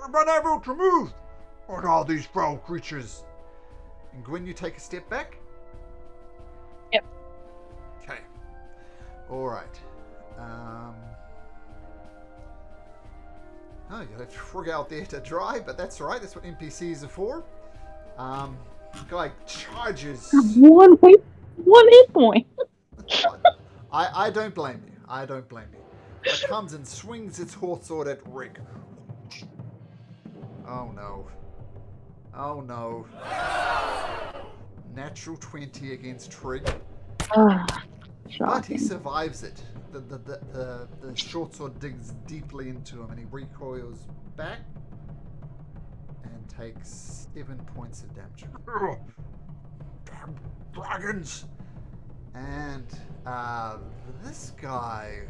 I'm unable to move. What are these foul creatures? And Gwyn, you take a step back? Yep. Okay. Alright. Oh, you left Frigg out there to dry, but that's alright. That's what NPCs are for. Guy charges. One hit point. I don't blame you. I don't blame you. It comes and swings its horse sword at Rick. Oh no. Oh no. Natural 20 against Trig. But he survives it. The short sword digs deeply into him and he recoils back and takes 7 points of damage. Damn dragons! And this guy,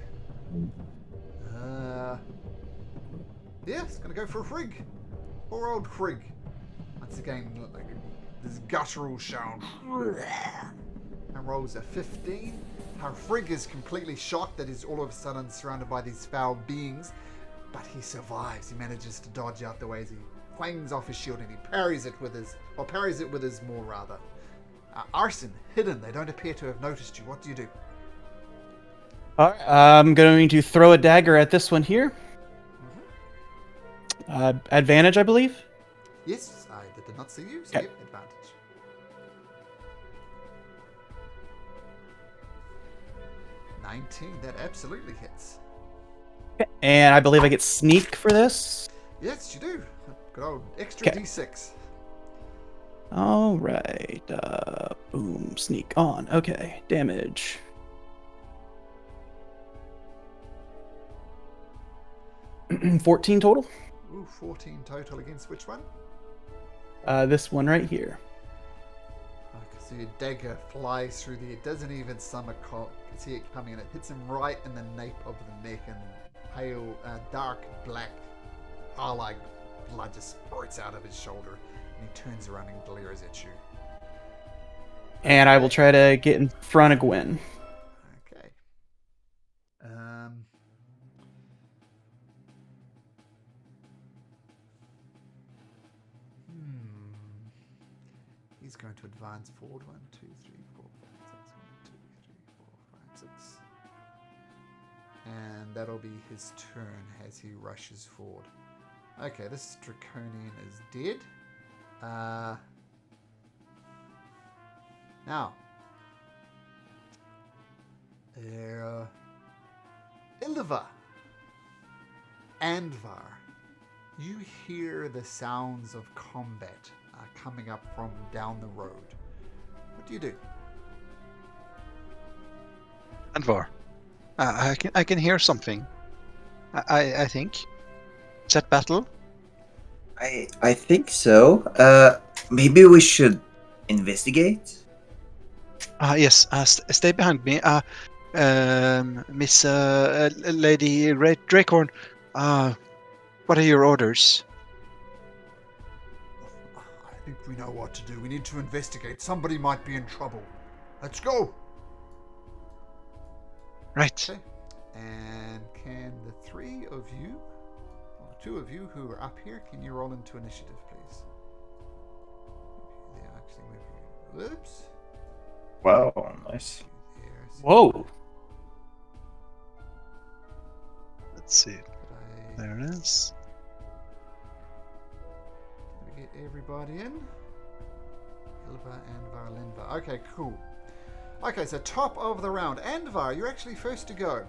yeah, it's gonna go for a Frigg. Poor old Frigg. Once again, like this guttural sound, and rolls a 15. Our Frigg is completely shocked that he's all of a sudden surrounded by these foul beings, but he survives. He manages to dodge out the way as he clangs off his shield and he parries it with his maul rather. Arson, hidden. They don't appear to have noticed you. What do you do? All right, I'm going to throw a dagger at this one here. Advantage, I believe. Yes, I did not see you, so Okay. yep, advantage. 19. That absolutely hits. And I believe I get sneak for this. Yes, you do. Good old extra Okay. D6. All right. Boom. Sneak on. Okay. Damage. $14 total. Ooh, 14 total against which one? This one right here. Okay, so your dagger flies through there. It doesn't even summer cock. You can see it coming and it hits him right in the nape of the neck, and pale, dark black, like blood just spurts out of his shoulder, and he turns around and glares at you. And I will try to get in front of Gwen. Okay. He's going to advance forward. 1, 2, 3, 4, 5, 6. 1, 2, 3, 4, 5, 6. And that'll be his turn as he rushes forward. Okay, this Draconian is dead. Now, Ilva, Andvar, you hear the sounds of combat coming up from down the road. What do you do? Andvar, I can hear something. I think. Is that battle? I think so. Maybe we should investigate. Yes. Stay behind me. Miss Lady Dracorn. What are your orders? I think we know what to do. We need to investigate. Somebody might be in trouble. Let's go. Right. Okay. And can the three of you, or two of you who are up here, can you roll into initiative, please? They're actually moving. Whoops. Wow, nice. There's Whoa. Let's see. There it is. Did we get everybody in? Ilva, Andvar, Linvar. Okay, cool. Okay, so top of the round. Andvar, you're actually first to go.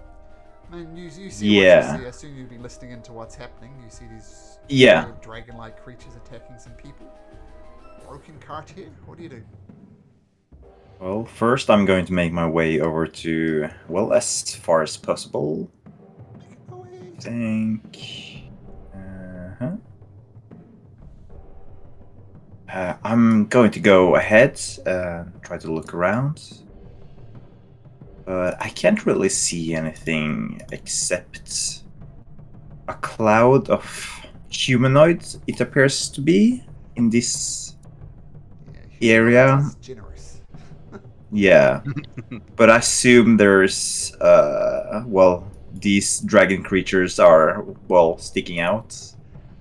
I mean, you see what you see. I assume you've been listening into what's happening. You see these dragon-like creatures attacking some people. Broken cart here. What do you do? Well, first I'm going to make my way over to, well, as far as possible. I think. I'm going to go ahead and try to look around. But I can't really see anything except a cloud of humanoids, it appears to be, in this area. Is generous. Yeah. But I assume there's, well, these dragon creatures are, well, sticking out.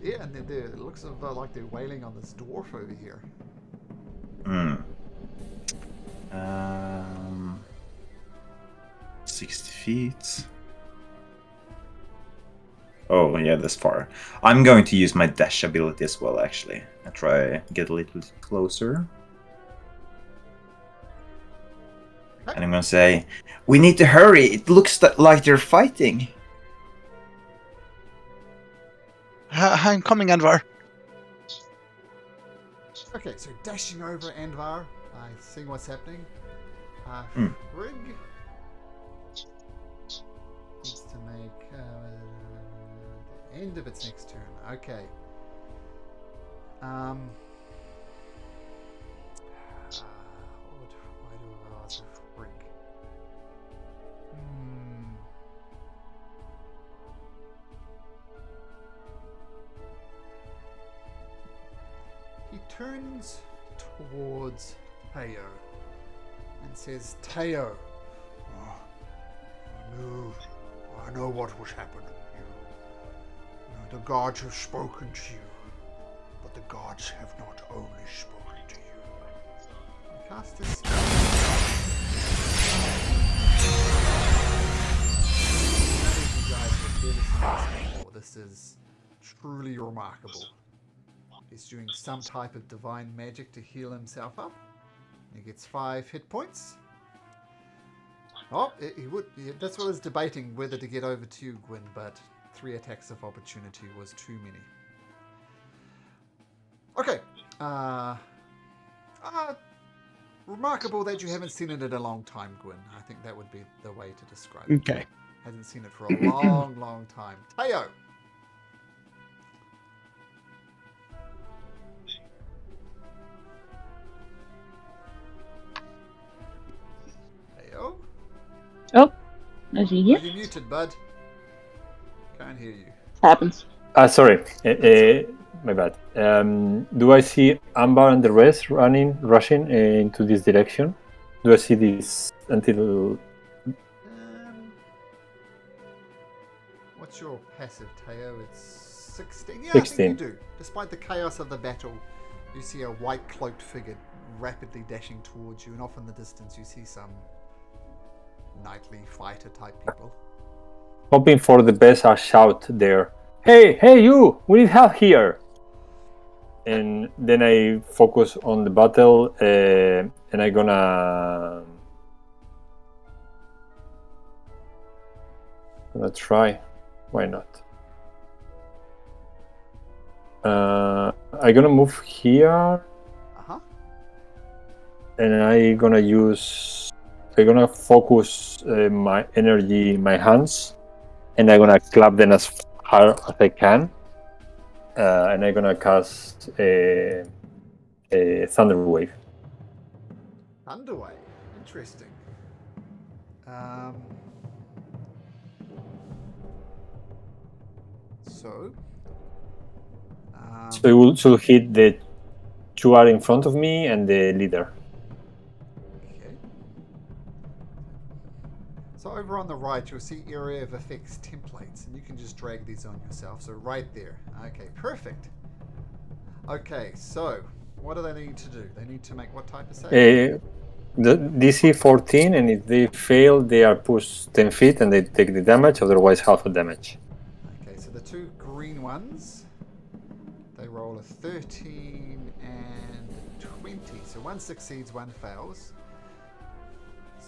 Yeah, and it looks like they're wailing on this dwarf over here. 60 feet. Oh, yeah, that's far. I'm going to use my dash ability as well, actually. I'll try get a little closer. And I'm going to say, we need to hurry. It looks like they're fighting. I'm coming, Andvar. Okay, so dashing over Andvar, seeing what's happening. Frigg needs to make the end of its next turn. Okay. Why do I ask Frigg? He turns towards Teo and says, Teo, I know what was happening to you. The gods have spoken to you, but the gods have not only spoken to you. he cast his spell. You guys have never seen this before. This is truly remarkable. He's doing some type of divine magic to heal himself up. He gets 5 hit points. Oh, he would. That's what I was debating, whether to get over to you, Gwyn, but 3 attacks of opportunity was too many. Okay. Remarkable that you haven't seen it in a long time, Gwyn. I think that would be the way to describe it. Okay. Hasn't seen it for a long, long time. Teo. Teo? Oh, is he Are here? you muted, bud? Can't hear you. Happens. Sorry, my bad. Do I see Amber and the rest rushing into this direction? Do I see this until? What's your passive, Teo? It's 16? Yeah, 16. I think you do. Despite the chaos of the battle, you see a white cloaked figure rapidly dashing towards you, and off in the distance you see some knightly fighter type people. Hoping for the best, I shout there. Hey, you! We need help here! And then I focus on the battle, and I'm gonna try. Why not? I'm gonna move here, Uh-huh. and I'm gonna focus my energy in my hands, and I'm gonna clap them as hard as I can, and I'm gonna cast a thunder wave. Underway. Interesting. So So it will hit the 2 are in front of me and the leader. okay. So over on the right, you'll see area of effects templates, and you can just drag these on yourself. So right there. Okay, perfect. Okay, so what do they need to do? They need to make what type of save? The DC 14, and if they fail, they are pushed 10 feet and they take the damage, otherwise half the damage. Okay, so the 2 green ones, they roll a 13 and 20. So one succeeds, one fails.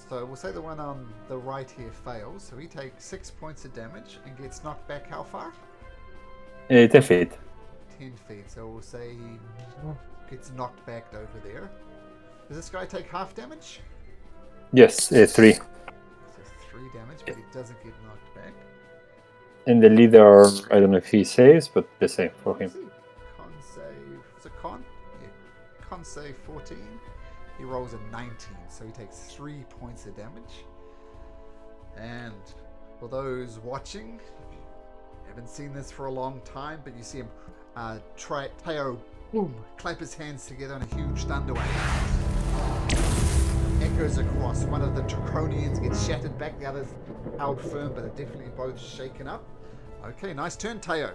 So we'll say the one on the right here fails. So he takes 6 points of damage and gets knocked back how far? 10 feet. 10 feet. So we'll say he gets knocked back over there. Does this guy take half damage? Yes, 3. So 3 damage, but he doesn't get knocked back. And the leader, I don't know if he saves, but the same for him. Con save. Is it con? Yeah. Con save 14. He rolls a 19, so he takes 3 points of damage. And for those watching, haven't seen this for a long time, but you see him, Teo, boom, clap his hands together and a huge thunder wave echoes across. One of the Draconians gets shattered back, the others held firm, but are definitely both shaken up. Okay, nice turn, Teo.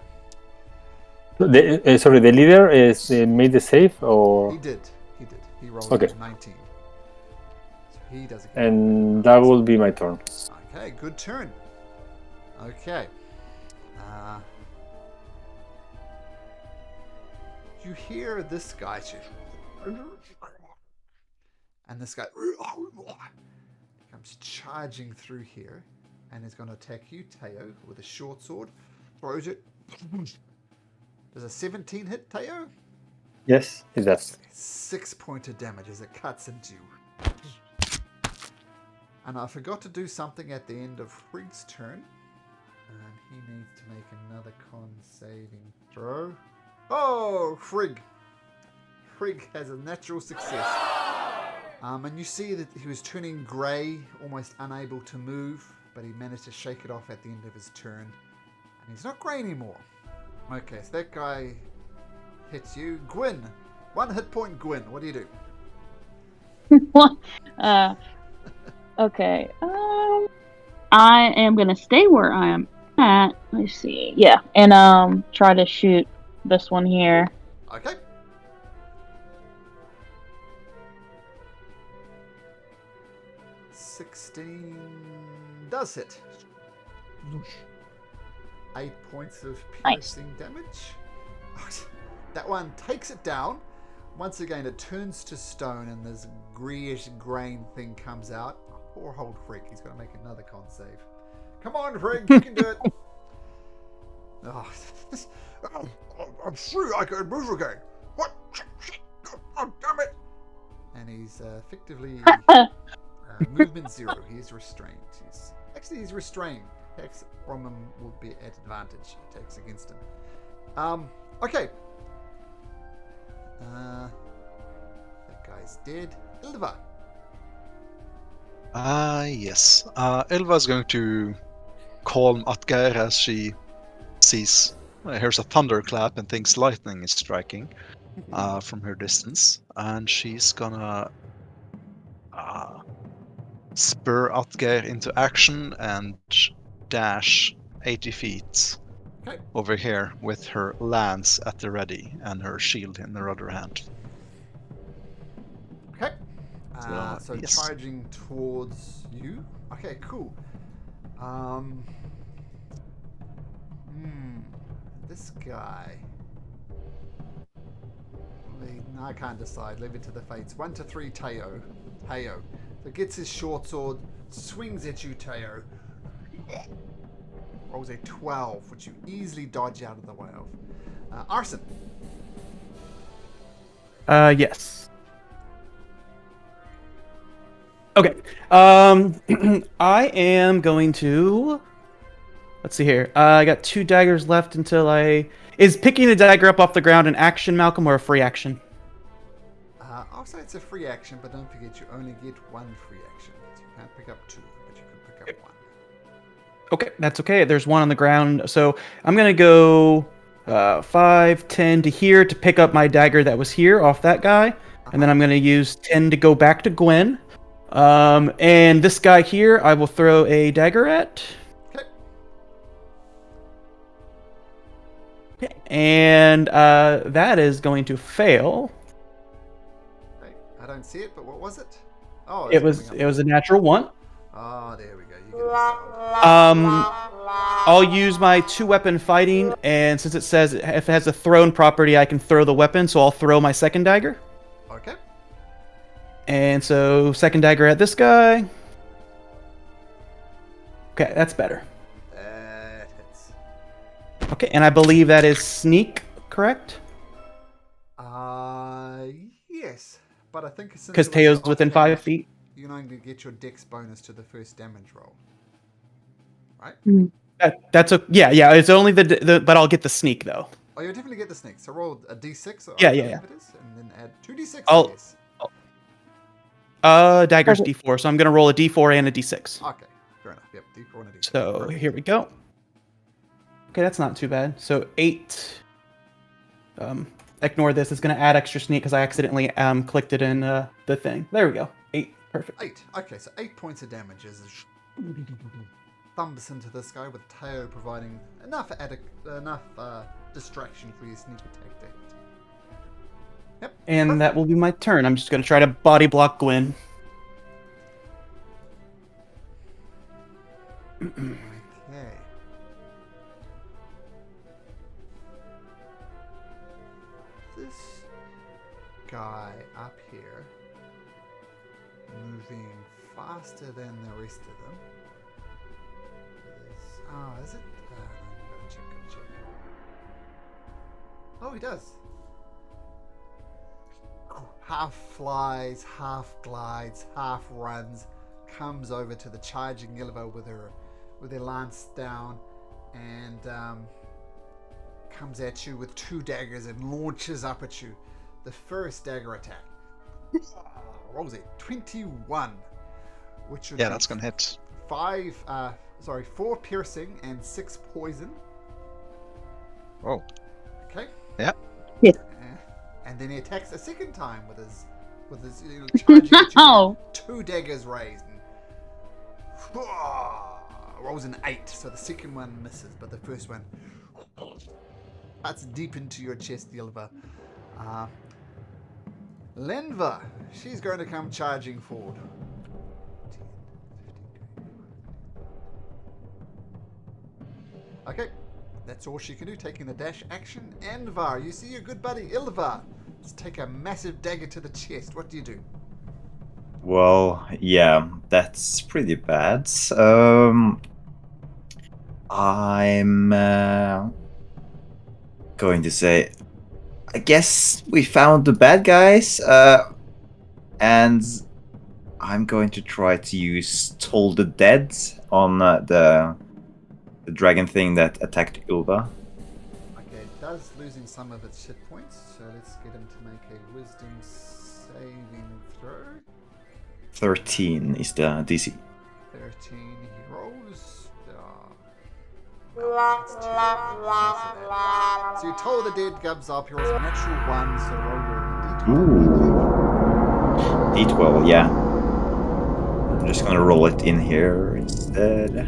Sorry, the leader is made the save, or He did. He rolled Okay. a 19. So he doesn't. and that will be my turn. Okay, good turn. Okay. You hear this guy say, and this guy comes charging through here and is going to attack you, Teo, with a short sword. Throws it. Does a 17 hit, Teo? Yes, it does. 6 points of damage as it cuts into you. And I forgot to do something at the end of Frigg's turn. And he needs to make another con saving throw. Oh, Frigg. Frigg has a natural success. And you see that he was turning grey, almost unable to move, but he managed to shake it off at the end of his turn. And he's not grey anymore. Okay, so that guy hits you. Gwyn. 1 hit point, Gwyn. What do you do? Okay. I am gonna stay where I am at. Let's see. Yeah, and try to shoot this one here. Okay. Does hit. 8 points of piercing damage. That one takes it down. Once again, it turns to stone and this greyish grain thing comes out. Poor old Frig. He's got to make another con save. Come on, Frig. You can do it. Oh. I'm free. I can move again. What? Oh, damn it. And he's effectively movement 0. He's restrained. He's restrained. Attacks from him will be at advantage. Attacks against him. Okay. That guy's dead. Ilva. Yes. Ilva is going to calm Atger as she sees, hears a thunderclap and thinks lightning is striking from her distance. And she's gonna spur Atger into action and dash 80 feet over here with her lance at the ready and her shield in her other hand. Okay. So yes. charging towards you. Okay, cool. This guy. No, I can't decide. Leave it to the fates. 1 to 3, Teo. So gets his short sword, swings at you, Teo. Rolls a 12, which you easily dodge out of the way of. Arson. Yes. Okay. I am going to. Let's see here. I got 2 daggers left until I. Is picking the dagger up off the ground an action, Malcolm, or a free action? I'll say it's a free action, but don't forget you only get 1 free action. So you can't pick up 2, but you can pick up 1. Okay, that's okay. There's 1 on the ground. So I'm going to go 5, 10 to here to pick up my dagger that was here off that guy. And then I'm going to use 10 to go back to Gwen. And this guy here, I will throw a dagger at. Okay. And that is going to fail. Okay. I don't see it, but what was it? Oh, it was a natural 1. Oh, there we go. You get it. I'll use my 2-weapon fighting, and since it says if it has a thrown property, I can throw the weapon, so I'll throw my second dagger. Okay. And so, second dagger at this guy. Okay, that's better. That hits. Okay, and I believe that is sneak, correct? Yes. But I think because Teo's within 5 feet. You're going to get your dex bonus to the first damage roll. Right? That's a yeah. It's only the but I'll get the sneak though. Oh, you'll definitely get the sneak. So roll a d6. Or Yeah. It is, and then add 2d6. Dagger's d4, so I'm gonna roll a d4 and a d6. Okay, fair enough. Yep, d4 and a d6. So Perfect. here we go. Okay, that's not too bad. So 8. Ignore this. It's gonna add extra sneak because I accidentally clicked it in the thing. There we go. 8. Perfect. 8. Okay, so 8 points of damage as thumps into this guy with Teo providing enough distraction for your sneak attack to hit. Yep. And perfect. that will be my turn. I'm just gonna try to body block Gwen. Okay. This guy up here moving faster than the rest of them. Is it? Gotta check. Oh, he does. Half flies, half glides, half runs, comes over to the charging Ilva with her lance down, and comes at you with 2 daggers and launches up at you. The first dagger attack. What was it? 21. Which would be that's gonna hit. 4 piercing and 6 poison. Oh. Okay. Yeah. Yeah. And then he attacks a second time with his charging at you, 2 daggers raised. And, rolls an 8, so the second one misses, but the first one cuts deep into your chest, Ilva. Lenva, she's going to come charging forward. 10, 15. Okay, that's all she can do, taking the dash action. Anvar, you see your good buddy Ilva. Let's take a massive dagger to the chest. What do you do? Well, yeah, that's pretty bad. I'm going to say, I guess we found the bad guys, and I'm going to try to use Toll the Dead on the dragon thing that attacked Ulva. Okay, it does losing some of its hit points, so let's get him to make a wisdom saving throw. 13 is the DC. 13, he rolls. That's too bad. So you told the dead gubs up, yours a natural 1, so roll your d12. D12, yeah. I'm just gonna roll it in here instead.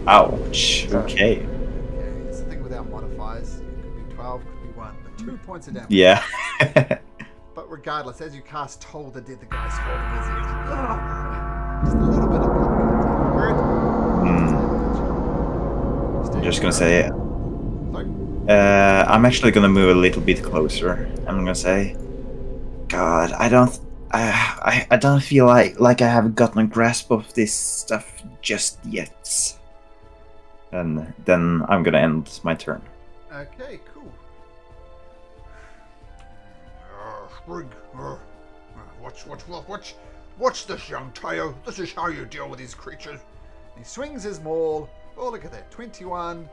Ouch. Okay. Okay, it's the thing without modifiers. It could be 12, could be 1, but 2 points of damage. Yeah. But regardless, as you cast Toll the Dead, the guy's holding his head. Just a little bit of blood contact. I'm just gonna say, Sorry? I'm actually gonna move a little bit closer. I'm gonna say, God, I don't feel like I have gotten a grasp of this stuff just yet. And then I'm gonna end my turn. Okay, cool. Sprig, watch this, young Tayo. This is how you deal with these creatures. He swings his maul. Oh, look at that. 21.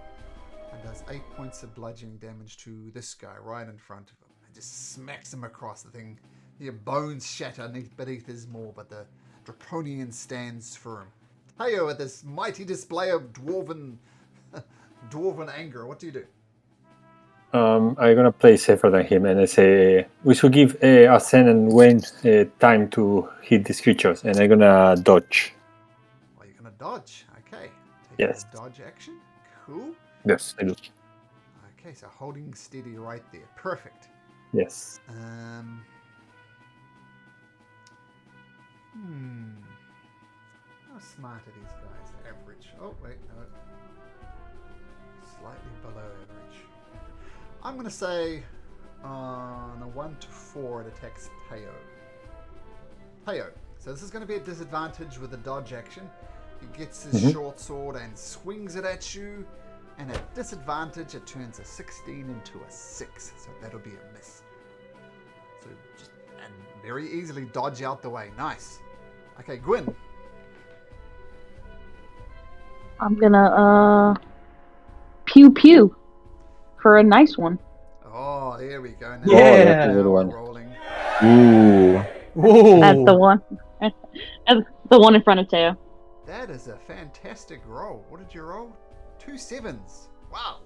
And does 8 points of bludgeoning damage to this guy right in front of him. And just smacks him across the thing. Your bones shatter beneath his maul, but the Draconian stands firm. Tayo, at this mighty display of dwarven anger, what do you do? I'm gonna play safer than him, and I say we should give Asen and Wayne time to hit these creatures, and I'm gonna dodge. Well, you're gonna dodge. Okay. Take Yes. a dodge action. Cool. Yes, I do. Okay, so holding steady right there. Perfect. Yes. How smart are these guys? Average. Oh, wait, no. Slightly below average. I'm going to say on a 1 to 4, it attacks Tayo. Tayo. So this is going to be a disadvantage with a dodge action. He gets his short sword and swings it at you. And at disadvantage, it turns a 16 into a 6. So that'll be a miss. So just and very easily dodge out the way. Nice. Okay, Gwyn. I'm gonna pew pew for a nice one. Oh, there we go. Now Yeah. That's a good we're one. rolling. Ooh. Ooh. That's the one. That's the one in front of Teo. That is a fantastic roll. What did you roll? 2 7s. Wow.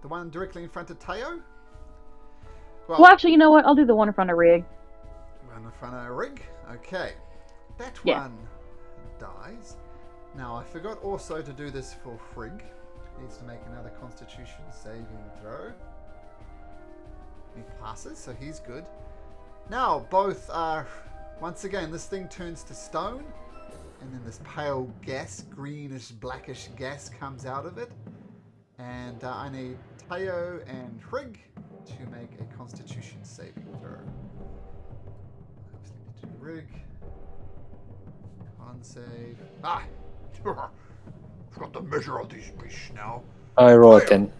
The one directly in front of Tayo? Well, actually, you know what? I'll do the one in front of Rig. One in front of Rig. Okay. That Yeah. one dies. Now, I forgot also to do this for Frigg. He needs to make another Constitution saving throw. He passes, so he's good. Now, both are... Once again, this thing turns to stone. And then this pale gas, greenish, blackish gas comes out of it. And I need Tayo and Frigg to make a Constitution saving throw. Obviously need to do Rig. Con save. Ah, I've got the measure of these beasts now. I roll a 10.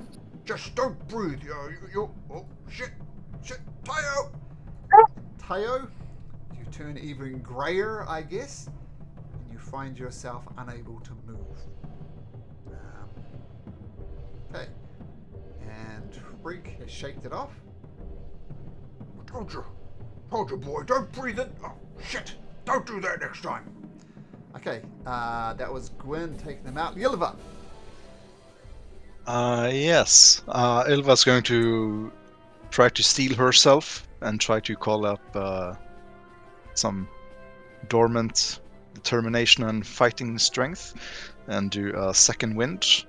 Just don't breathe. Oh, shit, Tayo. Tayo, you turn even grayer, I guess, and you find yourself unable to move. Okay. And Frigg has shaked it off. Told you, boy, don't breathe it. Oh, shit, don't do that next time. Okay, that was Gwyn taking them out. Ylva. Yes. Ilva's going to try to steel herself and try to call up some dormant determination and fighting strength and do a second wind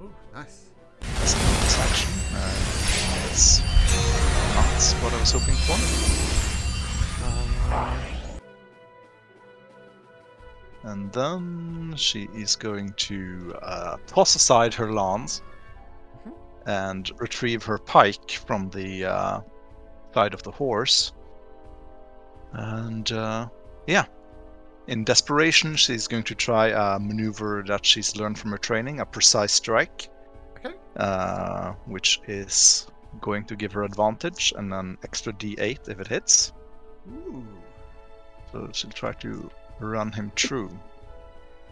Ooh, nice. as a bonus action. That's not what I was hoping for. And then she is going to toss aside her lance and retrieve her pike from the side of the horse. And yeah, in desperation, she's going to try a maneuver that she's learned from her training, a precise strike, Okay. which is going to give her advantage and an extra D8 if it hits. Ooh. So she'll try to run him through.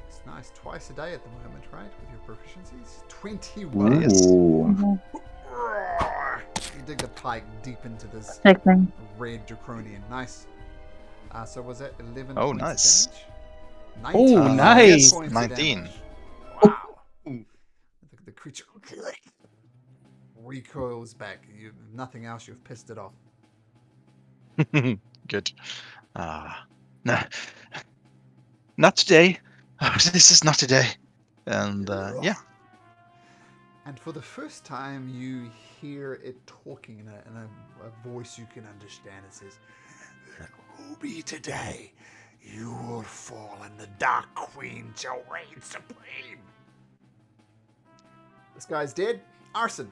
It's nice. Twice a day at the moment, right? With your proficiencies. 21. Yes. Ooh. You dig the pike deep into this Sickening. red draconian. Nice. So was that 11 Oh, points nice. of damage? Oh, 19 nice. points of 19. damage. Wow. The creature recoils back. You nothing else. You've pissed it off. Good. No, not today. This is not today. And yeah. And for the first time, you hear it talking in a voice you can understand. It says, "Ruby, today you will fall, and the Dark Queen shall reign supreme." This guy's dead. Arson.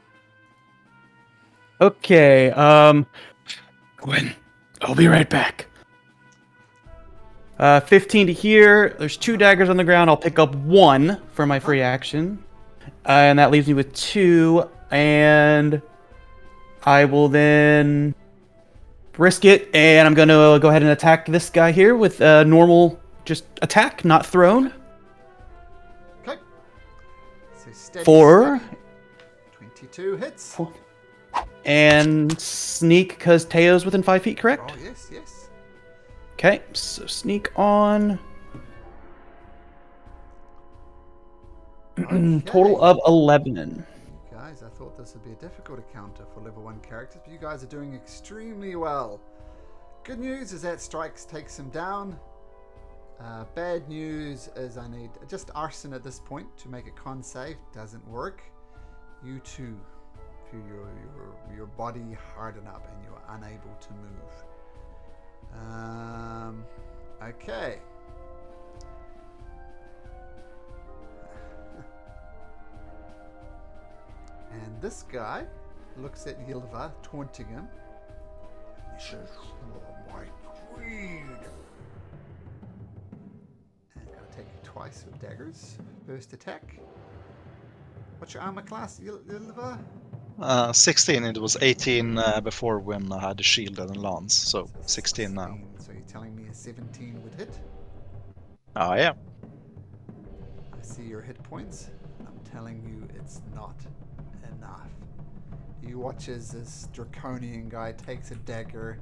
Okay, Gwen, I'll be right back. 15 to here. There's 2 daggers on the ground. I'll pick up 1 for my free action. And that leaves me with 2. And I will then risk it. And I'm going to go ahead and attack this guy here with a normal just attack, not thrown. Okay. So steady. 4. steady. 22 hits. And sneak because Teo's within 5 feet, correct? Oh, yes, yes. Okay, so sneak on. Total of 11. Guys, I thought this would be a difficult encounter for level 1 characters, but you guys are doing extremely well. Good news is that strikes takes him down. Bad news is I need just arson at this point to make a con save. Doesn't work. You too. Feel your body harden up and you're unable to move. Okay. And this guy looks at Ylva, taunting him. He says, "Oh, my queen." And gonna take you twice with daggers. First attack. What's your armor class, Ylva? 16. It was 18 before when I had a shield and a lance, so 16 now. So you're telling me a 17 would hit? Oh yeah. I see your hit points. I'm telling you it's not enough. You watch as this draconian guy takes a dagger,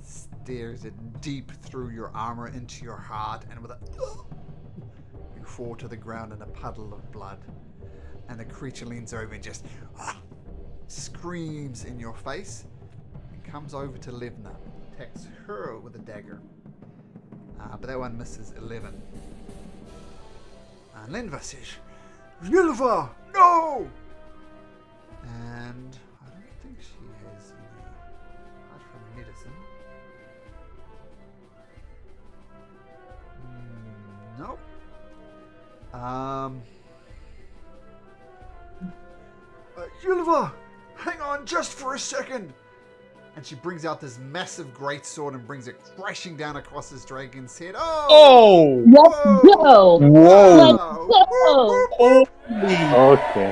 stares it deep through your armor into your heart, and with a you fall to the ground in a puddle of blood. And the creature leans over and just screams in your face and comes over to Livna, attacks her with a dagger. But that one misses 11. And Lenva says, "Ylva, no!" And I don't think she has any, apart from medicine. Nope. Ylva, hang on just for a second. And she brings out this massive greatsword and brings it crashing down across this dragon's head. Oh! Let's go! Whoa! Let's go! Okay.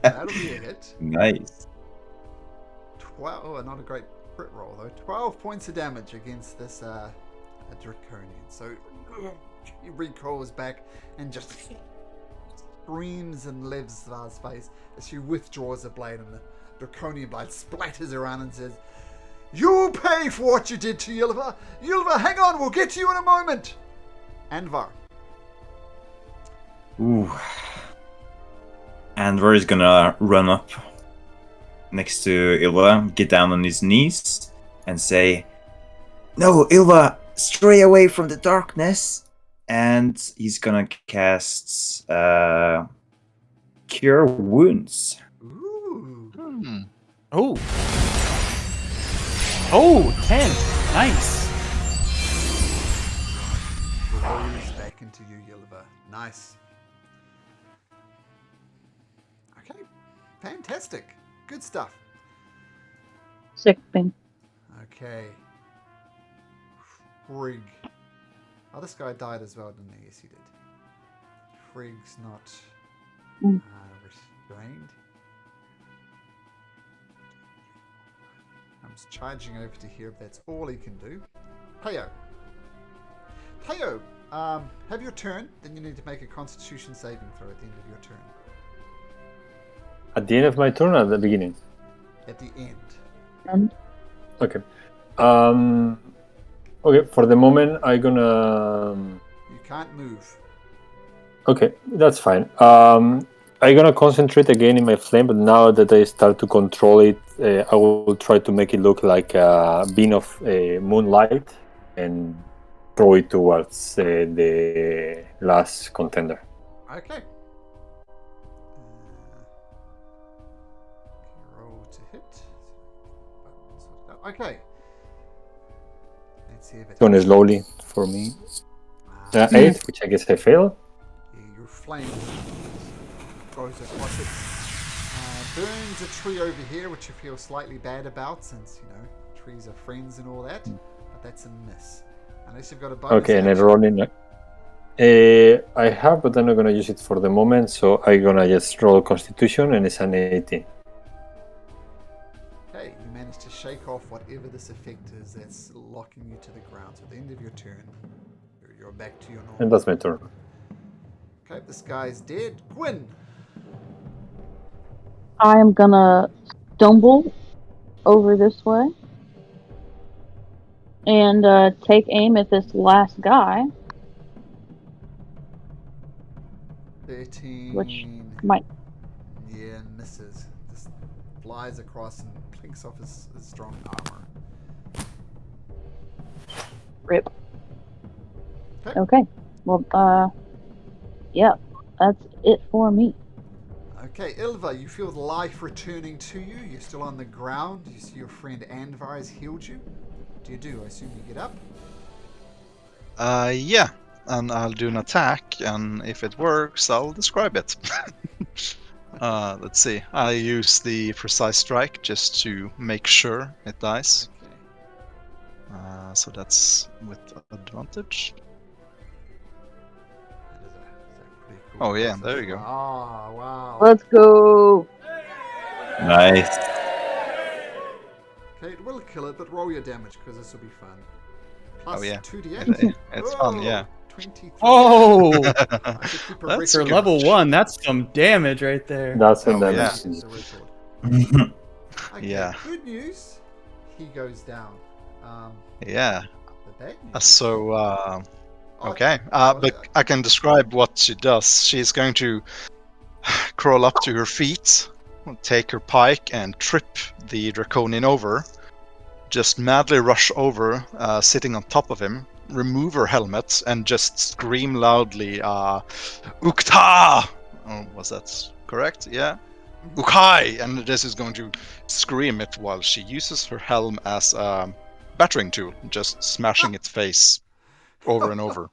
That'll be a hit. Nice. 12. Oh, not a great crit roll though. 12 points of damage against this draconian. So he recoils back and just screams in Lev's face as she withdraws the blade, and the draconian blade splatters around and says, "You'll pay for what you did to Ylva. Ylva, hang on, we'll get to you in a moment." Anvar. Ooh. Anvar is gonna run up next to Ylva, get down on his knees, and say, "No, Ylva, stray away from the darkness." And he's gonna cast Cure Wounds. Ooh. Oh. Oh, 10. Nice. Blows back into you, Ylva. Nice. Okay. Fantastic. Good stuff. Sick thing. Okay. Frigg. Oh, this guy died as well, didn't he? Yes, he did. Frigg's not restrained. I'm just charging over to here if that's all he can do. Teo. Teo, have your turn. Then you need to make a Constitution saving throw at the end of your turn. At the end of my turn or at the beginning? At the end. And Okay. Okay, for the moment, I'm gonna... You can't move. Okay, that's fine. I'm gonna concentrate again in my flame, but now that I start to control it, I will try to make it look like a beam of moonlight and throw it towards the last contender. Okay. Roll to hit. Okay. Let's see if it's Going slowly for me. 8, which I guess I fail. Your flame goes across it. Burns a tree over here, which you feel slightly bad about, since, you know, trees are friends and all that. But that's a miss. Unless you've got a bonus Okay, and I action. roll in. I have, but I'm not gonna use it for the moment, so I'm gonna just roll Constitution, and it's an 18. Okay, you managed to shake off whatever this effect is that's locking you to the ground. So at the end of your turn, you're back to your normal. And that's my turn. Okay, this guy's dead. Gwyn! I am gonna stumble over this way and take aim at this last guy, 13. which might. Yeah, misses. Just flies across and plinks off his strong armor. Rip. Okay. Okay. Well, yeah, that's it for me. Okay, Ilva, you feel life returning to you. You're still on the ground. You see your friend Anvar has healed you. What do you do? I assume you get up. Yeah, and I'll do an attack, and if it works, I'll describe it. Let's see. I use the precise strike just to make sure it dies. Okay. So that's with advantage. That is a pretty cool Oh, yeah, process. there you go. Ah, wow. Let's go. Nice. Okay, it will kill it, but roll your damage because this will be fun. Plus Oh, yeah. 2d8. It's fun, yeah. 23. Oh, I could keep a That's for record. level 1, that's some damage right there. That's Oh, damage. yeah. That's a record. Okay, Yeah. good news. He goes down. Yeah. The bad news. So, Oh, okay. well, But I can describe what she does. She's going to crawl up to her feet, take her pike, and trip the draconian over. Just madly rush over, sitting on top of him, remove her helmet, and just scream loudly, Ukta! Oh, was that correct? Yeah? Ukai! And this is going to scream it while she uses her helm as a battering tool, just smashing its face over and over.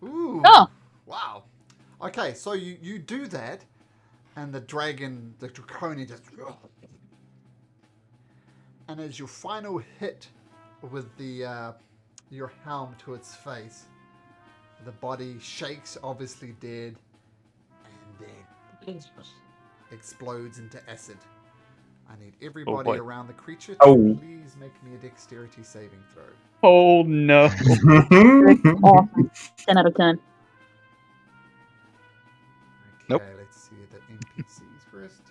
Ooh. Oh. Wow. Okay, so you do that, and the dragon, the draconian just... And as your final hit with the your helm to its face, the body shakes, obviously dead, and then explodes into acid. I need everybody boy. around the creature to Oh. please make me a dexterity saving throw. Oh no. Awesome. 10 out of 10. Nope. Okay, let's see the NPCs first.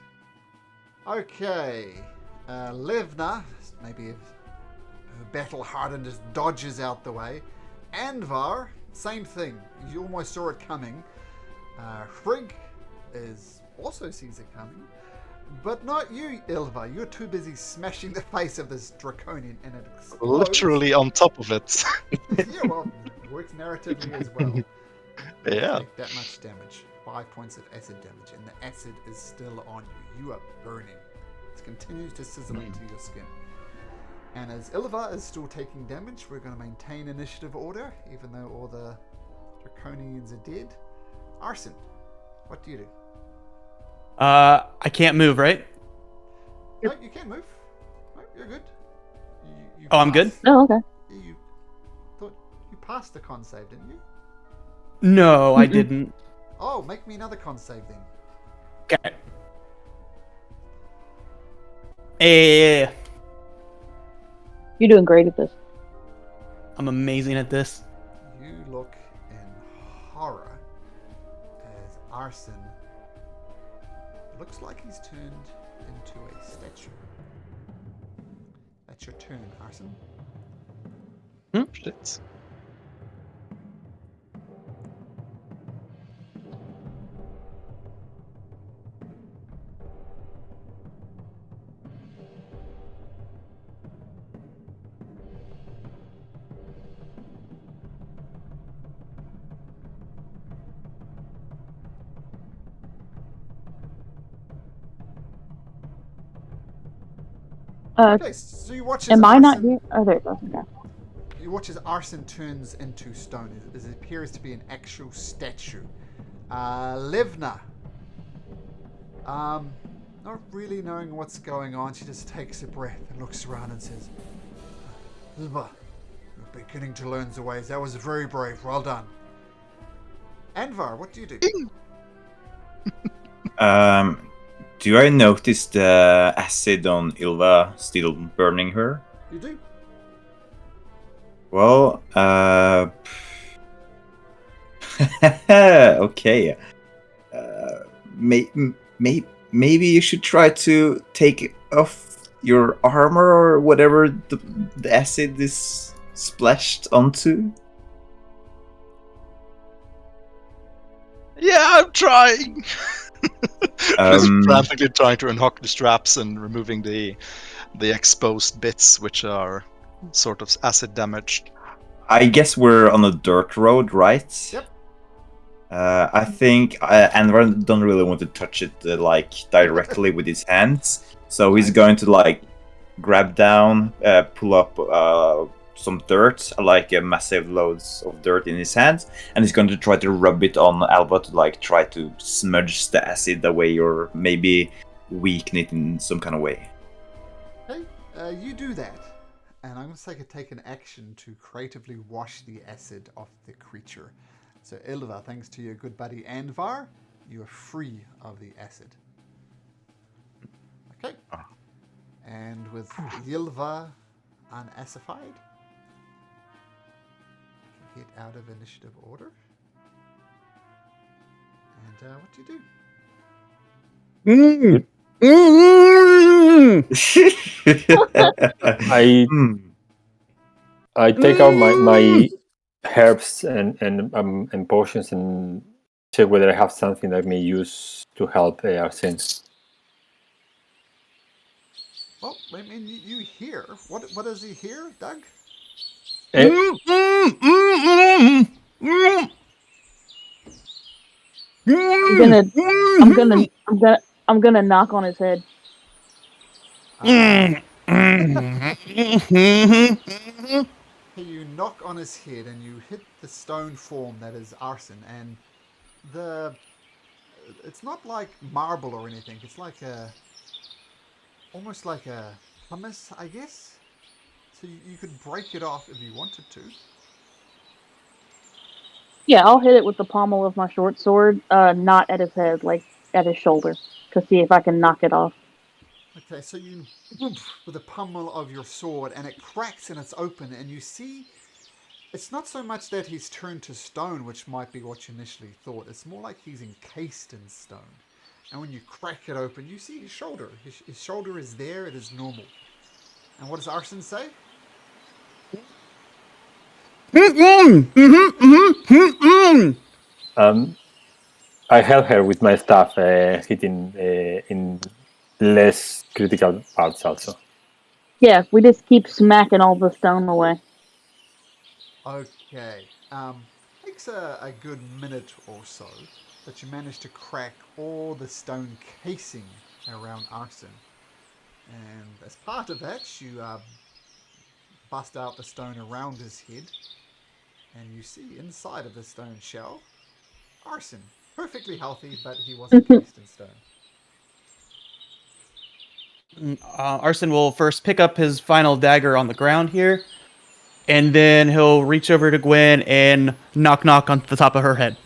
Okay, Livna, maybe her battle hardened, just dodges out the way. Anvar, same thing. You almost saw it coming. Frigg also sees it coming, but not you, Ilva. You're too busy smashing the face of this draconian, and it explodes. Literally on top of it. Yeah, well, it works narratively as well. Yeah. Take that much damage. 5 points of acid damage, and the acid is still on you. You are burning. It continues to sizzle into your skin. And as Ilva is still taking damage, we're going to maintain initiative order, even though all the draconians are dead. Arson, what do you do? I can't move, right? No, you can move. No, you're good. You Oh, I'm good? pass. Oh, okay. You thought passed the con save, didn't you? No, I Mm-mm. didn't. Oh, make me another con save then. Okay. You're doing great at this. I'm amazing at this. You look in horror as Arson looks like he's turned into a statue. That's your turn, Arson. Shit. Okay, so you watch as Am I Arson, not here? Oh, there it goes. Okay. you watch as Arson turns into stone. It appears to be an actual statue. Livna. Not really knowing what's going on, she just takes a breath and looks around and says, Livna, you're beginning to learn the ways. That was very brave. Well done. Anvar, what do you do? Do I notice the acid on Ilva still burning her? You do. Well, okay. Maybe you should try to take off your armor or whatever the acid is splashed onto. Yeah, I'm trying. Just frantically trying to unhook the straps and removing the exposed bits, which are sort of acid damaged. I guess we're on a dirt road, right? Yep. I think Anwar don't really want to touch it like directly with his hands, so he's going to like grab down, pull up some dirt, like massive loads of dirt in his hands, and he's going to try to rub it on Alba to like try to smudge the acid away or maybe weaken it in some kind of way. Okay, you do that. And I'm going to take an action to creatively wash the acid off the creature. So Ilva, thanks to your good buddy Anvar, you are free of the acid. Okay. And with Ylva unacified, get out of initiative order. And what do you do? I take out my herbs and potions and check whether I have something that I may use to help Arsene. Well, I mean, you hear. What does he hear, Doug? I'm gonna knock on his head. You knock on his head and you hit the stone form that is Arson, and it's not like marble or anything. It's like almost like a pumice, I guess. So you could break it off if you wanted to. Yeah, I'll hit it with the pommel of my short sword, not at his head, like at his shoulder, to see if I can knock it off. Okay, so you with the pommel of your sword, and it cracks and it's open, and you see it's not so much that he's turned to stone, which might be what you initially thought. It's more like he's encased in stone. And when you crack it open, you see his shoulder. His shoulder is there. It is normal. And what does Arson say? I help her with my staff, hitting in less critical parts also. Yeah, we just keep smacking all the stone away. Okay. Takes a good minute or so, but you manage to crack all the stone casing around Arson. And as part of that, you bust out the stone around his head, and you see inside of the stone shell, Arson. Perfectly healthy, but he wasn't cased in stone. Arson will first pick up his final dagger on the ground here, and then he'll reach over to Gwen and knock on the top of her head.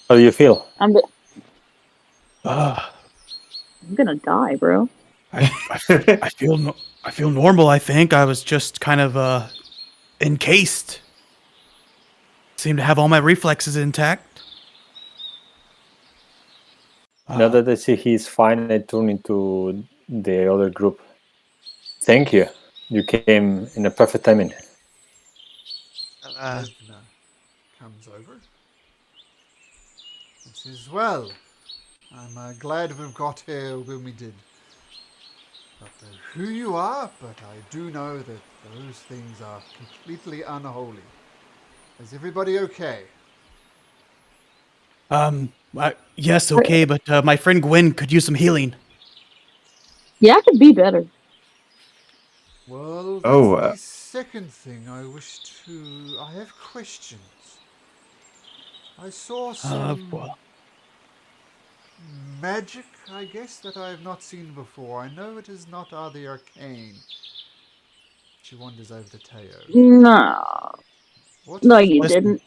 How do you feel? I'm Uh, gonna die, bro. I feel normal. I think I was just kind of encased. Seem to have all my reflexes intact. Now that I see he's fine, I turn into the other group. Thank you. You came in a perfect timing. Levna comes over and says, "Well, I'm glad we've got here when we did. Not know who you are, but I do know that those things are completely unholy. Is everybody okay?" Yes, okay, but my friend Gwen could use some healing. Yeah, I could be better. Well, that's Oh, the second thing I wish to... I have questions. I saw some Well, magic, I guess, that I have not seen before. I know it is not the arcane. She wanders over to Teo. No, What no, is you it? didn't.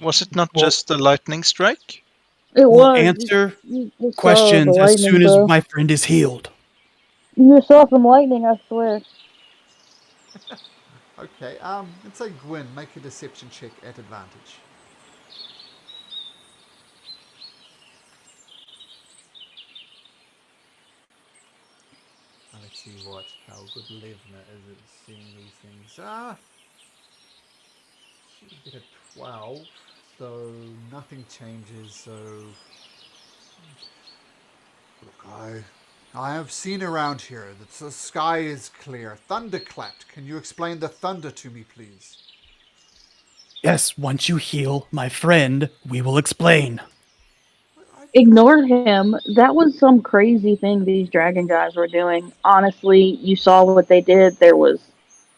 Was it not Well- just a lightning strike? It we'll was. answer You just saw questions the as lightning, soon as bro. my friend is healed. You just saw some lightning, I swear. Okay, let's say Gwen, make a deception check at advantage. Now let's see how good Levna is at seeing these things. She would get a 12, so nothing changes, so... Look, I have seen around here that the sky is clear. Thunder clapped. Can you explain the thunder to me, please? Yes, once you heal my friend, we will explain. Ignore him. That was some crazy thing these dragon guys were doing. Honestly, you saw what they did. There was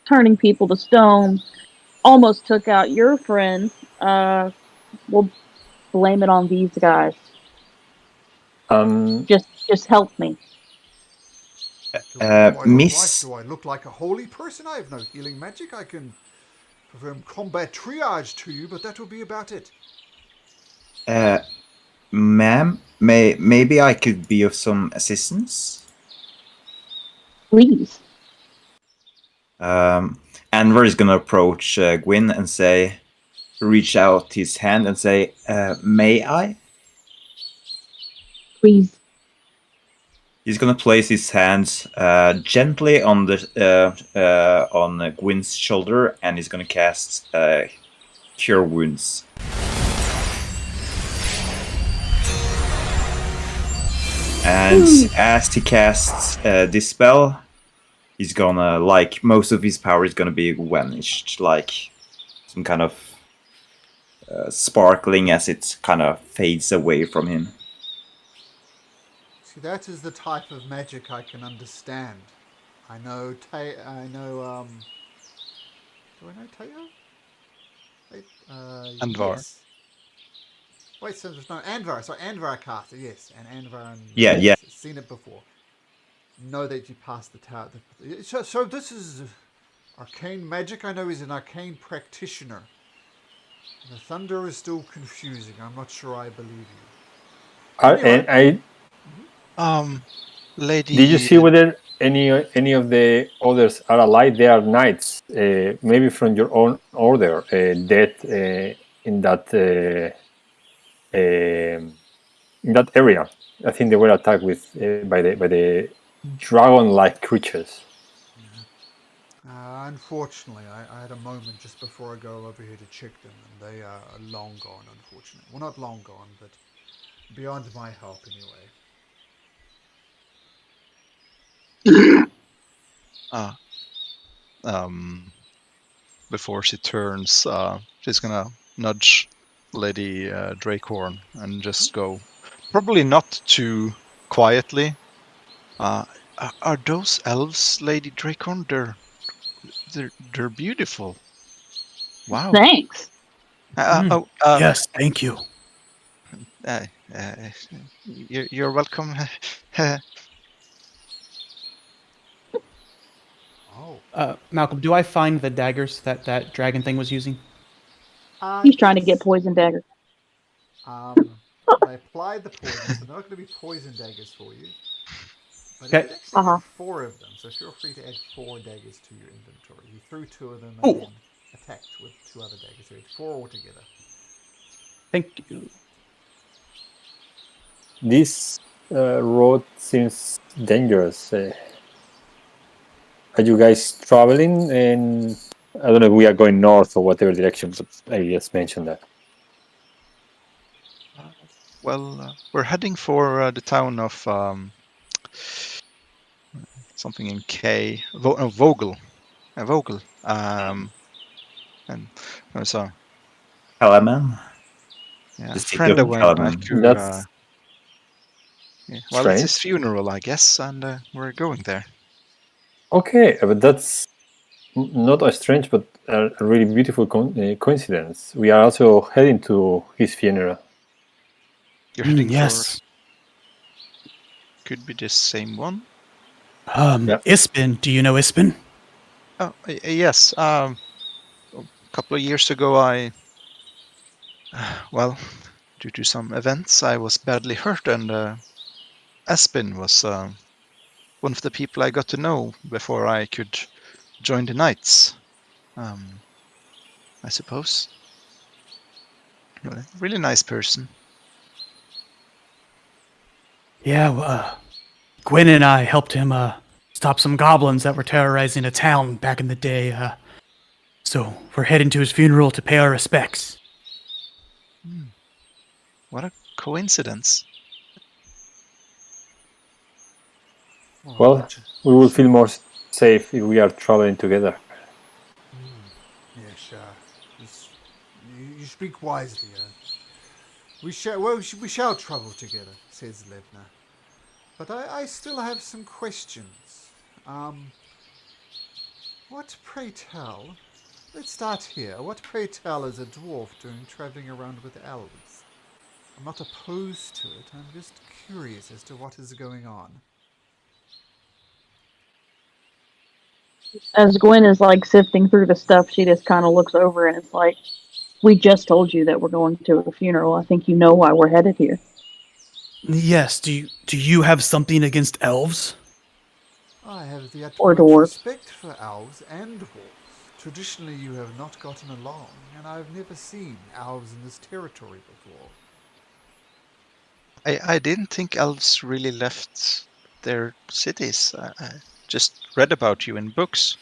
turning people to stone. Almost took out your friend. We'll blame it on these guys. Just help me. Do I Miss look like a holy person? I have no healing magic. I can perform combat triage to you, but that will be about it. Ma'am, maybe I could be of some assistance? Please. Anwar is gonna approach Gwyn and say, reach out his hand and say, may I? Please. He's gonna place his hands gently on on Gwyn's shoulder, and he's gonna cast Cure Wounds. And as he casts this spell, he's gonna, like, most of his power is gonna be vanished, like some kind of sparkling as it kind of fades away from him. See, that is the type of magic I can understand. I know do I know Teo? Wait, Andvar. yes. Wait, so there's no Andvar. So Andvar cast it, yes. And Andvar and Yeah. seen it before. Know that you passed the tower. So this is arcane magic. I know he's an arcane practitioner. The thunder is still confusing. I'm not sure I believe you. Anyway. Lady. Did you see whether any of the others are alive? They are knights, maybe from your own order, dead in that area. I think they were attacked with by the dragon-like creatures. Unfortunately, I had a moment just before I go over here to check them, and they are long gone, unfortunately. Well, not long gone, but beyond my help, anyway. Before she turns, she's gonna nudge Lady Drakehorn and just go, probably not too quietly. Are those elves, Lady Drakehorn? They're beautiful. Wow. Thanks. Yes, thank you. You're welcome. Oh. Malcolm, do I find the daggers that dragon thing was using? He's trying to get Yes. poison dagger. They applied the poison, so they're not going to be poison daggers for you. But he Okay. did actually Uh-huh. have 4 of them, so feel free to add 4 daggers to your inventory. He threw 2 of them and Ooh. then attacked with 2 other daggers, so he had 4 altogether. Thank you. This road seems dangerous. Are you guys traveling? And I don't know if we are going north or whatever direction, but I just mentioned that. Well, we're heading for the town of something in K. Vogel. Vogel. And so Kalaman. yeah, The a city friend of of mine, Kalaman. That's yeah. Well, it's strange. his funeral, I guess, and we're going there. Okay, but that's not a strange, but a really beautiful coincidence. We are also heading to his funeral. You're heading Yes. could be the same one. Yeah. Ispin. Do you know Ispin? Oh, yes. A couple of years ago, well, due to some events, I was badly hurt, and Aspen was one of the people I got to know before I could join the Knights. I suppose. Really nice person. Yeah, Gwen and I helped him stop some goblins that were terrorizing a town back in the day. So we're heading to his funeral to pay our respects. What a coincidence. Well, we will feel more safe if we are traveling together. Yes, you speak wisely. We shall travel together, says Levna. But I still have some questions. What, pray tell? Let's start here. What, pray tell, is a dwarf doing traveling around with elves? I'm not opposed to it. I'm just curious as to what is going on. As Gwen is like sifting through the stuff, she just kind of looks over and it's like, we just told you that we're going to a funeral. I think you know why we're headed here. Yes. Do you have something against elves? I have the Or utmost dwarves. respect for elves and dwarves. Traditionally, you have not gotten along, and I've never seen elves in this territory before. I didn't think elves really left their cities. I just read about you in books.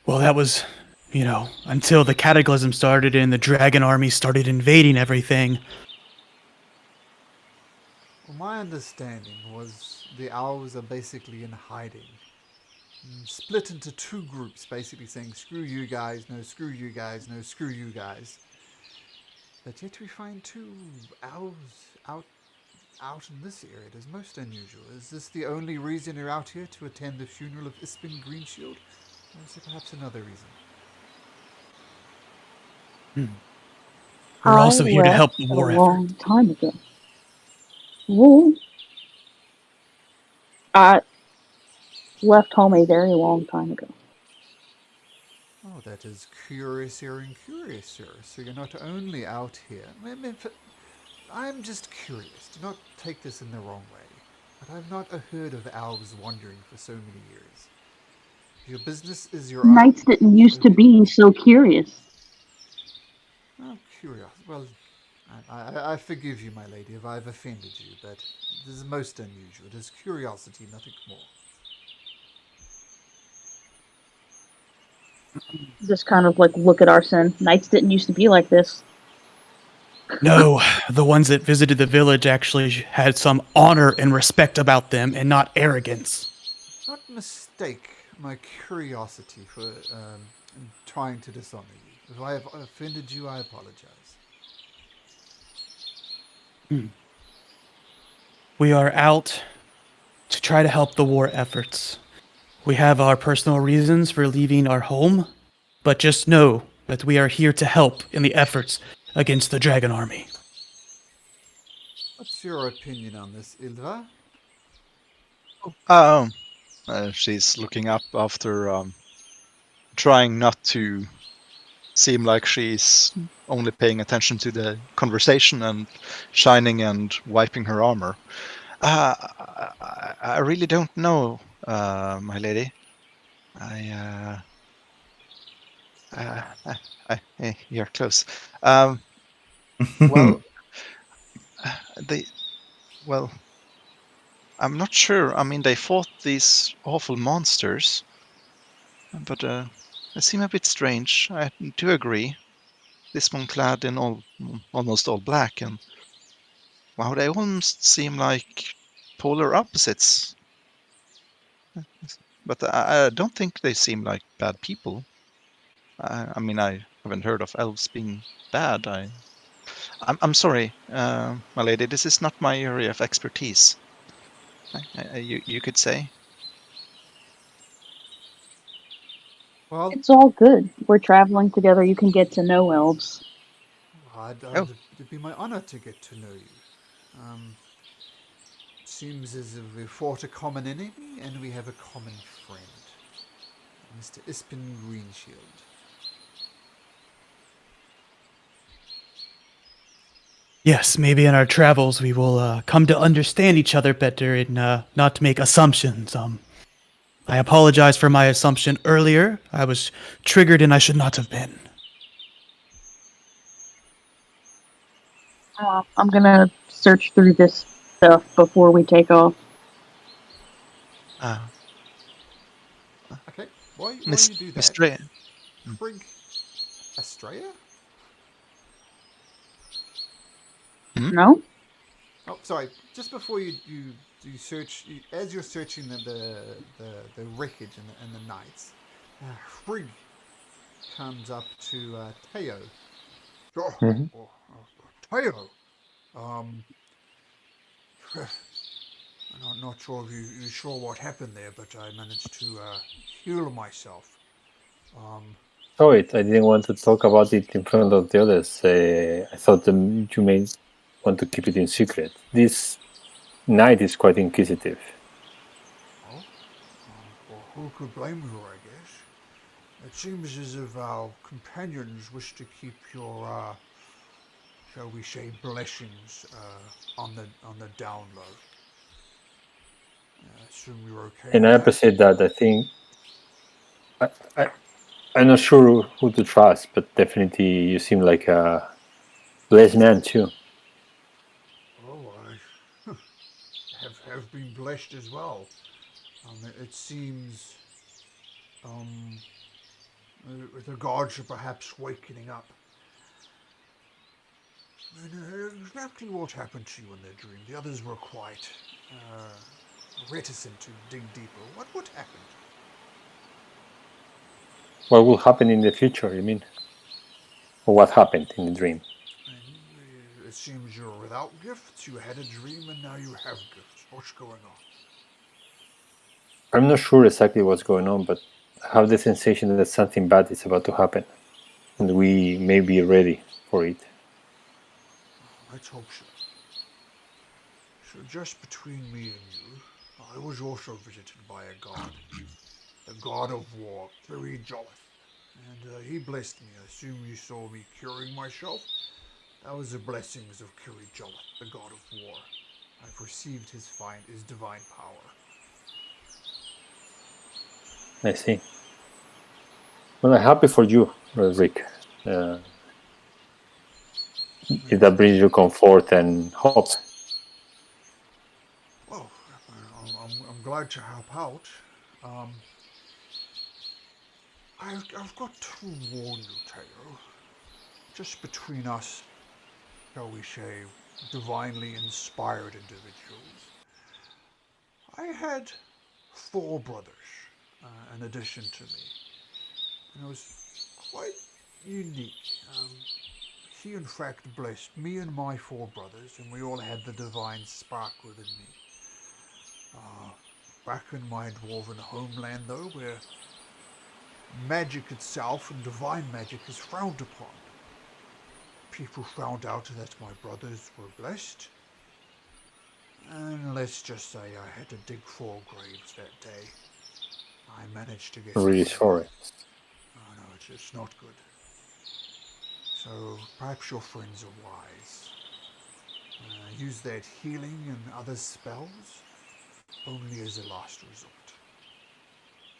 Well, that was, until the cataclysm started and the dragon army started invading everything. Well, my understanding was the elves are basically in hiding. Split into 2 groups, basically saying, screw you guys, no screw you guys, no screw you guys. But yet we find 2 elves out in this area. It is most unusual. Is this the only reason you're out here, to attend the funeral of Ispin Greenshield? Or is there perhaps another reason? We're also I here to help left the a war effort. long time ago. Well, I left home a very long time ago. Oh, that is curious hearing curious, sir. So you're not only out here. I'm just curious. Do not take this in the wrong way. But I've not heard of elves wandering for so many years. Your business is your own. Knights didn't used to be so curious. Oh, curious. Well, I forgive you, my lady, if I've offended you, but this is most unusual. It is curiosity, nothing more. Just kind of like look at Arsene. Knights didn't used to be like this. No, the ones that visited the village actually had some honor and respect about them and not arrogance. Not mistake my curiosity for trying to dishonor you. If I have offended you, I apologize. We are out to try to help the war efforts. We have our personal reasons for leaving our home, but just know that we are here to help in the efforts against the dragon army. What's your opinion on this, Ilva? She's looking up after trying not to seem like she's only paying attention to the conversation and shining and wiping her armor. I really don't know, my lady. You're close. Well, they, well, I'm not sure. I mean, they fought these awful monsters, but they seem a bit strange. I do agree. This one clad in almost all black, and wow, they almost seem like polar opposites. But I don't think they seem like bad people. I mean, I haven't heard of elves being bad. I'm sorry, my lady. This is not my area of expertise. You could say. Well, It's all good. We're traveling together. You can get to know elves. Oh. it'd be my honor to get to know you. Seems as if we fought a common enemy and we have a common friend, Mr. Ispin Greenshield. Yes, maybe in our travels we will come to understand each other better and not to make assumptions. I apologize for my assumption earlier. I was triggered and I should not have been. I'm gonna search through this stuff before we take off. Okay, while you Miss do Miss that, Dre. Frig Estrella? No? Oh, sorry. Just before you search, as you're searching the wreckage and the knights, Frig comes up to Teo. Oh, Mhm. Tayo, um, I'm not sure if you saw what happened there, but I managed to heal myself. Oh, wait, I didn't want to talk about it in front of the others. I thought you may want to keep it in secret. This knight is quite inquisitive. Oh, well, who could blame you, I guess? It seems as if our companions wish to keep your, shall we say, blessings on the down low. I assume you're okay And with I that? appreciate that. I think I'm not sure who to trust, but definitely you seem like a blessed man too. Oh, I have been blessed as well. It seems the gods are perhaps wakening up. And exactly what happened to you in their dream? The others were quite reticent to dig deeper. What happened? What will happen in the future, you mean? Or what happened in the dream? It seems you're without gifts. You had a dream and now you have gifts. What's going on? I'm not sure exactly what's going on, but I have the sensation that something bad is about to happen. And we may be ready for it. Let's hope so. So just between me and you, I was also visited by a god. The god of war, very Jollith. And he blessed me. I assume you saw me curing myself. That was the blessings of Kiri Jollith, the god of war. I've received his divine power. I see. Well, I'm happy for you, Rick. If that brings you comfort and hope. Well, I'm glad to help out. I've got to warn you, Teo. Just between us, shall we say, divinely inspired individuals, I had 4 brothers in addition to me. And it was quite unique. He, in fact, blessed me and my 4 brothers, and we all had the divine spark within me. Back in my dwarven homeland, though, where magic itself and divine magic is frowned upon, people found out that my brothers were blessed. And let's just say I had to dig 4 graves that day. I managed to get I'm really through them. sorry. Oh no, it's not good. So perhaps your friends are wise. Use that healing and other spells only as a last resort.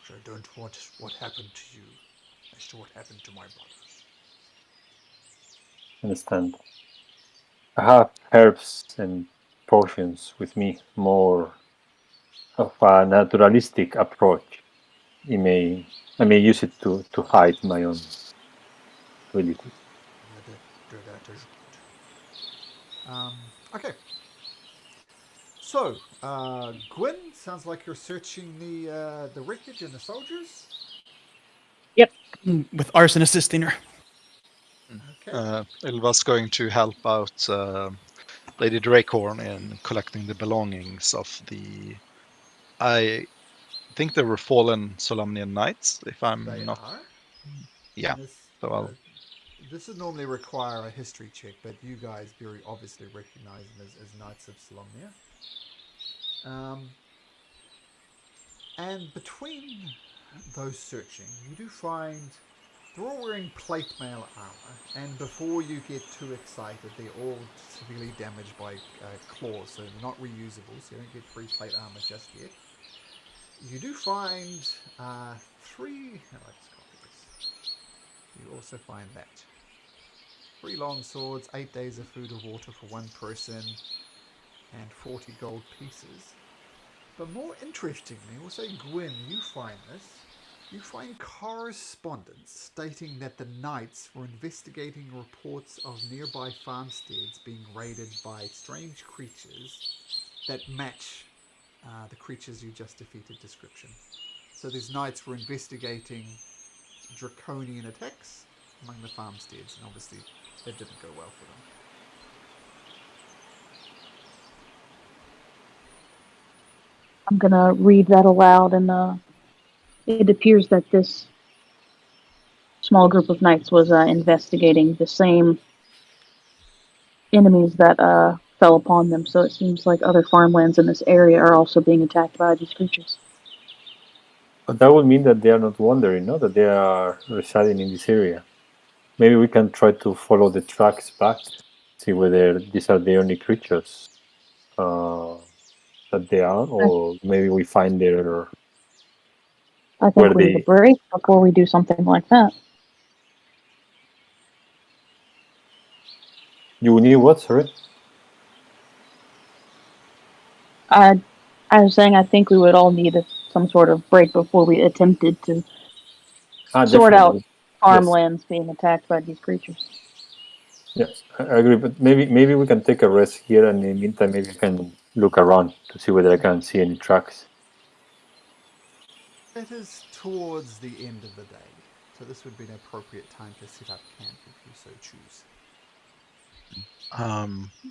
So I don't want what happened to you as to what happened to my brothers. Understand. I have herbs and potions with me, more of a naturalistic approach. I may use it to hide my own abilities. That is good. Okay. So, Gwyn, sounds like you're searching the wreckage and the soldiers. With Arson assisting her. Okay. Ylva's going to help out Lady Dracorn in collecting the belongings of the. I think they were fallen Solamnian knights, if I'm They not. are. Yeah. And So this would normally require a history check, but you guys very obviously recognize them as Knights of Solomnia. And between those searching, you do find they're all wearing plate mail armor, and before you get too excited, they're all severely damaged by claws, so they're not reusable, so you don't get free plate armor just yet. You do find three. Oh, let's copy this. You also find that 3 long swords, 8 days of food or water for one person, and 40 gold pieces. But more interestingly, also Gwyn, you find this. You find correspondence stating that the knights were investigating reports of nearby farmsteads being raided by strange creatures that match the creatures you just defeated description. So these knights were investigating draconian attacks among the farmsteads, and obviously that didn't go well for them. I'm gonna read that aloud, and it appears that this small group of knights was investigating the same enemies that fell upon them. So it seems like other farmlands in this area are also being attacked by these creatures. But that would mean that they are not wandering, no? That they are residing in this area. Maybe we can try to follow the tracks back, see whether these are the only creatures that they are, or maybe we find their I where think we need a they. break before we do something like that. You need what? Sorry. I was saying I think we would all need some sort of break before we attempted to sort out Definitely. Yes. farmlands being attacked by these creatures. Yes, I agree. But maybe we can take a rest here, and in the meantime, maybe I can look around to see whether I can see any tracks. It is towards the end of the day, so this would be an appropriate time to set up camp if you so choose.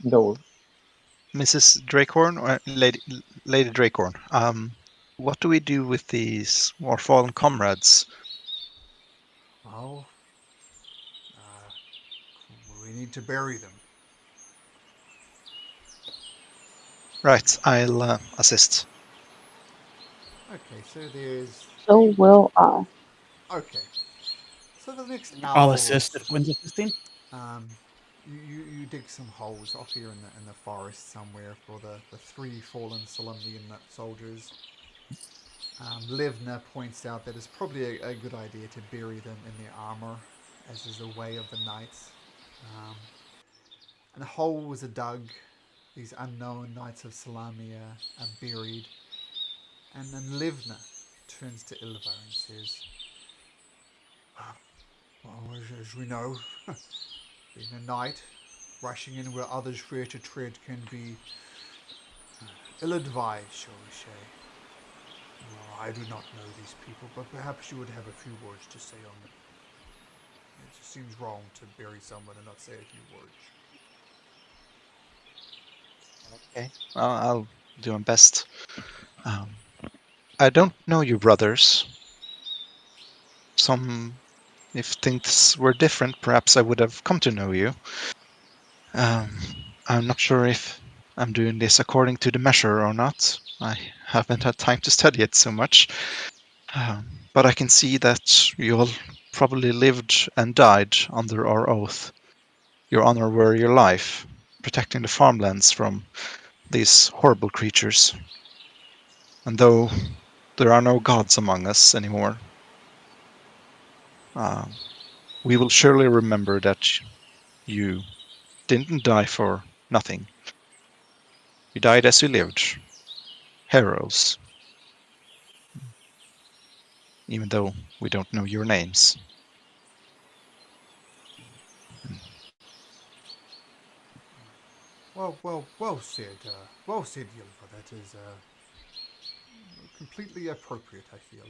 No, Mrs. Dracorn or Lady Dracorn, what do we do with these war fallen comrades? Well, we need to bury them. Right, I'll assist. Okay, so there's. So will I. Okay. So the next hour I'll or assist so, if Gwen's assisting. you dig some holes off here in the forest somewhere for the 3 fallen Solemnian soldiers. Livna points out that it's probably a good idea to bury them in their armor, as is the way of the knights. And holes are dug. These unknown knights of Salamia are buried. And then Livna turns to Ilva and says, well, as we know, being a knight, rushing in where others fear to tread can be ill-advised, shall we say. Well, I do not know these people, but perhaps you would have a few words to say on them. It just seems wrong to bury someone and not say a few words. Okay, I'll do my best. I don't know you brothers. If things were different, perhaps I would have come to know you. I'm not sure if I'm doing this according to the measure or not. I haven't had time to study it so much. But I can see that you all probably lived and died under our oath. Your honor were your life, protecting the farmlands from these horrible creatures. And though there are no gods among us anymore, we will surely remember that you didn't die for nothing. You died as you lived. Heroes. Even though we don't know your names. Well said. Well said, Ylva. That is completely appropriate, I feel.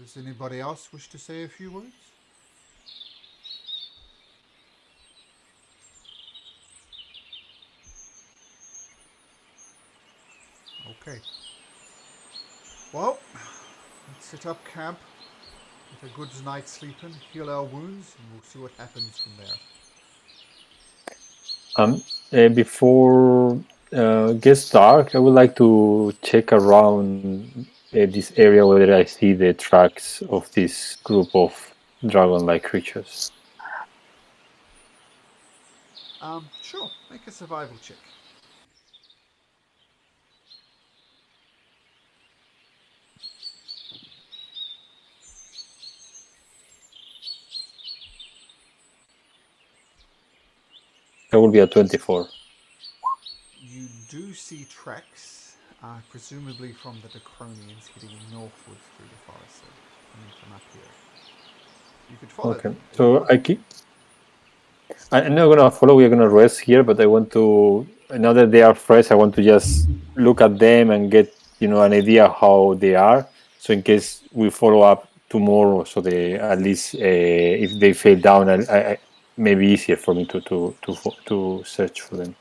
Does anybody else wish to say a few words? Okay. Well, let's set up camp, get a good night's sleeping, heal our wounds, and we'll see what happens from there. Before gets dark, I would like to check around this area whether I see the tracks of this group of dragon-like creatures. Sure. Make a survival check. That would be a 24. You do see tracks, presumably from the Draconians heading northwards through the forest, so coming from up here. You could follow Okay, them. so I'm not gonna follow. We're gonna rest here, but I want to. Now that they are fresh, I want to just look at them and get an idea how they are. So in case we follow up tomorrow, so they at least if they fell down, I maybe easier for me to search for them.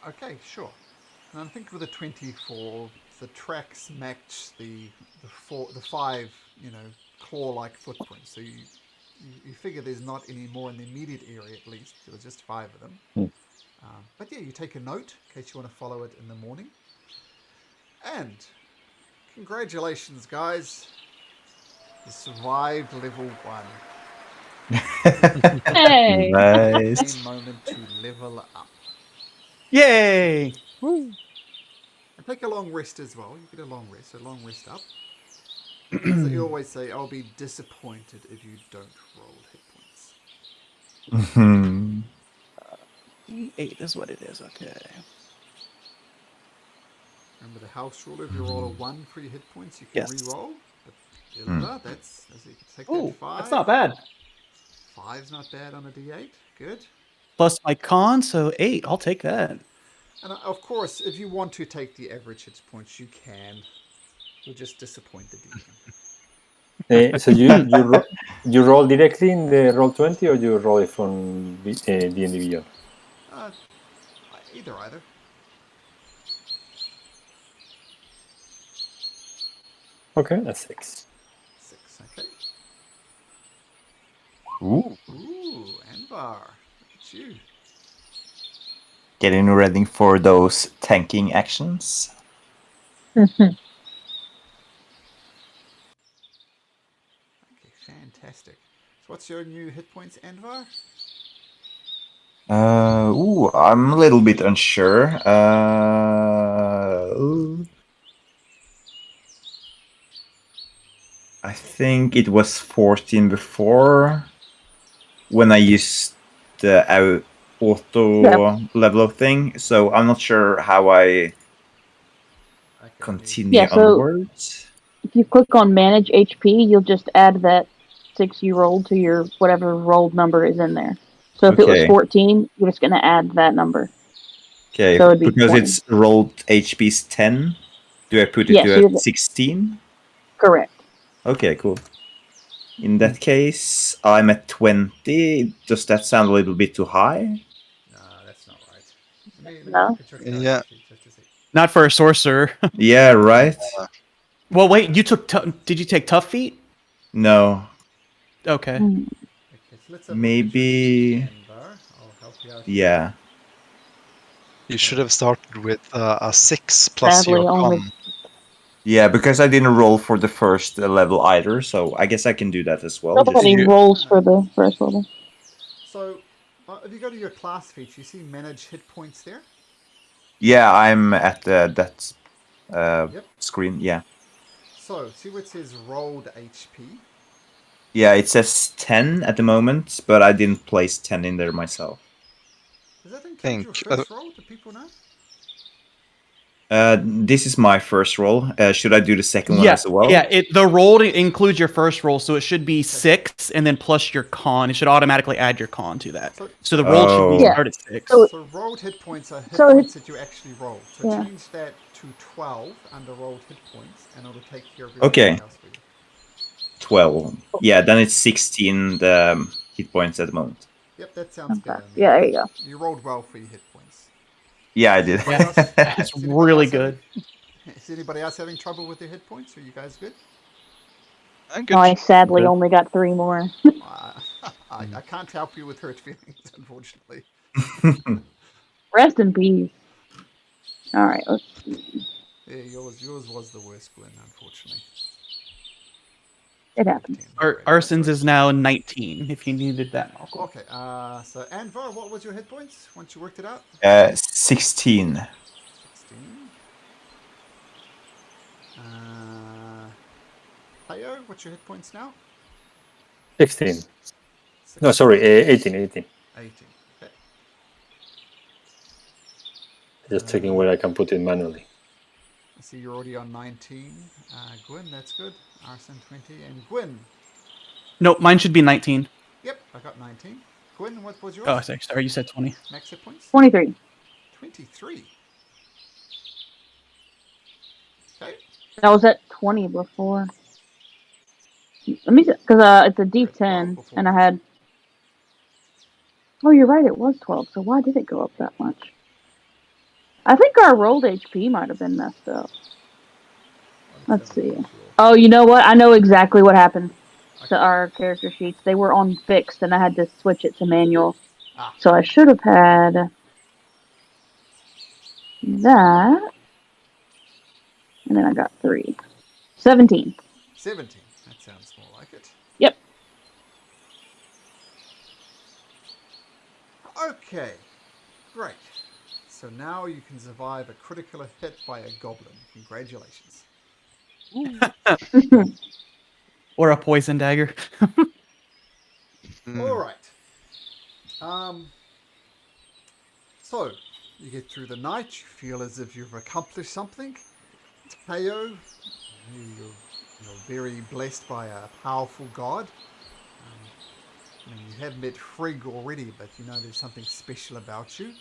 Okay, sure. And I think with the 24, the tracks match the 5, claw-like footprints. So you figure there's not any more in the immediate area, at least. There was just 5 of them. But yeah, you take a note in case you want to follow it in the morning. And congratulations, guys. You survived level 1. Hey! Nice. Main moment to level up. Yay! And take a long rest as well. You get a long rest, so long rest up. As you always say, I'll be disappointed if you don't roll hit points. Mhm. 8 is what it is, okay. Remember the house rule, if you roll a 1 for your hit points, you can Yes. re-roll. But Ylva, that's, as you can take Ooh, that 5. that's not bad. 5's not bad on a d8. Good. Plus my con, so 8. I'll take that. And of course, if you want to take the average hit points, you can. You'll just disappoint the DM. So you roll directly in the Roll20, or you roll it from D&D Beyond? Either. Okay, that's 6. 6, okay. Ooh. Ooh, Anvar. Look at you. Getting ready for those tanking actions. Okay, fantastic. So what's your new hit points, Anvar? I'm a little bit unsure. I think it was 14 before when I used the auto level up thing, so I'm not sure how I continue Yeah, so- onwards. If you click on Manage HP, you'll just add that 6 you rolled to your whatever rolled number is in there. So if it was Okay. 14, you're just going to add that number. Okay, So it'd be because 20. it's rolled HP's 10, do I put it Yes, to you're- 16? Correct. Okay, cool. In that case, I'm at 20. Does that sound a little bit too high? No, that's not right. Let me No? look at your character Yeah. sheet just to see. Not for a sorcerer. Yeah, right? Well, wait, you took. Did you take tough feet? No. Okay. Mm. Okay, so let's have Maybe- a look at your sheet, Anvar. I'll help you out. here. Yeah. You should have started with a 6 plus Sadly, your only- con. Yeah, because I didn't roll for the first level either, so I guess I can do that as well. Nobody you- rolls for the first level. So, if you go to your class feature, you see manage hit points there? Yeah, I'm at that Yep. screen. Yeah, So, see where it says rolled HP? yeah. It says 10 at the moment, but I didn't place 10 in there myself. Does that include Think, your first roll? Do people know? This is my first roll. Should I do the second one Yeah, as well? yeah. The roll includes your first roll, so it should be 6, and then plus your con. It should automatically add your con to that. So the roll should be Oh. start at 6. So- So rolled hit points are hit So points that you actually rolled. So Yeah. change that to 12 under rolled hit points, and it'll take care of Okay. everything else for you. 12. Yeah, then it's 16 hit points at the moment. Yep, that sounds good. Okay. Yeah, there you go. You rolled well for your hit points. Yeah, I did. Anybody else- It's is anybody really else good. Is anybody else having trouble with their hit points? Are you guys good? I'm good. No, I sadly Okay. only got 3 more. I can't help you with hurt feelings, unfortunately. Rest in peace. All right, let's see. Yeah, yours was the worst, Glenn, unfortunately. It happens. Arson's is now 19, if you needed that, Malcolm. Okay, so Anvar, what was your hit points once you worked it out? 16. 16. Hayo, what's your hit points now? 16. No, sorry, 18. 18. Okay. Just checking where I can put it manually. I see you're already on 19. Gwyn, that's good. Arson 20. And Gwyn. No, mine should be 19. Yep, I got 19. Gwyn, what was yours? Oh, sorry, you said 20. Max hit points? 23. 23. Okay. I was at 20 before. Let me see, because it's a D10, and I had. Oh, you're right, it was 12, so why did it go up that much? I think our rolled HP might have been messed up. Let's see. Oh, you know what? I know exactly what happened to our character sheets. They were on fixed, and I had to switch it to manual. Ah. So I should have had that. And then I got 3. 17. 17. That sounds more like it. Yep. Okay. Great. So now you can survive a critical hit by a goblin. Congratulations. Or a poison dagger. Mm. All right. So you get through the night. You feel as if you've accomplished something. Teo, you're very blessed by a powerful god. You have met Frigg already, but you know there's something special about you.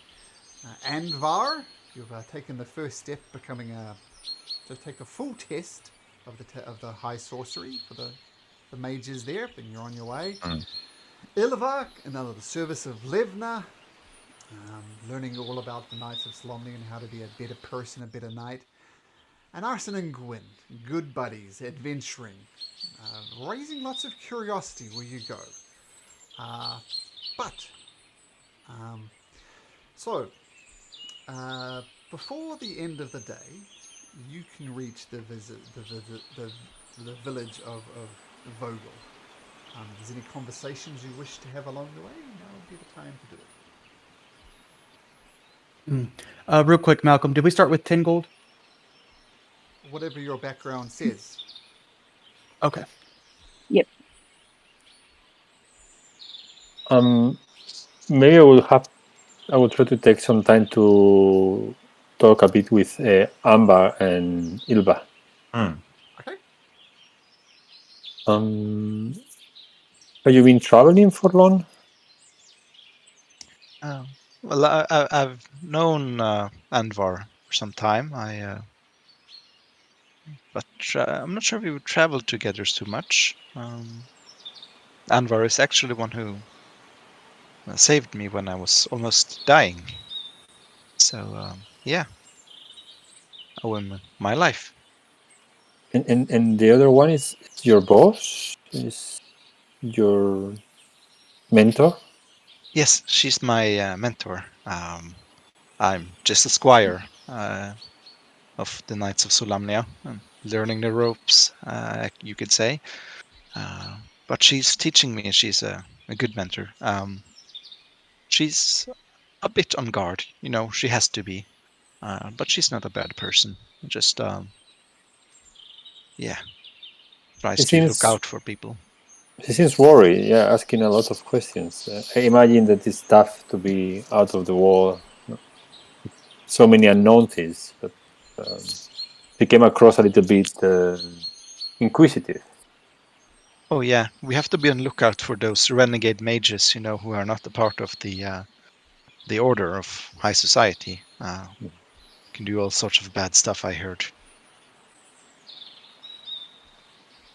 Anvar, you've taken the first step, becoming to take the full test of the high sorcery for the mages there, and you're on your way. Ilva, another the service of Levna, learning all about the Knights of Slomny and how to be a better person, a better knight. And Arson and Gwyn, good buddies, adventuring, raising lots of curiosity where you go. Before the end of the day, you can reach the village of Vogel. If there's any conversations you wish to have along the way, now would be the time to do it. Real quick, Malcolm, did we start with 10 gold? Whatever your background says. Okay. Yep. Maybe I will try to take some time to talk a bit with Amber and Ilva. Okay. Have you been traveling for long? Well, I've known Anvar for some time. But I'm not sure if we would travel together too much. Anvar is actually the one who saved me when I was almost dying. So yeah, I owe him my life. And the other one is your boss? Is your mentor? Yes, she's my mentor. I'm just a squire. of the Knights of Solamnia and learning the ropes, you could say. But she's teaching me. She's a good mentor. She's a bit on guard, she has to be. But she's not a bad person. Just, tries It to look seems out for people. She seems worried, asking a lot of questions. I imagine that it's tough to be out of the wall. So many unknown things, but she came across a little bit inquisitive. Oh yeah, we have to be on lookout for those renegade mages, who are not a part of the order of high society. Can do all sorts of bad stuff, I heard.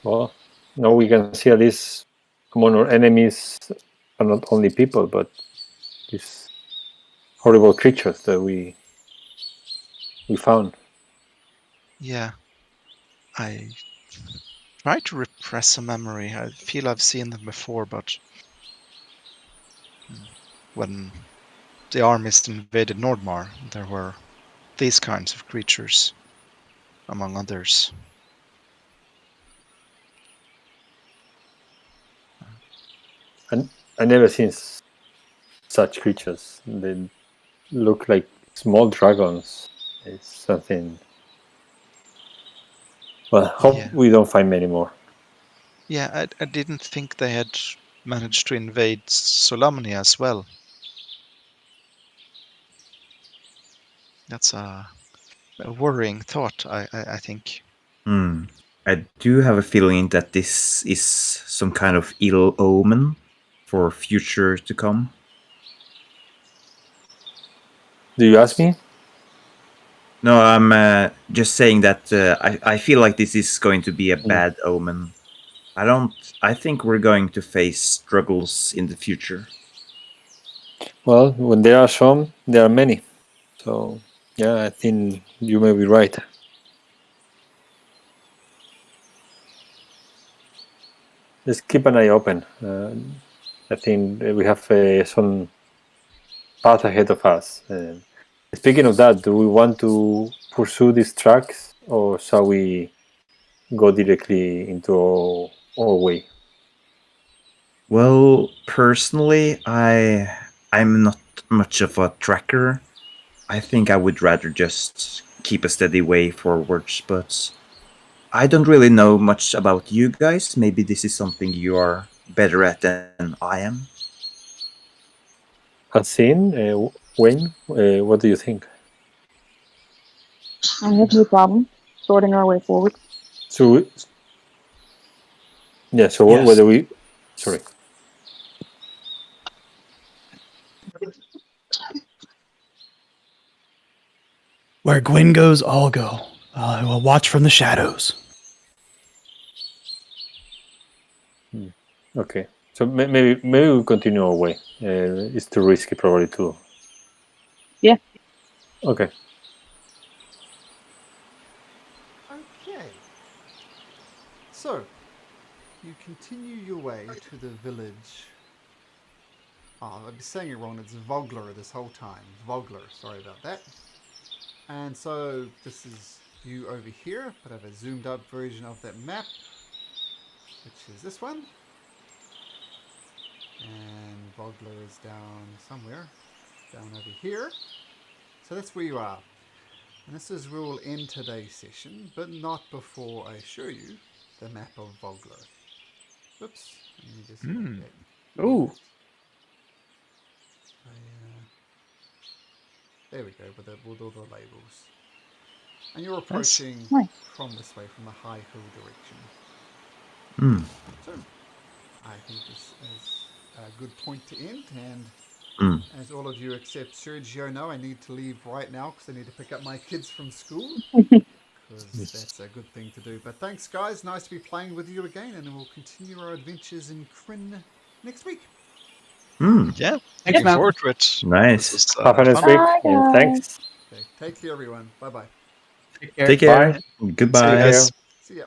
Well, now we can see at least among our enemies are not only people, but these horrible creatures that we found. Yeah. I try to repress a memory. I feel I've seen them before, but when the armies invaded Nordmar, there were these kinds of creatures, among others. And I never seen such creatures. They look like small dragons. It's something. Well, hope we don't find many more. Yeah, I didn't think they had managed to invade Solamnia as well. That's a worrying thought, I think. I do have a feeling that this is some kind of ill omen for future to come. Do you ask me? No, I'm just saying that I feel like this is going to be a bad omen. I think we're going to face struggles in the future. Well, when there are some, there are many. So, yeah, I think you may be right. Just keep an eye open. I think we have some path ahead of us. Speaking of that, do we want to pursue these tracks, or shall we go directly into our way? Well, personally, I'm not much of a tracker. I think I would rather just keep a steady way forwards, but I don't really know much about you guys. Maybe this is something you are better at than I am. Unseen, Wayne, what do you think? I have no problem sorting our way forward. So, yeah. So Yes. whether we, sorry. Where Gwyn goes, I'll go. I will watch from the shadows. Okay. So maybe we continue our way. It's too risky, probably too. Yeah. Okay. Okay. So, you continue your way to the village. Oh, I'd be saying it wrong. It's Vogler this whole time. Vogler, sorry about that. And so, this is you over here, but I have a zoomed up version of that map, which is this one. And Vogler is down somewhere, down over here. So that's where you are. And this is where we'll end today's session, but not before I show you the map of Vogler. Oops, let me just make that. Ooh. There we go, with all the labels. And you're approaching from this way, from the high hill direction. So, I think this is a good point to end, and as all of you except Sergio know, I need to leave right now because I need to pick up my kids from school. Because that's a good thing to do. But thanks, guys. Nice to be playing with you again, and we'll continue our adventures in Kryn next week. Yeah, Thanks, looking man. forward to it. Nice. This was, Have a nice fun. week, Bye, and guys. thanks. Okay, take care, everyone. Bye-bye. Take care. Take care. Bye. Goodbye. See you guys. See ya.